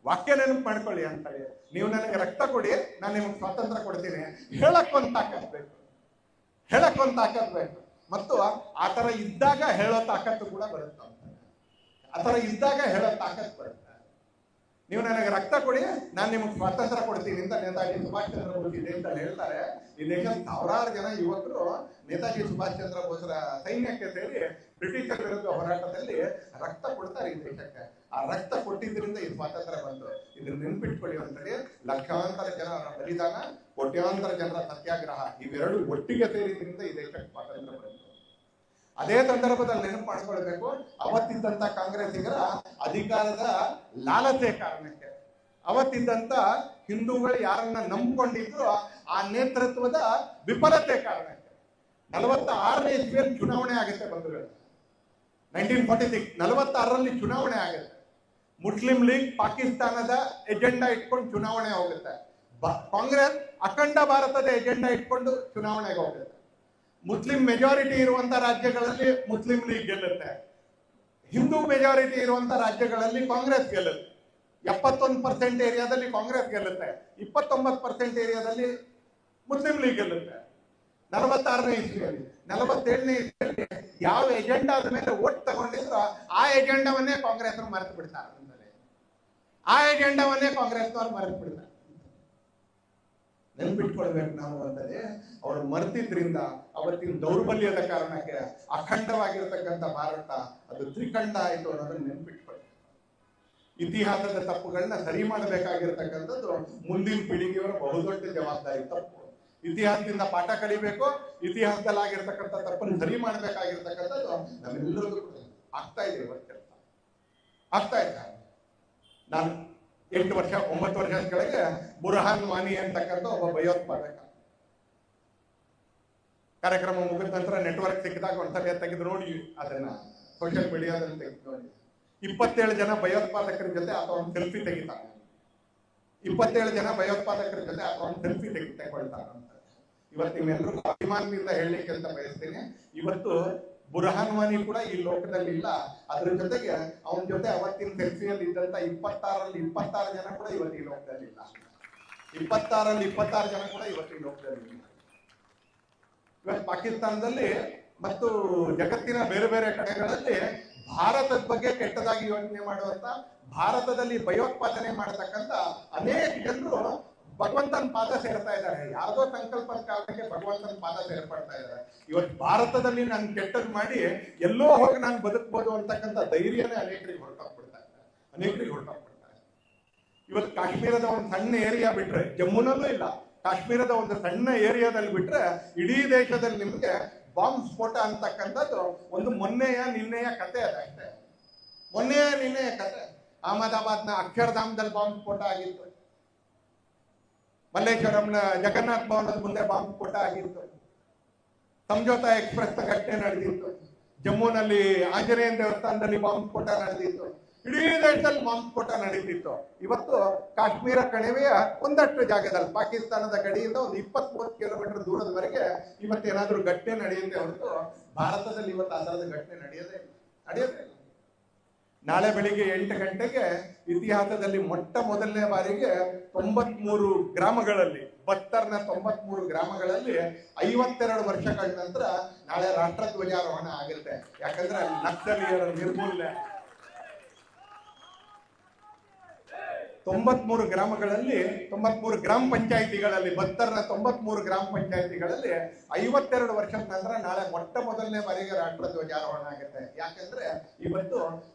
Speaker 1: ವಾಕ್ಯ ನೆನಪು ಮಾಡ್ಕೊಳ್ಳಿ ಅಂತ ಹೇಳಿ, ನೀವು ನನಗೆ ರಕ್ತ ಕೊಡಿ, ನಾನು ನಿಮಗೆ ಸ್ವಾತಂತ್ರ್ಯ ಕೊಡ್ತೀನಿ. ಹೇಳಕ್ಕೊಂದು ತಾಕತ್ ಬೇಕು, ಹೇಳಕ್ಕೊಂದು ತಾಕತ್ ಬೇಕು. ಮತ್ತು ಆ ತರ ಇದ್ದಾಗ ಹೇಳೋ ತಾಕತ್ತು ಕೂಡ ಬರುತ್ತೆ. ಆ ತರ ಇದ್ದಾಗ ಹೇಳೋ ತಾಕತ್ ಬರುತ್ತೆ. ನೀವು ನನಗೆ ರಕ್ತ ಕೊಡಿ, ನಾನು ನಿಮಗೆ ಸ್ವಾತಂತ್ರ್ಯ ಕೊಡ್ತೀನಿ ಅಂತ ನೇತಾಜಿ ಸುಭಾಷ್ ಚಂದ್ರ ಬೋಸ್ ಈ ದೇಶದಲ್ಲಿ ಹೇಳ್ತಾರೆ. ಈ ದೇಶದ ಸಾವಿರಾರು ಜನ ಯುವಕರು ನೇತಾಜಿ ಸುಭಾಷ್ ಚಂದ್ರ ಬೋಸ್ರ ಸೈನ್ಯಕ್ಕೆ ಸೇರಿ ಬ್ರಿಟಿಷರ ವಿರುದ್ಧ ಹೋರಾಟದಲ್ಲಿ ರಕ್ತ ಕೊಡ್ತಾರೆ ಈ ದೇಶಕ್ಕೆ. ಆ ರಕ್ತ ಕೊಟ್ಟಿದ್ದರಿಂದ ಈ ಸ್ವಾತಂತ್ರ್ಯ ಬಂತು. ಇದನ್ನ ನೆನ್ಪಿಟ್ಕೊಳ್ಳಿ ಅಂತೇಳಿ ಲಕ್ಷಾಂತರ ಜನರ ಬಲಿದಾನ, ಕೋಟ್ಯಾಂತರ ಜನರ ಸತ್ಯಾಗ್ರಹ ಇವೆರಡು ಒಟ್ಟಿಗೆ ಸೇರಿದ್ರಿಂದ ಈ ದೇಶಕ್ಕೆ ಸ್ವಾತಂತ್ರ್ಯ ಬಂತು. ಅದೇ ಸಂದರ್ಭದಲ್ಲಿ ನೆನಪು ಮಾಡ್ಕೊಳ್ಬೇಕು, ಅವತ್ತಿದ್ದಂತ ಕಾಂಗ್ರೆಸ್ಸಿಗರ ಅಧಿಕಾರದ ಲಾಲಸೆ ಕಾರಣಕ್ಕೆ, ಅವತ್ತಿದ್ದಂತ ಹಿಂದೂಗಳು ಯಾರನ್ನ ನಂಬಿಕೊಂಡಿದ್ರು ಆ ನೇತೃತ್ವದ ವಿಫಲತೆ ಕಾರಣಕ್ಕೆ 46ನೇ ಇಸ್ವಿಯಲ್ಲಿ ಚುನಾವಣೆ ಆಗುತ್ತೆ ಬಂಧುಗಳು. 1946 46ರಲ್ಲಿ ಚುನಾವಣೆ ಆಗುತ್ತೆ. ಮುಸ್ಲಿಂ ಲೀಗ್ ಪಾಕಿಸ್ತಾನದ ಎಜೆಂಡಾ ಇಟ್ಕೊಂಡು ಚುನಾವಣೆ ಹೋಗುತ್ತೆ. ಕಾಂಗ್ರೆಸ್ ಅಖಂಡ ಭಾರತದ ಎಜೆಂಡಾ ಇಟ್ಕೊಂಡು ಚುನಾವಣೆಗೆ ಹೋಗುತ್ತೆ. ಮುಸ್ಲಿಂ ಮೆಜಾರಿಟಿ ಇರುವಂತ ರಾಜ್ಯಗಳಲ್ಲಿ ಮುಸ್ಲಿಂ ಲೀಗ್ ಗೆಲ್ಲುತ್ತೆ, ಹಿಂದೂ ಮೆಜಾರಿಟಿ ಇರುವಂತ ರಾಜ್ಯಗಳಲ್ಲಿ ಕಾಂಗ್ರೆಸ್ ಗೆಲ್ಲುತ್ತೆ. 71% ಏರಿಯಾದಲ್ಲಿ ಕಾಂಗ್ರೆಸ್ ಗೆಲ್ಲುತ್ತೆ, 29% ಏರಿಯಾದಲ್ಲಿ ಮುಸ್ಲಿಂ ಲೀಗ್ ಗೆಲ್ಲುತ್ತೆ. 46ನೇ ಇಸ್ವಿಯಲ್ಲಿ 47ನೇ ಇಸ್ವಿಯಲ್ಲಿ ಯಾವ ಎಜೆಂಡಾದ ಮೇಲೆ ಓಟ್ ತಗೊಂಡಿದ್ರು ಆ ಎಜೆಂಡಾವನ್ನೇ ಕಾಂಗ್ರೆಸ್ ಮರೆತು ಬಿಡ್ತಾರೆ. ಆ ಎಜೆಂಡಾವನ್ನೇ ಕಾಂಗ್ರೆಸ್ನವ್ರು ಮರೆತು ಬಿಡ್ತಾರೆ. ನೆನ್ಪಿಟ್ಕೊಳ್ಬೇಕು ನಾವು ಅಂದರೆ ಅವರು ಮರೆತಿದ್ರಿಂದ ಅವತ್ತಿನ ದೌರ್ಬಲ್ಯದ ಕಾರಣಕ್ಕೆ ಅಖಂಡವಾಗಿರತಕ್ಕಂಥ ಭಾರತ ಅದು ತ್ರಿಖಂಡ ಆಯಿತು ಅನ್ನೋದನ್ನ ನೆನ್ಪಿಟ್ಕೊಳ್ಳಿ. ಇತಿಹಾಸದ ತಪ್ಪುಗಳನ್ನ ಸರಿ ಮಾಡಬೇಕಾಗಿರ್ತಕ್ಕಂಥದ್ದು ಮುಂದಿನ ಪೀಳಿಗೆಯವರ ಬಹುದೊಡ್ಡ ಜವಾಬ್ದಾರಿ. ತಪ್ಪು ಇತಿಹಾಸದಿಂದ ಪಾಠ ಕಲಿಬೇಕು, ಇತಿಹಾಸದಲ್ಲಿ ಆಗಿರ್ತಕ್ಕಂಥ ತಪ್ಪನ್ನು ಸರಿ ಮಾಡಬೇಕಾಗಿರ್ತಕ್ಕಂಥದ್ದು ನಮ್ಮೆಲ್ಲರಿಗೂ ಆಗ್ತಾ ಇದೆ. ಇವತ್ತು ಆಗ್ತಾ ಇದೆ. ನಾನು 9 ವರ್ಷದ ಕೆಳಗೆ ಬುರ್ಹಾನ್ ವಾನಿ ಅಂತಕ್ಕಂಥ ಒಬ್ಬ ಭಯೋತ್ಪಾದಕ ಕಾರ್ಯಕ್ರಮ ಮುಗಿದ ನಂತರ ನೆಟ್ವರ್ಕ್ ಸಿಕ್ಕಿದಾಗ ಒಂದ್ಸಲ ತೆಗೆದು ನೋಡಿ, ಅದನ್ನ ಸೋಷಿಯಲ್ ಮೀಡಿಯಾದಲ್ಲಿ ತೆಗೆದು ನೋಡಿ. 27 ಜನ ಭಯೋತ್ಪಾದಕರ ಜೊತೆ ಆತ ಒಂದು ಸೆಲ್ಫಿ ತೆಗಿತಾನೆ. 27 ಜನ ಭಯೋತ್ಪಾದಕರ ಜೊತೆ ಆತ ಒಂದು ಸೆಲ್ಫಿ ತೆಗಿತಾನೆ. ಇವತ್ತು ನಿಮ್ಮೆಲ್ಲರಿಗೂ ಅಭಿಮಾನದಿಂದ ಹೇಳಲಿಕ್ಕೆ ಅಂತ ಬಯಸ್ತೀನಿ, ಇವತ್ತು ಬುರ್ಹಾನ್ ವಾನಿ ಕೂಡ ಈ ಲೋಕದಲ್ಲಿ ಇಲ್ಲ. ಅದ್ರ ಜೊತೆಗೆ ಅವನ ಜೊತೆ ಅವತ್ತಿನ ಸೆಲ್ಫಿಯಲ್ಲಿ ಇದ್ದಂತ 26 ಜನ ಕೂಡ ಇವತ್ತು ಈ ಲೋಕದಲ್ಲಿ ಇಲ್ಲ. 26 ಜನ ಕೂಡ ಇವತ್ತು ಈ ಲೋಕದಲ್ಲಿ ಇಲ್ಲ. ಇವತ್ತು ಪಾಕಿಸ್ತಾನದಲ್ಲಿ ಮತ್ತು ಜಗತ್ತಿನ ಬೇರೆ ಬೇರೆ ಕಡೆಗಳಲ್ಲಿ ಭಾರತದ ಬಗ್ಗೆ ಕೆಟ್ಟದಾಗಿ ಯೋಚನೆ ಮಾಡುವಂತ, ಭಾರತದಲ್ಲಿ ಭಯೋತ್ಪಾದನೆ ಮಾಡತಕ್ಕಂತ ಅನೇಕ ಜನರು ಭಗವಂತನ ಪಾದ ಸೇರ್ತಾ ಇದ್ದಾರೆ. ಯಾವುದೋ ಸಂಕಲ್ಪದ ಕಾರಣಕ್ಕೆ ಭಗವಂತನ ಪಾದ ಸೇರ್ಪಡ್ತಾ ಇದ್ದಾರೆ. ಇವತ್ತು ಭಾರತದಲ್ಲಿ ನಾನು ಕೆಟ್ಟದ್ ಮಾಡಿ ಎಲ್ಲೋ ಹೋಗಿ ನಾನು ಬದುಕಬಹುದು ಅಂತಕ್ಕಂಥ ಧೈರ್ಯನೇ ಅನೇಕರಿಗೆ ಹೊರಟೋಗ್ಬಿಡ್ತಾ ಇದೆ. ಇವತ್ತು ಕಾಶ್ಮೀರದ ಒಂದು ಸಣ್ಣ ಏರಿಯಾ ಬಿಟ್ರೆ, ಜಮ್ಮುನಲ್ಲೂ ಇಲ್ಲ, ಕಾಶ್ಮೀರದ ಒಂದು ಸಣ್ಣ ಏರಿಯಾದಲ್ಲಿ ಬಿಟ್ರೆ ಇಡೀ ದೇಶದಲ್ಲಿ ನಿಮ್ಗೆ ಬಾಂಬ್ ಸ್ಫೋಟ ಅಂತಕ್ಕಂಥದ್ದು ಒಂದು ನಿನ್ನೆಯ ಕತೆ ಅದಷ್ಟೇ. ನಿನ್ನೆಯ ಕತೆ. ಅಹಮದಾಬಾದ್ನ ಅಕ್ಷರಧಾಮದಲ್ಲಿ ಬಾಂಬ್ ಸ್ಫೋಟ ಆಗಿತ್ತು. ಮಲ್ಲೇಶ್ವರಂನ ಜಗನ್ನಾಥ್ ಭವನದ ಮುಂದೆ ಬಾಂಬ್ ಸ್ಫೋಟ ಆಗಿತ್ತು. ಸಂಜೋತಾ ಎಕ್ಸ್ಪ್ರೆಸ್ ಘಟನೆ ನಡೆದಿತ್ತು. ಜಮ್ಮುನಲ್ಲಿ ಆಂಜನೇಯ ದೇವಸ್ಥಾನದಲ್ಲಿ ಬಾಂಬ್ ಸ್ಫೋಟ ನಡೆದಿತ್ತು. ಇಡೀ ದೇಶದಲ್ಲಿ ಬಾಂಬ್ ಸ್ಫೋಟ ನಡೀತಿತ್ತು. ಇವತ್ತು ಕಾಶ್ಮೀರ ಕಣಿವೆಯ ಒಂದಷ್ಟು ಜಾಗದಲ್ಲಿ ಪಾಕಿಸ್ತಾನದ ಗಡಿಯಿಂದ ಒಂದು 20-30 ಕಿಲೋಮೀಟರ್ ದೂರದವರೆಗೆ ಇವತ್ತೇನಾದ್ರೂ ಘಟನೆ ನಡೆಯುತ್ತೆ ಹೊರತು ಭಾರತದಲ್ಲಿ ಇವತ್ತು ಆ ಥರದ ಘಟನೆ ನಡೆಯೋದೇ ಇಲ್ಲ. ನಾಳೆ ಬೆಳಿಗ್ಗೆ 8 ಗಂಟೆಗೆ ಇತಿಹಾಸದಲ್ಲಿ ಮೊದಲನೇ ಬಾರಿಗೆ 93 ಗ್ರಾಮಗಳಲ್ಲಿ, ಬತ್ತರ್ನ 93 ಗ್ರಾಮಗಳಲ್ಲಿ 52 ವರ್ಷಗಳ ನಂತರ ನಾಳೆ ರಾಷ್ಟ್ರ ಧ್ವಜಾರೋಹಣ ಆಗುತ್ತೆ. ಯಾಕಂದ್ರೆ ನಕ್ಸಲೀಯರ ನಿರ್ಮೂಲನೆ 93 ಗ್ರಾಮಗಳಲ್ಲಿ, 93 ಗ್ರಾಮ ಪಂಚಾಯಿತಿಗಳಲ್ಲಿ, ಬತ್ತರ್ನ 93 ಗ್ರಾಮ ಪಂಚಾಯಿತಿಗಳಲ್ಲಿ 52 ವರ್ಷದ ನಂತರ ನಾಳೆ ಮೊದಲನೇ ಬಾರಿಗೆ ರಾಷ್ಟ್ರ ಧ್ವಜಾರೋಹಣ ಆಗುತ್ತೆ. ಯಾಕಂದ್ರೆ ಇವತ್ತು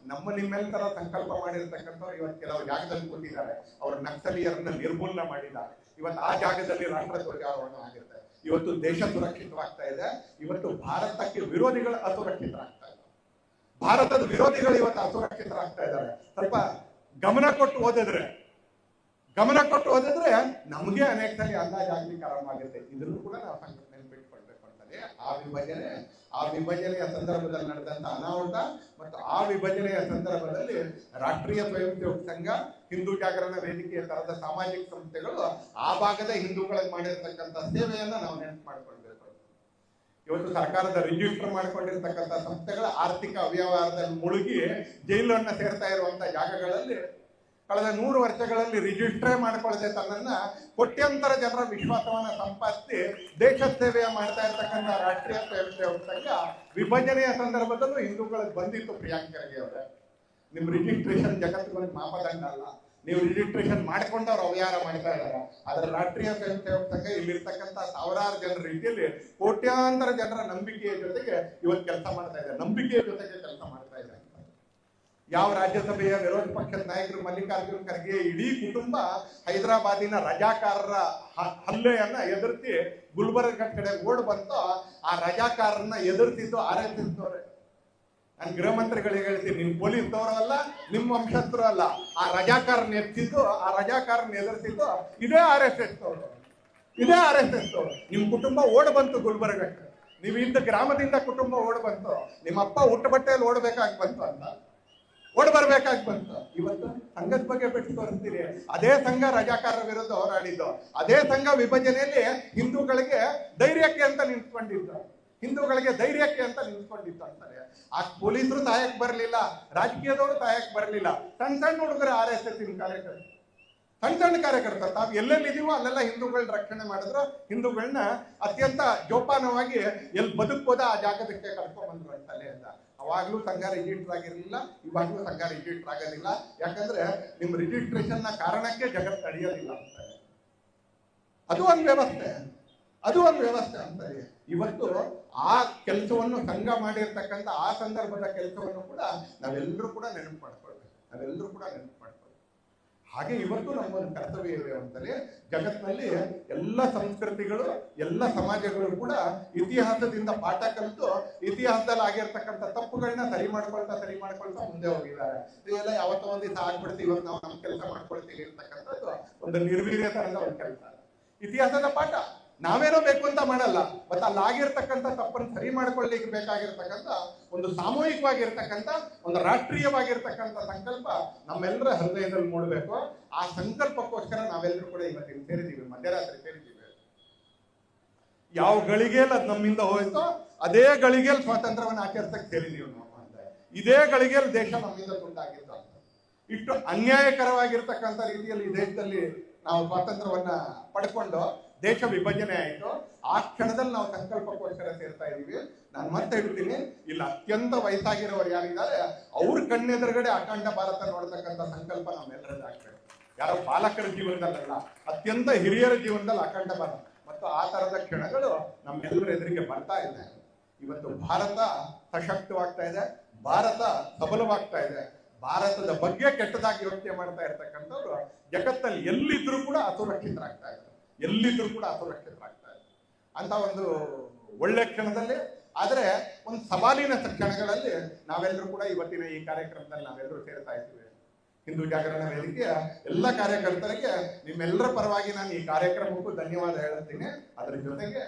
Speaker 1: ನಿಮ್ಮೆಲ್ಲರ ಸಂಕಲ್ಪ ಮಾಡಿರ್ತಕ್ಕಂಥವ್ರು ಇವತ್ತು ಕೆಲವು ಜಾಗದಲ್ಲಿ ಕೂತಿದ್ದಾರೆ. ಅವರು ನಕ್ಸಲೀಯರನ್ನ ನಿರ್ಮೂಲನೆ ಮಾಡಿದ್ದಾರೆ. ಇವತ್ತು ಆ ಜಾಗದಲ್ಲಿ ರಾಷ್ಟ್ರ ಧ್ವಜಾರೋಹಣ ಆಗುತ್ತೆ. ಇವತ್ತು ದೇಶ ಸುರಕ್ಷಿತವಾಗ್ತಾ ಇದೆ. ಇವತ್ತು ಭಾರತಕ್ಕೆ ವಿರೋಧಿಗಳು ಅಸುರಕ್ಷಿತರಾಗ್ತಾ ಇದ್ದಾರೆ. ಭಾರತದ ವಿರೋಧಿಗಳು ಇವತ್ತು ಅಸುರಕ್ಷಿತರಾಗ್ತಾ ಇದ್ದಾರೆ. ಸ್ವಲ್ಪ ಗಮನ ಕೊಟ್ಟು ಓದಿದ್ರೆ ನಮಗೆ ಅನೇಕ ಸಲ ಅಂದಾಜಾಗಲಿಕ್ಕೆ ಇದನ್ನು ಕೂಡ ನಾವು ನೆನಪಿಟ್ಕೊಳ್ಬೇಕು ಅಂತಾನೆ. ಆ ವಿಭಜನೆಯ ಸಂದರ್ಭದಲ್ಲಿ ನಡೆದಂತ ಅನಾಹುತ ಮತ್ತು ಆ ವಿಭಜನೆಯ ಸಂದರ್ಭದಲ್ಲಿ ರಾಷ್ಟ್ರೀಯ ಸ್ವಯಂ ಸೇವಕ ಸಂಘ, ಹಿಂದೂ ಜಾಗರಣ ವೇದಿಕೆಯ ತರದ ಸಾಮಾಜಿಕ ಸಂಸ್ಥೆಗಳು ಆ ಭಾಗದ ಹಿಂದೂಗಳಿಗೆ ಮಾಡಿರ್ತಕ್ಕಂಥ ಸೇವೆಯನ್ನ ನಾವು ನೆನಪು ಮಾಡ್ಕೊಳ್ಬೇಕು. ಇವತ್ತು ಸರ್ಕಾರದ ರಿಜಿಸ್ಟರ್ ಮಾಡ್ಕೊಂಡಿರ್ತಕ್ಕಂಥ ಸಂಸ್ಥೆಗಳ ಆರ್ಥಿಕ ಅವ್ಯವಹಾರದಲ್ಲಿ ಮುಳುಗಿ ಜೈಲನ್ನ ಸೇರ್ತಾ ಇರುವಂತ ಜಾಗಗಳಲ್ಲಿ ಕಳೆದ 100 ವರ್ಷಗಳಲ್ಲಿ ರಿಜಿಸ್ಟ್ರೇ ಮಾಡಿಕೊಳ್ಳದೆ ತನ್ನನ್ನ ಕೋಟ್ಯಾಂತರ ಜನರ ವಿಶ್ವಾಸವನ್ನ ಸಂಪಾದಿಸಿ ದೇಶ ಸೇವೆಯ ಮಾಡ್ತಾ ಇರ್ತಕ್ಕಂಥ ರಾಷ್ಟ್ರೀಯ ಸ್ವಯಂ ಸೇವಕ ಸಂಘ ವಿಭಜನೆಯ ಸಂದರ್ಭದಲ್ಲೂ ಹಿಂದೂಗಳಿಗೆ ಬಂದಿತ್ತು. ಪ್ರಿಯಾಂಕ್ ಖರ್ಗೆ ಅವರೇ, ನಿಮ್ ರಿಜಿಸ್ಟ್ರೇಷನ್ ಜಗತ್ತಿನ ಮಾಪದಂಡ ಅಲ್ಲ. ನೀವು ರಿಜಿಸ್ಟ್ರೇಷನ್ ಮಾಡ್ಕೊಂಡವ್ರು ಅವ್ಯವಹಾರ ಮಾಡ್ತಾ ಇದ್ದಾರೆ. ಆದ್ರೆ ರಾಷ್ಟ್ರೀಯ ಸ್ವಯಂ ಸೇವಕ ಸಂಘ ಇಲ್ಲಿರ್ತಕ್ಕಂಥ ಸಾವಿರಾರು ಜನರ ರೀತಿಯಲ್ಲಿ ಕೋಟ್ಯಾಂತರ ಜನರ ನಂಬಿಕೆಯ ಜೊತೆಗೆ ಇವತ್ತು ಕೆಲಸ ಮಾಡ್ತಾ ಇದೆ. ನಂಬಿಕೆಯ ಜೊತೆಗೆ ಕೆಲಸ ಮಾಡ್ತಾ ಇದೆ. ಯಾವ ರಾಜ್ಯಸಭೆಯ ವಿರೋಧ ಪಕ್ಷದ ನಾಯಕರು ಮಲ್ಲಿಕಾರ್ಜುನ್ ಖರ್ಗೆ ಇಡೀ ಕುಟುಂಬ ಹೈದರಾಬಾದಿನ ರಜಾಕಾರರ ಹಲ್ಲೆಯನ್ನ ಎದುರಿಸಿ ಗುಲ್ಬರ್ಗ ಕಡೆ ಓಡ್ ಬಂತು. ಆ ರಜಾಕಾರರನ್ನ ಎದುರಿಸಿದ್ದು RSS ಅವರೇ. ನಾನು ಗೃಹ ಮಂತ್ರಿಗಳಿಗೆ ಹೇಳ್ತೀನಿ, ನಿಮ್ ಪೊಲೀಸ್ನವರು ಅಲ್ಲ, ನಿಮ್ಮ ವಂಶಸ್ಥರು ಅಲ್ಲ. ಆ ರಜಾಕಾರನ ಎದುರಿಸಿದ್ದು ಇದೇ RSS ಅವರು. ನಿಮ್ ಕುಟುಂಬ ಓಡ್ ಬಂತು ಗುಲ್ಬರ್ಗಕ್ಕೆ. ನೀವು ಇದ್ದ ಗ್ರಾಮದಿಂದ ಕುಟುಂಬ ಓಡ್ ಬಂತು. ನಿಮ್ಮ ಅಪ್ಪ ಹುಟ್ಟು ಬಟ್ಟೆಯಲ್ಲಿ ಓಡ್ಬೇಕಾಗಿ ಬಂತು ಅಂತ ಓಡ್ ಬರ್ಬೇಕಾಗಿ ಬಂತು. ಇವತ್ತು ಸಂಘದ ಬಗ್ಗೆ ಬಿಟ್ಟು ತೋರಿಸ್ತೀರಿ. ಅದೇ ಸಂಘ ರಜಾಕಾರರ ವಿರುದ್ಧ ಹೋರಾಡಿದ್ದು, ಅದೇ ಸಂಘ ವಿಭಜನೆಯಲ್ಲಿ ಹಿಂದೂಗಳಿಗೆ ಧೈರ್ಯಕ್ಕೆ ಅಂತ ನಿಂತ್ಕೊಂಡಿದ್ದು ಅಂತಾರೆ. ಆ ಪೊಲೀಸರು ಸಹಾಯಕ್ಕೆ ಬರಲಿಲ್ಲ, ರಾಜಕೀಯದವರು ಸಹಾಯಕ್ಕೆ ಬರಲಿಲ್ಲ. ಸಣ್ಣ ಹುಡುಗರ RSS ಕಾರ್ಯಕರ್ತರು ತಾವು ಎಲ್ಲೆಲ್ಲಿದೀವೋ ಅಲ್ಲೆಲ್ಲ ಹಿಂದೂಗಳನ್ನ ರಕ್ಷಣೆ ಮಾಡಿದ್ರು. ಹಿಂದೂಗಳನ್ನ ಅತ್ಯಂತ ಜೋಪಾನವಾಗಿ ಎಲ್ಲಿ ಬದುಕ್ಬೋದ ಆ ಜಾಗದಕ್ಕೆ ಕರ್ಕೊಂಡ್ ಬಂದ್ರು ಅಂತಲೇ ಅಂತ. ಅವಾಗ್ಲೂ ಸಂಘ ರಿಜಿಸ್ಟರ್ ಆಗಿರ್ಲಿಲ್ಲ, ಇವಾಗ್ಲೂ ಸಂಘ ರಿಜಿಸ್ಟರ್ ಆಗೋದಿಲ್ಲ. ಯಾಕಂದ್ರೆ ನಿಮ್ ರಿಜಿಸ್ಟ್ರೇಷನ್ ನ ಕಾರಣಕ್ಕೆ ಜಗತ್ತು ನಡೆಯೋದಿಲ್ಲ ಅಂತಾರೆ. ಅದು ಒಂದು ವ್ಯವಸ್ಥೆ ಅಂತಾರೆ. ಇವತ್ತು ಆ ಕೆಲಸವನ್ನು ಸಂಘ ಮಾಡಿರ್ತಕ್ಕಂಥ ಆ ಸಂದರ್ಭದ ಕೆಲಸವನ್ನು ಕೂಡ ನಾವೆಲ್ಲರೂ ಕೂಡ ನೆನಪು ಮಾಡ್ಕೊಳ್ಬೇಕು. ಹಾಗೆ ಇವತ್ತು ನಮ್ಮೊಂದು ಕರ್ತವ್ಯ ಇದೆ ಅಂತಲೇ ಜಗತ್ತಿನಲ್ಲಿ ಎಲ್ಲ ಸಂಸ್ಕೃತಿಗಳು, ಎಲ್ಲ ಸಮಾಜಗಳು ಕೂಡ ಇತಿಹಾಸದಿಂದ ಪಾಠ ಕಲಿತು ಇತಿಹಾಸದಲ್ಲಿ ಆಗಿರ್ತಕ್ಕಂಥ ತಪ್ಪುಗಳನ್ನ ಸರಿ ಮಾಡ್ಕೊಳ್ತಾ ಮುಂದೆ ಹೋಗಿದ್ದಾರೆ. ಇದೆಲ್ಲ ಯಾವತ್ತೋ ಒಂದ್ ದಿವಸ ಆಗ್ಬಿಡ್ತೀವಿ, ಇವತ್ತು ನಾವು ನಮ್ಮ ಕೆಲಸ ಮಾಡ್ಕೊಳ್ತೀವಿ ಇರ್ತಕ್ಕಂಥದ್ದು ಒಂದು ನಿರ್ವೀರ್ಯತನದ ಒಂದು ಕೆಲಸ. ಇತಿಹಾಸದ ಪಾಠ ನಾವೇನೋ ಬೇಕು ಅಂತ ಮಾಡಲ್ಲ, ಮತ್ತೆ ಅಲ್ಲಾಗಿರ್ತಕ್ಕಂಥ ತಪ್ಪನ್ನು ಸರಿ ಮಾಡ್ಕೊಳ್ಳಿಕ್ಕೆ ಬೇಕಾಗಿರ್ತಕ್ಕಂಥ ಒಂದು ಸಾಮೂಹಿಕವಾಗಿರ್ತಕ್ಕಂಥ ಒಂದು ರಾಷ್ಟ್ರೀಯವಾಗಿರ್ತಕ್ಕಂಥ ಸಂಕಲ್ಪ ನಮ್ಮೆಲ್ಲರ ಹೃದಯದಲ್ಲಿ ಮೂಡಬೇಕು. ಆ ಸಂಕಲ್ಪಕ್ಕೋಸ್ಕರ ನಾವೆಲ್ಲರೂ ಕೂಡ ಇವತ್ತಿನ ಸೇರಿದ್ದೀವಿ, ಮಧ್ಯರಾತ್ರಿ ಸೇರಿದ್ದೀವಿ. ಯಾವ ಗಳಿಗೆಯಲ್ಲಿ ಅದು ನಮ್ಮಿಂದ ಹೋಯ್ತೋ ಅದೇ ಗಳಿಗೆಯಲ್ಲಿ ಸ್ವಾತಂತ್ರ್ಯವನ್ನು ಆಚರಿಸಕ್ಕೆ ಹೇಳಿದೀವಿ ನಾವು ಅಂತ. ಇದೇ ಗಳಿಗೆಯಲ್ಲಿ ದೇಶ ನಮ್ಮಿಂದ ತುಂಡಾಗಿತ್ತು ಅಂತ. ಇಷ್ಟು ಅನ್ಯಾಯಕರವಾಗಿರ್ತಕ್ಕಂಥ ರೀತಿಯಲ್ಲಿ ಈ ದೇಶದಲ್ಲಿ ನಾವು ಸ್ವಾತಂತ್ರ್ಯವನ್ನ ಪಡ್ಕೊಂಡು ದೇಶ ವಿಭಜನೆ ಆಯಿತು. ಆ ಕ್ಷಣದಲ್ಲಿ ನಾವು ಸಂಕಲ್ಪಕ್ಕೋಸ್ಕರ ಸೇರ್ತಾ ಇದೀವಿ. ನಾನು ಮತ್ತೆ ಹೇಳ್ತೀನಿ, ಇಲ್ಲ ಅತ್ಯಂತ ವಯಸ್ಸಾಗಿರೋರು ಯಾರಿದ್ದಾರೆ ಅವ್ರ ಕಣ್ಣೆದುರುಗಡೆ ಅಖಂಡ ಭಾರತ ನೋಡ್ತಕ್ಕಂಥ ಸಂಕಲ್ಪ ನಮ್ಮೆಲ್ಲರದಾಗ್ತದೆ. ಯಾರೋ ಬಾಲಕರ ಜೀವನದಲ್ಲ, ಅತ್ಯಂತ ಹಿರಿಯರ ಜೀವನದಲ್ಲಿ ಅಖಂಡ ಭಾರತ ಮತ್ತು ಆ ತರದ ಕ್ಷಣಗಳು ನಮ್ಮೆಲ್ಲರ ಎದುರಿಗೆ ಬರ್ತಾ ಇದೆ. ಇವತ್ತು ಭಾರತ ಸಶಕ್ತವಾಗ್ತಾ ಇದೆ, ಭಾರತ ಸಬಲವಾಗ್ತಾ ಇದೆ. ಭಾರತದ ಬಗ್ಗೆ ಕೆಟ್ಟದಾಗಿ ಯೋಚನೆ ಮಾಡ್ತಾ ಇರ್ತಕ್ಕಂಥವ್ರು ಜಗತ್ತಲ್ಲಿ ಎಲ್ಲಿದ್ರು ಕೂಡ ಅಸುರಕ್ಷಿತರಾಗ್ತಾ ಇದ್ದಾರೆ, ಎಲ್ಲಿದ್ರು ಕೂಡ ಅಸುರಕ್ಷಿತರಾಗ್ತಾ ಇದ್ದಾರೆ ಅಂತ ಒಂದು ಒಳ್ಳೆ ಕ್ಷಣದಲ್ಲಿ. ಆದ್ರೆ ಒಂದು ಸವಾಲಿನ ಕ್ಷಣಗಳಲ್ಲಿ ನಾವೆಲ್ಲರೂ ಕೂಡ ಇವತ್ತಿನ ಈ ಕಾರ್ಯಕ್ರಮದಲ್ಲಿ ನಾವೆಲ್ಲರೂ ಸೇರ್ತಾ ಇದ್ದೀವಿ. ಹಿಂದೂ ಜಾಗರಣ ವೇದಿಕೆಯ ಎಲ್ಲ ಕಾರ್ಯಕರ್ತರಿಗೆ ನಿಮ್ಮೆಲ್ಲರ ಪರವಾಗಿ ನಾನು ಈ ಕಾರ್ಯಕ್ರಮಕ್ಕೂ ಧನ್ಯವಾದ ಹೇಳುತ್ತೀನಿ. ಅದರ ಜೊತೆಗೆ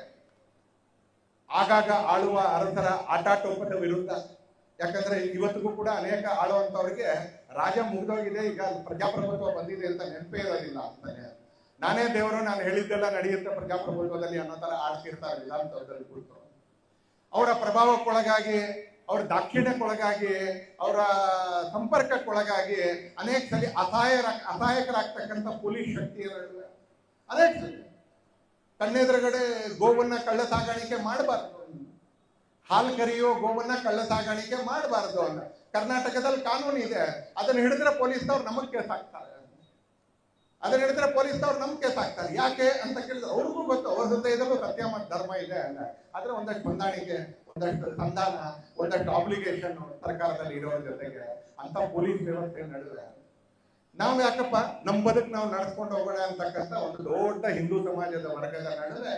Speaker 1: ಆಗಾಗ ಆಳುವ ಅರಸರ ಆಟಾಟೋಪದ ವಿರುದ್ಧ, ಯಾಕಂದ್ರೆ ಇವತ್ತಿಗೂ ಕೂಡ ಅನೇಕ ಆಳುವಂತವರಿಗೆ ರಾಜ ಮುಗಿದೋಗಿದೆ, ಈಗ ಪ್ರಜಾಪ್ರಭುತ್ವ ಬಂದಿದೆ ಅಂತ ನೆನಪೇ ಇರೋದಿಲ್ಲ ಅಂತಾನೆ. ನಾನೇ ದೇವರು, ನಾನು ಹೇಳಿದ್ದೆಲ್ಲ ನಡೆಯುತ್ತೆ ಪ್ರಜಾಪ್ರಭುತ್ವದಲ್ಲಿ ಅನ್ನೋ ತರ ಆಡ್ತಿರ್ತಾರೆ ವಿಧಾನಸೌಧದಲ್ಲಿ ಕೂತು. ಅವರ ಪ್ರಭಾವಕ್ಕೊಳಗಾಗಿ, ಅವರ ದಾಕ್ಷಿಣ್ಯಕ್ಕೊಳಗಾಗಿ, ಅವರ ಸಂಪರ್ಕಕ್ಕೊಳಗಾಗಿ ಅನೇಕ ಸಲ ಅಸಹಾಯಕರಾಗ್ತಕ್ಕಂಥ ಪೊಲೀಸ್ ಶಕ್ತಿಯ ನಡುವೆ ಅನೇಕ ಸಲ ಕಣ್ಣೆದುರುಗಡೆ ಗೋವನ್ನ ಕಳ್ಳ ಸಾಗಾಣಿಕೆ ಮಾಡಬಾರ್ದು, ಹಾಲು ಕರಿಯೋ ಗೋವನ್ನ ಕಳ್ಳ ಸಾಗಾಣಿಕೆ ಮಾಡಬಾರ್ದು ಅಂತ ಕರ್ನಾಟಕದಲ್ಲಿ ಕಾನೂನು ಇದೆ. ಅದನ್ನ ಹಿಡಿದ್ರೆ ಪೊಲೀಸ್ನವ್ರು ನಮಗ್ ಕೇಸ್ ಹಾಕ್ತಾರೆ, ಅದನ್ನ ಹಿಡಿದ್ರೆ ಪೊಲೀಸ್ನವ್ರು ನಮ್ಗೆ ಕೇಸ್ ಹಾಕ್ತಾರೆ. ಯಾಕೆ ಅಂತ ಕೇಳಿದ್ರೆ ಅವ್ರಿಗೂ ಗೊತ್ತು, ಅವ್ರ ಹೃದಯದಲ್ಲೂ ಸತ್ಯ ಮತ್ತು ಧರ್ಮ ಇದೆ ಅಂತ. ಆದ್ರೆ ಒಂದಷ್ಟು ಹೊಂದಾಣಿಕೆ, ಒಂದಷ್ಟು ಸಂಧಾನ, ಒಂದಷ್ಟು ಆಬ್ಲಿಗೇಷನ್ ಸರ್ಕಾರದಲ್ಲಿ ಇರೋ ಜೊತೆಗೆ ಅಂತ ಪೊಲೀಸ್ ವ್ಯವಸ್ಥೆ ನಡುವೆ ನಾವು ಯಾಕಪ್ಪ ನಮ್ಮ ಬದುಕು ನಾವು ನಡೆಸ್ಕೊಂಡು ಹೋಗೋಣ ಅಂತಕ್ಕಂಥ ಒಂದು ದೊಡ್ಡ ಹಿಂದೂ ಸಮಾಜದ ವರ್ಗದ ನಡುವೆ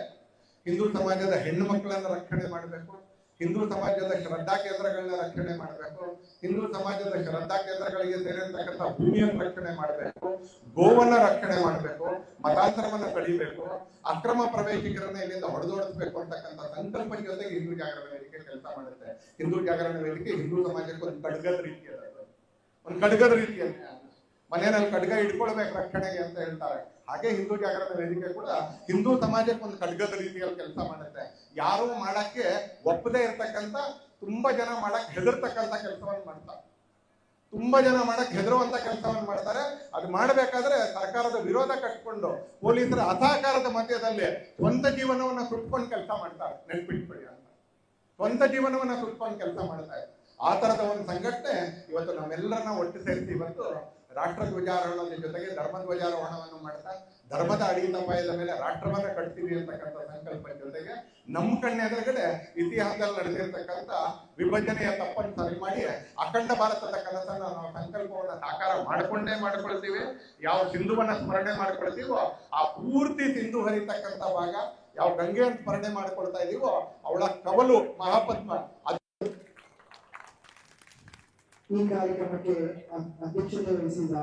Speaker 1: ಹಿಂದೂ ಸಮಾಜದ ಹೆಣ್ಣು ಮಕ್ಕಳನ್ನ ರಕ್ಷಣೆ ಮಾಡಬೇಕು, ಹಿಂದೂ ಸಮಾಜದ ಶ್ರದ್ಧಾ ಕೇಂದ್ರಗಳನ್ನ ರಕ್ಷಣೆ ಮಾಡಬೇಕು, ಹಿಂದೂ ಸಮಾಜದ ಶ್ರದ್ಧಾ ಕೇಂದ್ರಗಳಿಗೆ ಸೇರಿರ್ತಕ್ಕಂಥ ಭೂಮಿಯನ್ನು ರಕ್ಷಣೆ ಮಾಡಬೇಕು, ಗೋವನ್ನ ರಕ್ಷಣೆ ಮಾಡಬೇಕು, ಮತಾಂತರವನ್ನ ತಡಿಬೇಕು, ಅಕ್ರಮ ಪ್ರವೇಶಿಗರನ್ನ ಇಲ್ಲಿಂದ ಹೊಡೆದೋಡಿಸ್ಬೇಕು ಅಂತಕ್ಕಂಥ ಸಂಕಲ್ಪ ಜೊತೆಗೆ ಹಿಂದೂ ಜಾಗರಣ ವೇದಿಕೆ ಕೆಲಸ ಮಾಡುತ್ತೆ. ಹಿಂದೂ ಜಾಗರಣ ವೇದಿಕೆ ಹಿಂದೂ ಸಮಾಜಕ್ಕೆ ಒಂದು ಖಡ್ಗದ ರೀತಿಯಲ್ಲ, ಒಂದು ಖಡ್ಗದ ರೀತಿಯಲ್ಲಿ ಮನೆಯಲ್ಲಿ ಖಡ್ಗ ಇಟ್ಕೊಳ್ಬೇಕು ರಕ್ಷಣೆಗೆ ಅಂತ ಹೇಳ್ತಾರೆ. ಹಾಗೆ ಹಿಂದೂ ಜಾಗರಣ ವೇದಿಕೆ ಕೂಡ ಹಿಂದೂ ಸಮಾಜಕ್ಕೆ ಒಂದು ಖಡ್ಗದ ರೀತಿಯಲ್ಲಿ ಕೆಲಸ ಮಾಡುತ್ತೆ. ಯಾರು ಮಾಡಕ್ಕೆ ಒಪ್ಪದೇ ಇರ್ತಕ್ಕಂಥ, ತುಂಬಾ ಜನ ಮಾಡಕ್ ಹೆದರ್ತಕ್ಕಂಥ ಕೆಲಸವನ್ನು ಮಾಡ್ತಾರೆ, ತುಂಬಾ ಜನ ಮಾಡಕ್ ಹೆದರುವಂತ ಕೆಲಸವನ್ನು ಮಾಡ್ತಾರೆ. ಅದು ಮಾಡಬೇಕಾದ್ರೆ ಸರ್ಕಾರದ ವಿರೋಧ ಕಟ್ಕೊಂಡು ಪೊಲೀಸರ ಅಸಹಕಾರದ ಮಧ್ಯದಲ್ಲಿ ಸ್ವಂತ ಜೀವನವನ್ನ ಸುಟ್ಕೊಂಡು ಕೆಲಸ ಮಾಡ್ತಾರೆ. ನೆನ್ಪಿಟ್ಬಿಡಿ ಅಂತ, ಸ್ವಂತ ಜೀವನವನ್ನ ಸುಟ್ಕೊಂಡು ಕೆಲಸ ಮಾಡ್ತಾರೆ. ಆ ತರದ ಒಂದು ಸಂಘಟನೆ ಇವತ್ತು ನಮ್ಮೆಲ್ಲರನ್ನ ಒಟ್ಟು ಸೇರಿಸಿ ಇವತ್ತು ರಾಷ್ಟ್ರ ಧ್ವಜಾರೋಹಣದ ಜೊತೆಗೆ ಧರ್ಮ ಧ್ವಜಾರೋಹಣವನ್ನು ಮಾಡ್ತಾ ಧರ್ಮದ ಅಡಿತಪಾಯದ ಮೇಲೆ ರಾಷ್ಟ್ರವನ್ನ ಕಟ್ತೀವಿ ಅಂತಕ್ಕಂಥ ಸಂಕಲ್ಪ ಜೊತೆಗೆ ನಮ್ಮ ಕಣ್ಣೆದುರುಗಡೆ ಇತಿಹಾಸದಲ್ಲಿ ನಡೆದಿರ್ತಕ್ಕಂಥ ವಿಭಜನೆಯ ತಪ್ಪನ್ನು ಸರಿ ಮಾಡಿ ಅಖಂಡ ಭಾರತದ ಕನಸನ್ನ ನಾವು ಸಂಕಲ್ಪವನ್ನ ಸಾಕಾರ ಮಾಡ್ಕೊಳ್ತೀವಿ. ಯಾವ ಸಿಂಧುವನ್ನ ಸ್ಮರಣೆ ಮಾಡ್ಕೊಳ್ತೀವೋ ಆ ಪೂರ್ತಿ ಸಿಂಧು ಹರಿತಕ್ಕಂಥ ಭಾಗ, ಯಾವ ಗಂಗೆಯನ್ನು ಸ್ಮರಣೆ ಮಾಡ್ಕೊಳ್ತಾ ಇದೀವೋ ಅವಳ ಕವಲು ಮಹಾಪದ್ಮ.
Speaker 2: ಈ ಕಾರ್ಯಕ್ರಮಕ್ಕೆ ಅಧ್ಯಕ್ಷತೆ ವಹಿಸಿದ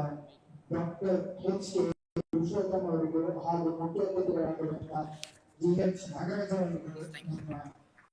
Speaker 2: ಡಾಕ್ಟರ್ ಎಚ್.ಕೆ. ಪುರುಷೋತ್ತಮ ಅವರಿಗೂ ಹಾಗೂ ಮುಖ್ಯ ಅತಿಥಿಗಳಾಗಿರುವಂತಹ ಜಿ.ಎಚ್. ನಾಗರಾಜ ಅವರಿಗೂ